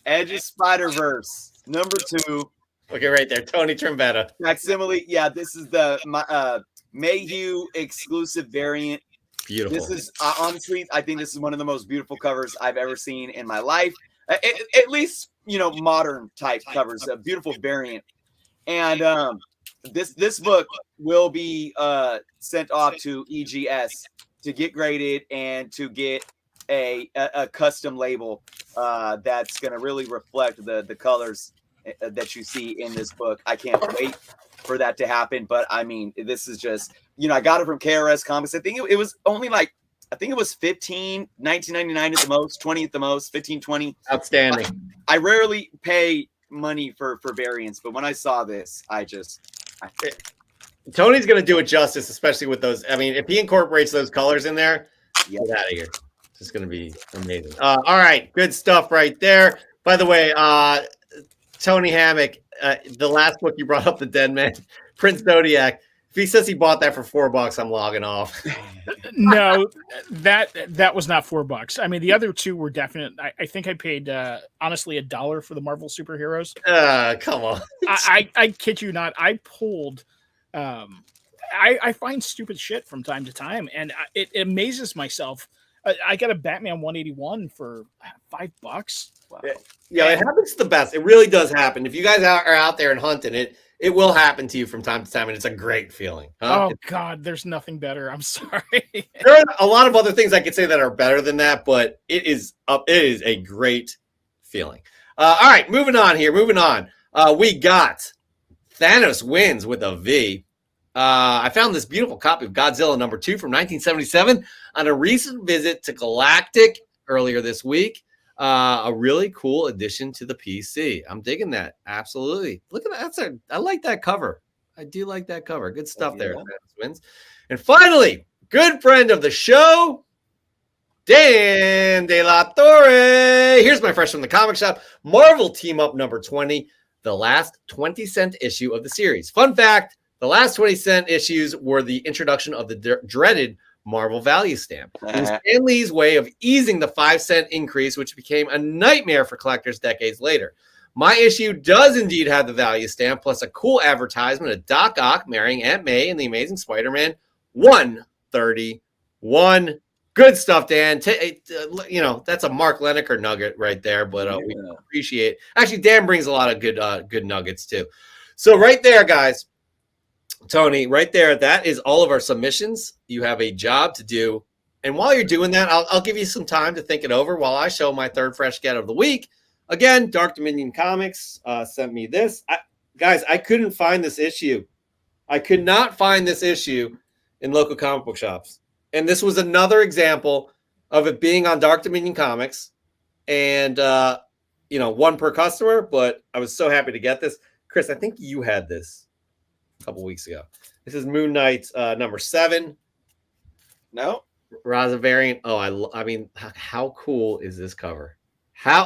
Edge of Spider-Verse, number 2. Okay, right there, Tony Trombetta. Facsimile. Yeah, this is the Mayhew exclusive variant. Beautiful. This is honestly, I think this is one of the most beautiful covers I've ever seen in my life. At least, modern type covers. A beautiful variant. And this book will be sent off to EGS to get graded and to get a custom label that's going to really reflect the colors that you see in this book. I can't wait for that to happen. But I mean, this is just, I got it from KRS Comics. I think it was only like, I think it was $19.99 at the most, 20 at the most, 15, 20. Outstanding. I rarely pay money for variants, but when I saw this, Tony's going to do it justice, especially with those. I mean, if he incorporates those colors in there, get out of here. It's going to be amazing. All right. Good stuff right there. By the way, Tony Hammock, the last book you brought up, The Dead Man, Prince Zodiac. If he says he bought that for $4, I'm logging off. No, that was not $4. I mean, the other two were definite. I think I paid honestly $1 for the Marvel superheroes. Come on. I kid you not. I pulled. I find stupid shit from time to time, and it amazes myself. I got a Batman 181 for $5. Wow. Yeah, it happens to the best. It really does happen. If you guys are out there and hunting it, it will happen to you from time to time, and it's a great feeling. Huh? Oh, God, there's nothing better. I'm sorry. There are a lot of other things I could say that are better than that, but it is a great feeling. All right, moving on here. We got Thanos wins with a V. I found this beautiful copy of Godzilla #2 from 1977 on a recent visit to Galactic earlier this week. A really cool addition to the PC. I'm digging that. Absolutely. Look at that. I like that cover. I do like that cover. Good stuff there. Wins. And finally, good friend of the show, Dan De La Torre. Here's my fresh from the comic shop. Marvel Team Up #20, the last 20-cent issue of the series. Fun fact, the last 20-cent issues were the introduction of the dreaded Marvel value stamp. It was Stan Lee's way of easing the 5-cent increase, which became a nightmare for collectors decades later. My issue does indeed have the value stamp, plus a cool advertisement of Doc Ock marrying Aunt May in The Amazing Spider-Man 131. Good stuff, Dan. That's a Mark Lennocker nugget right there, but we appreciate it. Actually, Dan brings a lot of good nuggets too. So right there, guys, Tony, right there, that is all of our submissions. You have a job to do. And while you're doing that, I'll give you some time to think it over while I show my third fresh get of the week. Again, Dark Dominion Comics sent me this. Guys, I couldn't find this issue. I could not find this issue in local comic book shops. And this was another example of it being on Dark Dominion Comics. And, one per customer, but I was so happy to get this. Chris, I think you had this a couple weeks ago. This is Moon Knight #7. No. Raza variant. Oh, I mean, how cool is this cover?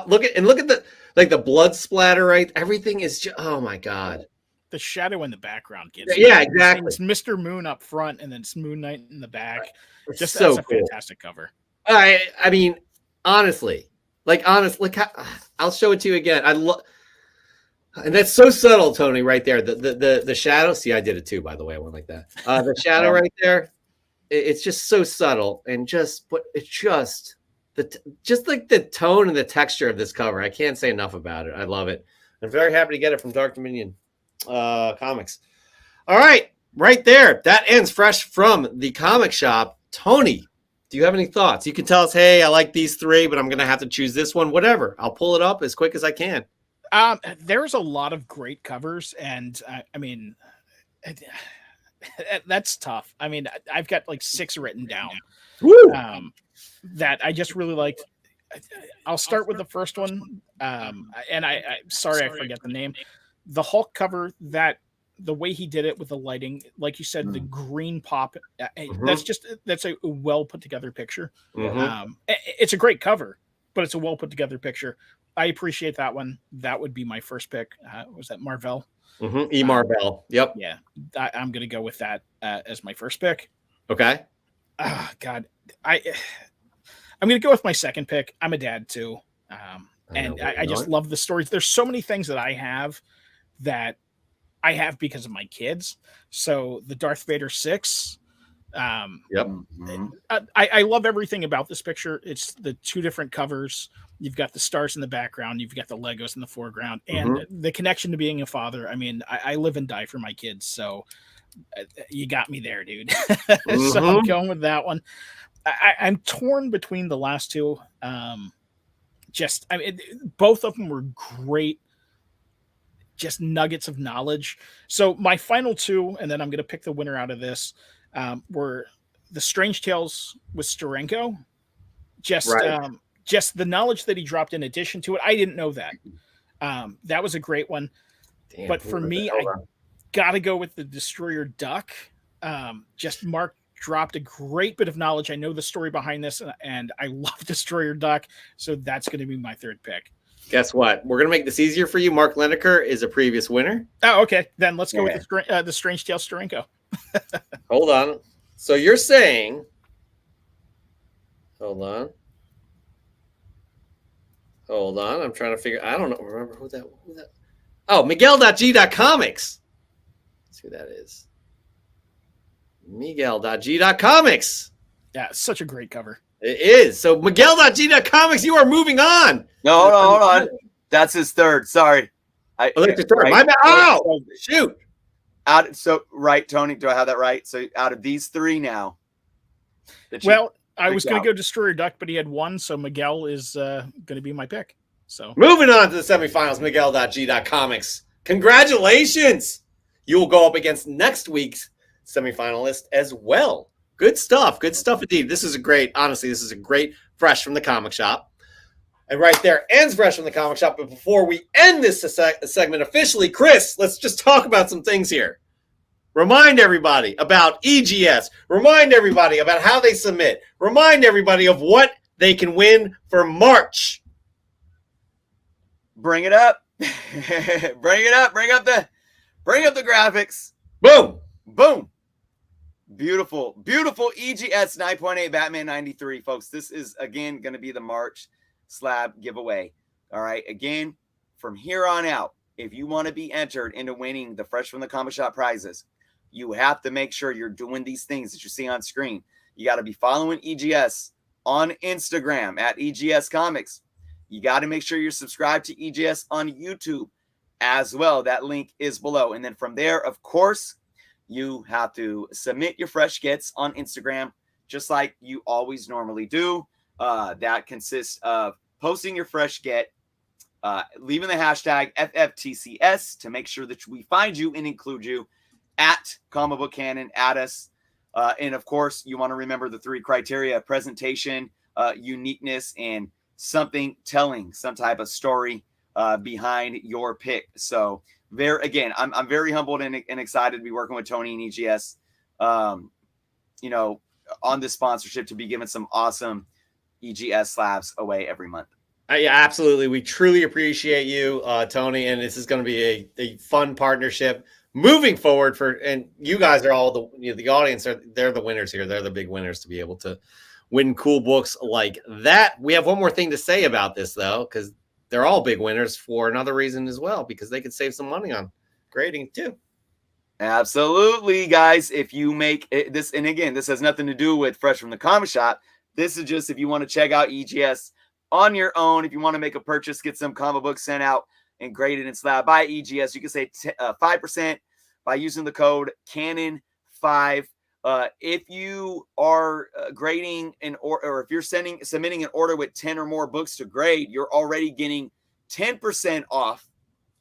Look at the blood splatter, right? Everything is just, oh my God. The shadow in the background gets exactly. It's Mr. Moon up front and then it's Moon Knight in the back. It's Just so that's a cool. fantastic cover. I mean, honestly, I'll show it to you again. And that's so subtle, Tony, right there. The shadow. See, I did it too, by the way. I went like that. The shadow right there. It's just so subtle, and it's just like the tone and the texture of this cover. I can't say enough about it. I love it. I'm very happy to get it from Dark Dominion Comics. All right, right there. That ends fresh from the comic shop. Tony, do you have any thoughts? You can tell us, hey, I like these three, but I'm going to have to choose this one. Whatever. I'll pull it up as quick as I can. There's a lot of great covers, and I mean, that's tough. I mean, I've got like 6 written down that I just really liked. I'll start with the first one, and I sorry I forget the name. The Hulk cover, that the way he did it with the lighting, like you said, the green pop. That's a well put together picture. It's a great cover, but it's a well put together picture. I appreciate that one. That would be my first pick. Was that Marvel? E. Marvel. Yep. Yeah, I'm going to go with that as my first pick. Okay. God, I'm going to go with my second pick. I'm a dad too, and I just love the stories. There's so many things that I have because of my kids. So the Darth Vader 6. Yep. I love everything about this picture. It's the 2 different covers. You've got the stars in the background. You've got the Legos in the foreground, and the connection to being a father. I mean, I live and die for my kids. So You got me there, dude. So I'm going with that one. I'm torn between the last two. Both of them were great, just nuggets of knowledge. So my final two, and then I'm going to pick the winner out of this, were the Strange Tales with Steranko. Just the knowledge that he dropped in addition to it. I didn't know that. That was a great one. Damn, but for me, I got to go with the Destroyer Duck. Just Mark dropped a great bit of knowledge. I know the story behind this, and I love Destroyer Duck. So that's going to be my third pick. Guess what? We're going to make this easier for you. Mark Lennocker is a previous winner. Oh, okay. Then let's go with the Strange Tale Steranko. Hold on. So you're saying, hold on. I'm trying to figure. I don't know. Remember who that? Oh, Miguel.G.Comics. Let's see who that is. Miguel.G.Comics. Yeah, such a great cover. It is. So Miguel.G.Comics, you are moving on. No, hold on. That's his third. Sorry. That's your third. Right. My bad. Oh, shoot. Right, Tony. Do I have that right? So out of these three now. I was going to go Destroyer Duck, but he had one, so Miguel is going to be my pick. So moving on to the semifinals, Miguel.G.Comics. Congratulations! You will go up against next week's semifinalist as well. Good stuff. Good stuff indeed. This is a great Fresh from the Comic Shop. And right there ends Fresh from the Comic Shop. But before we end this segment officially, Chris, let's just talk about some things here. Remind everybody about EGS. Remind everybody about how they submit. Remind everybody of what they can win for March. Bring it up. Bring it up. Bring up the graphics. Boom. Boom. Beautiful. Beautiful EGS 9.8 Batman 93, folks. This is, again, going to be the March slab giveaway. All right. Again, from here on out, if you want to be entered into winning the Fresh from the Comic Shop prizes, you have to make sure you're doing these things that you see on screen. You got to be following EGS on Instagram at EGS Comics. You got to make sure you're subscribed to EGS on YouTube as well. That link is below. And then from there, of course, you have to submit your fresh gets on Instagram, just like you always normally do. That consists of posting your fresh get, leaving the hashtag FFTCS to make sure that we find you and include you at Comic Book Canon, at us. And of course, you want to remember the three criteria: presentation, uniqueness, and something telling, some type of story behind your pick. So again, I'm very humbled and excited to be working with Tony and EGS, on this sponsorship, to be giving some awesome EGS slabs away every month. Yeah, absolutely. We truly appreciate you, Tony, and this is going to be a fun partnership moving forward. And you guys are all the audience they're the winners here. They're the big winners to be able to win cool books like that. We have one more thing to say about this, though, because they're all big winners for another reason as well, because they could save some money on grading too. Absolutely, guys. If you make this, and again, this has nothing to do with Fresh from the Comic Shop. This is just if you want to check out EGS on your own. If you want to make a purchase, get some comic books sent out and graded and slab by EGS, you can save 5% by using the code Canon5. If you are grading or if you're submitting an order with 10 or more books to grade, you're already getting 10% off.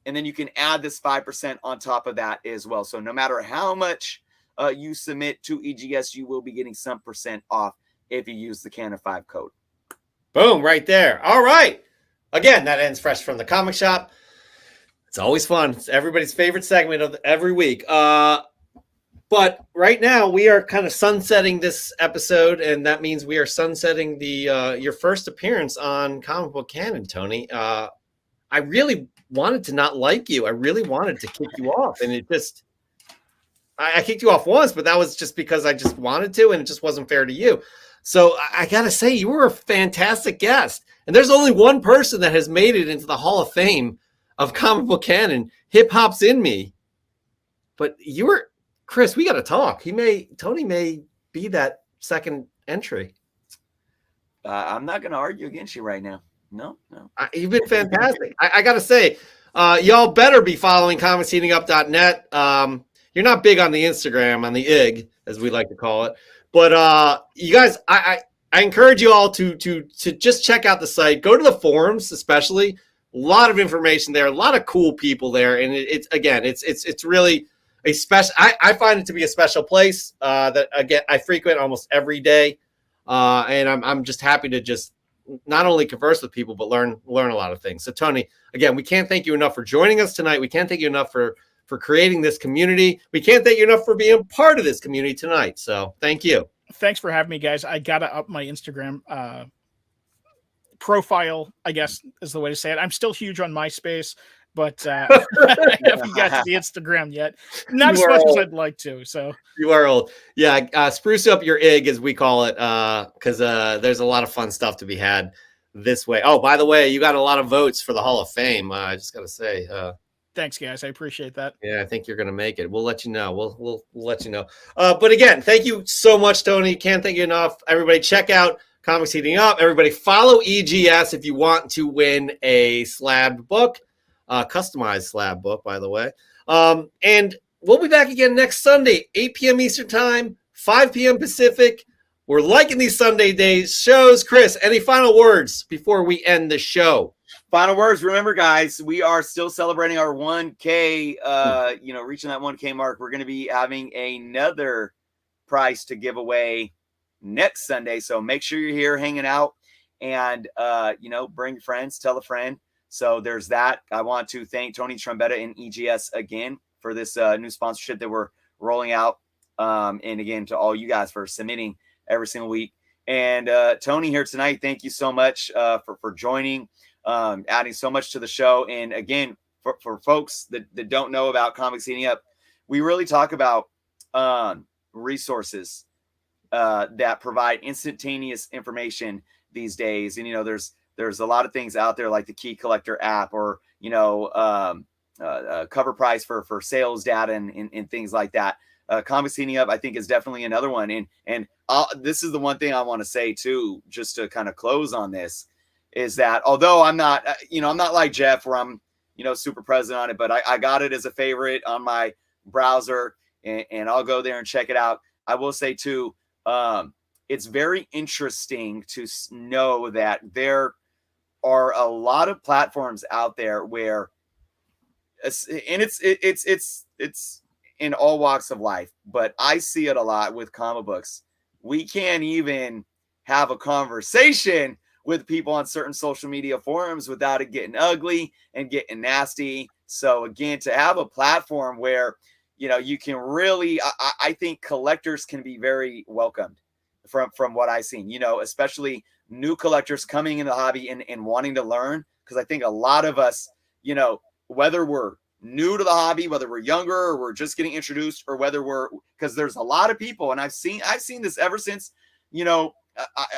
And then you can add this 5% on top of that as well. So no matter how much you submit to EGS, you will be getting some percent off if you use the Canon5 code. Boom, right there. All right. Again, that ends Fresh from the Comic Shop. It's always fun. It's everybody's favorite segment of every week. But right now we are kind of sunsetting this episode, and that means we are sunsetting your first appearance on Comic Book Canon, Tony. I really wanted to not like you. I really wanted to kick you off, and it just I kicked you off once, but that was just because I just wanted to, and it just wasn't fair to you. So I gotta say, you were a fantastic guest, and there's only one person that has made it into the Hall of Fame of Comic Book Canon. Hip hop's in me, but you were. Chris, we got to talk. Tony may be that second entry. I'm not going to argue against you right now. No. You've been fantastic. I got to say, y'all better be following comicsheatingup.net. you're not big on the Instagram, on the IG, as we like to call it. But you guys, I encourage you all to just check out the site. Go to the forums, especially. A lot of information there, a lot of cool people there, and it's really a special. I find it to be a special place that again I frequent almost every day, and I'm just happy to just not only converse with people but learn a lot of things. So Tony, again, we can't thank you enough for joining us tonight. We can't thank you enough for creating this community. We can't thank you enough for being part of this community tonight. So thank you. Thanks for having me, guys. I gotta up my Instagram profile, I guess is the way to say it. I'm still huge on MySpace, but I haven't got to the Instagram yet. Not as much as I'd like to. So you are old. Yeah, spruce up your IG, as we call it, because there's a lot of fun stuff to be had this way. Oh, by the way, you got a lot of votes for the Hall of Fame. I just got to say. Thanks, guys. I appreciate that. Yeah, I think you're going to make it. We'll let you know. We'll let you know. But again, thank you so much, Tony. Can't thank you enough. Everybody, check out Comics Heating Up. Everybody, follow EGS if you want to win a slab book, customized slab book, by the way. And we'll be back again next Sunday, 8 p.m. Eastern Time, 5 p.m. Pacific. We're liking these Sunday days shows. Chris, any final words before we end the show? Final words. Remember, guys, we are still celebrating our 1K, reaching that 1K mark. We're going to be having another prize to give away next Sunday. So make sure you're here hanging out and, bring friends, tell a friend. So there's that. I want to thank Tony Trombetta and EGS again for this new sponsorship that we're rolling out. And again, to all you guys for submitting every single week. And Tony here tonight, thank you so much for joining, adding so much to the show. And again, for folks that don't know about Comics Heating Up, we really talk about resources that provide instantaneous information these days. And, there's a lot of things out there like the Key Collector app or, cover price for sales data and things like that. Comics Heating Up, I think, is definitely another one. And this is the one thing I want to say too, just to kind of close on this, is that although I'm not, I'm not like Jeff where I'm, super present on it, but I got it as a favorite on my browser and I'll go there and check it out. I will say too, it's very interesting to know that there are a lot of platforms out there where, and it's in all walks of life, but I see it a lot with comic books. We can't even have a conversation with people on certain social media forums without it getting ugly and getting nasty. So again, to have a platform where, you can really, I think collectors can be very welcomed from what I've seen, especially new collectors coming in the hobby and wanting to learn. Because I think a lot of us, whether we're new to the hobby, whether we're younger or we're just getting introduced, or whether because there's a lot of people, and I've seen this ever since,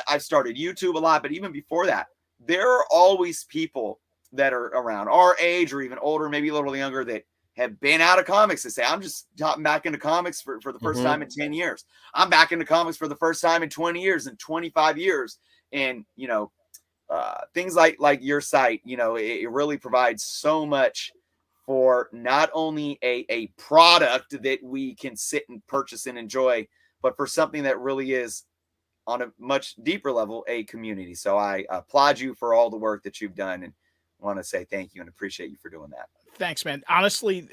I've started YouTube a lot, but even before that, there are always people that are around our age or even older, maybe a little younger, that have been out of comics to say, I'm just hopping back into comics for the first time in 10 years. I'm back into comics for the first time in 20 years and 25 years. And, things like your site, it really provides so much for not only a product that we can sit and purchase and enjoy, but for something that really is on a much deeper level, a community. So I applaud you for all the work that you've done and want to say thank you and appreciate you for doing that. Thanks, man. Honestly,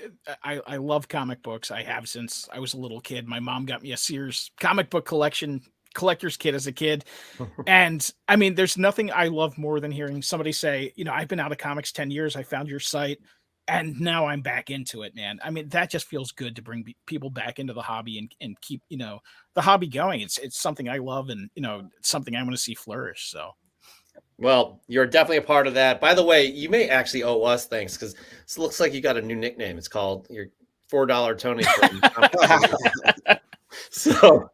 I love comic books. I have since I was a little kid. My mom got me a Sears comic book collector's kit as a kid. And I mean, there's nothing I love more than hearing somebody say, I've been out of comics 10 years. I found your site and now I'm back into it, man. I mean, that just feels good to bring people back into the hobby and keep, the hobby going. It's something I love and, it's something I want to see flourish. So. Well, you're definitely a part of that. By the way, you may actually owe us thanks because it looks like you got a new nickname. It's called your $4 Tony. So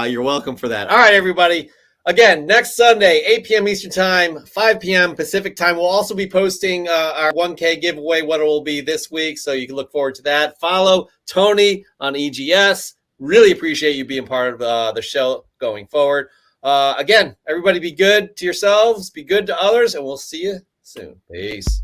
you're welcome for that. All right, everybody. Again, next Sunday, 8 p.m. Eastern Time, 5 p.m. Pacific Time. We'll also be posting our 1K giveaway, what it will be this week, so you can look forward to that. Follow Tony on EGS. Really appreciate you being part of the show going forward. Again, everybody be good to yourselves, be good to others, and we'll see you soon. Peace.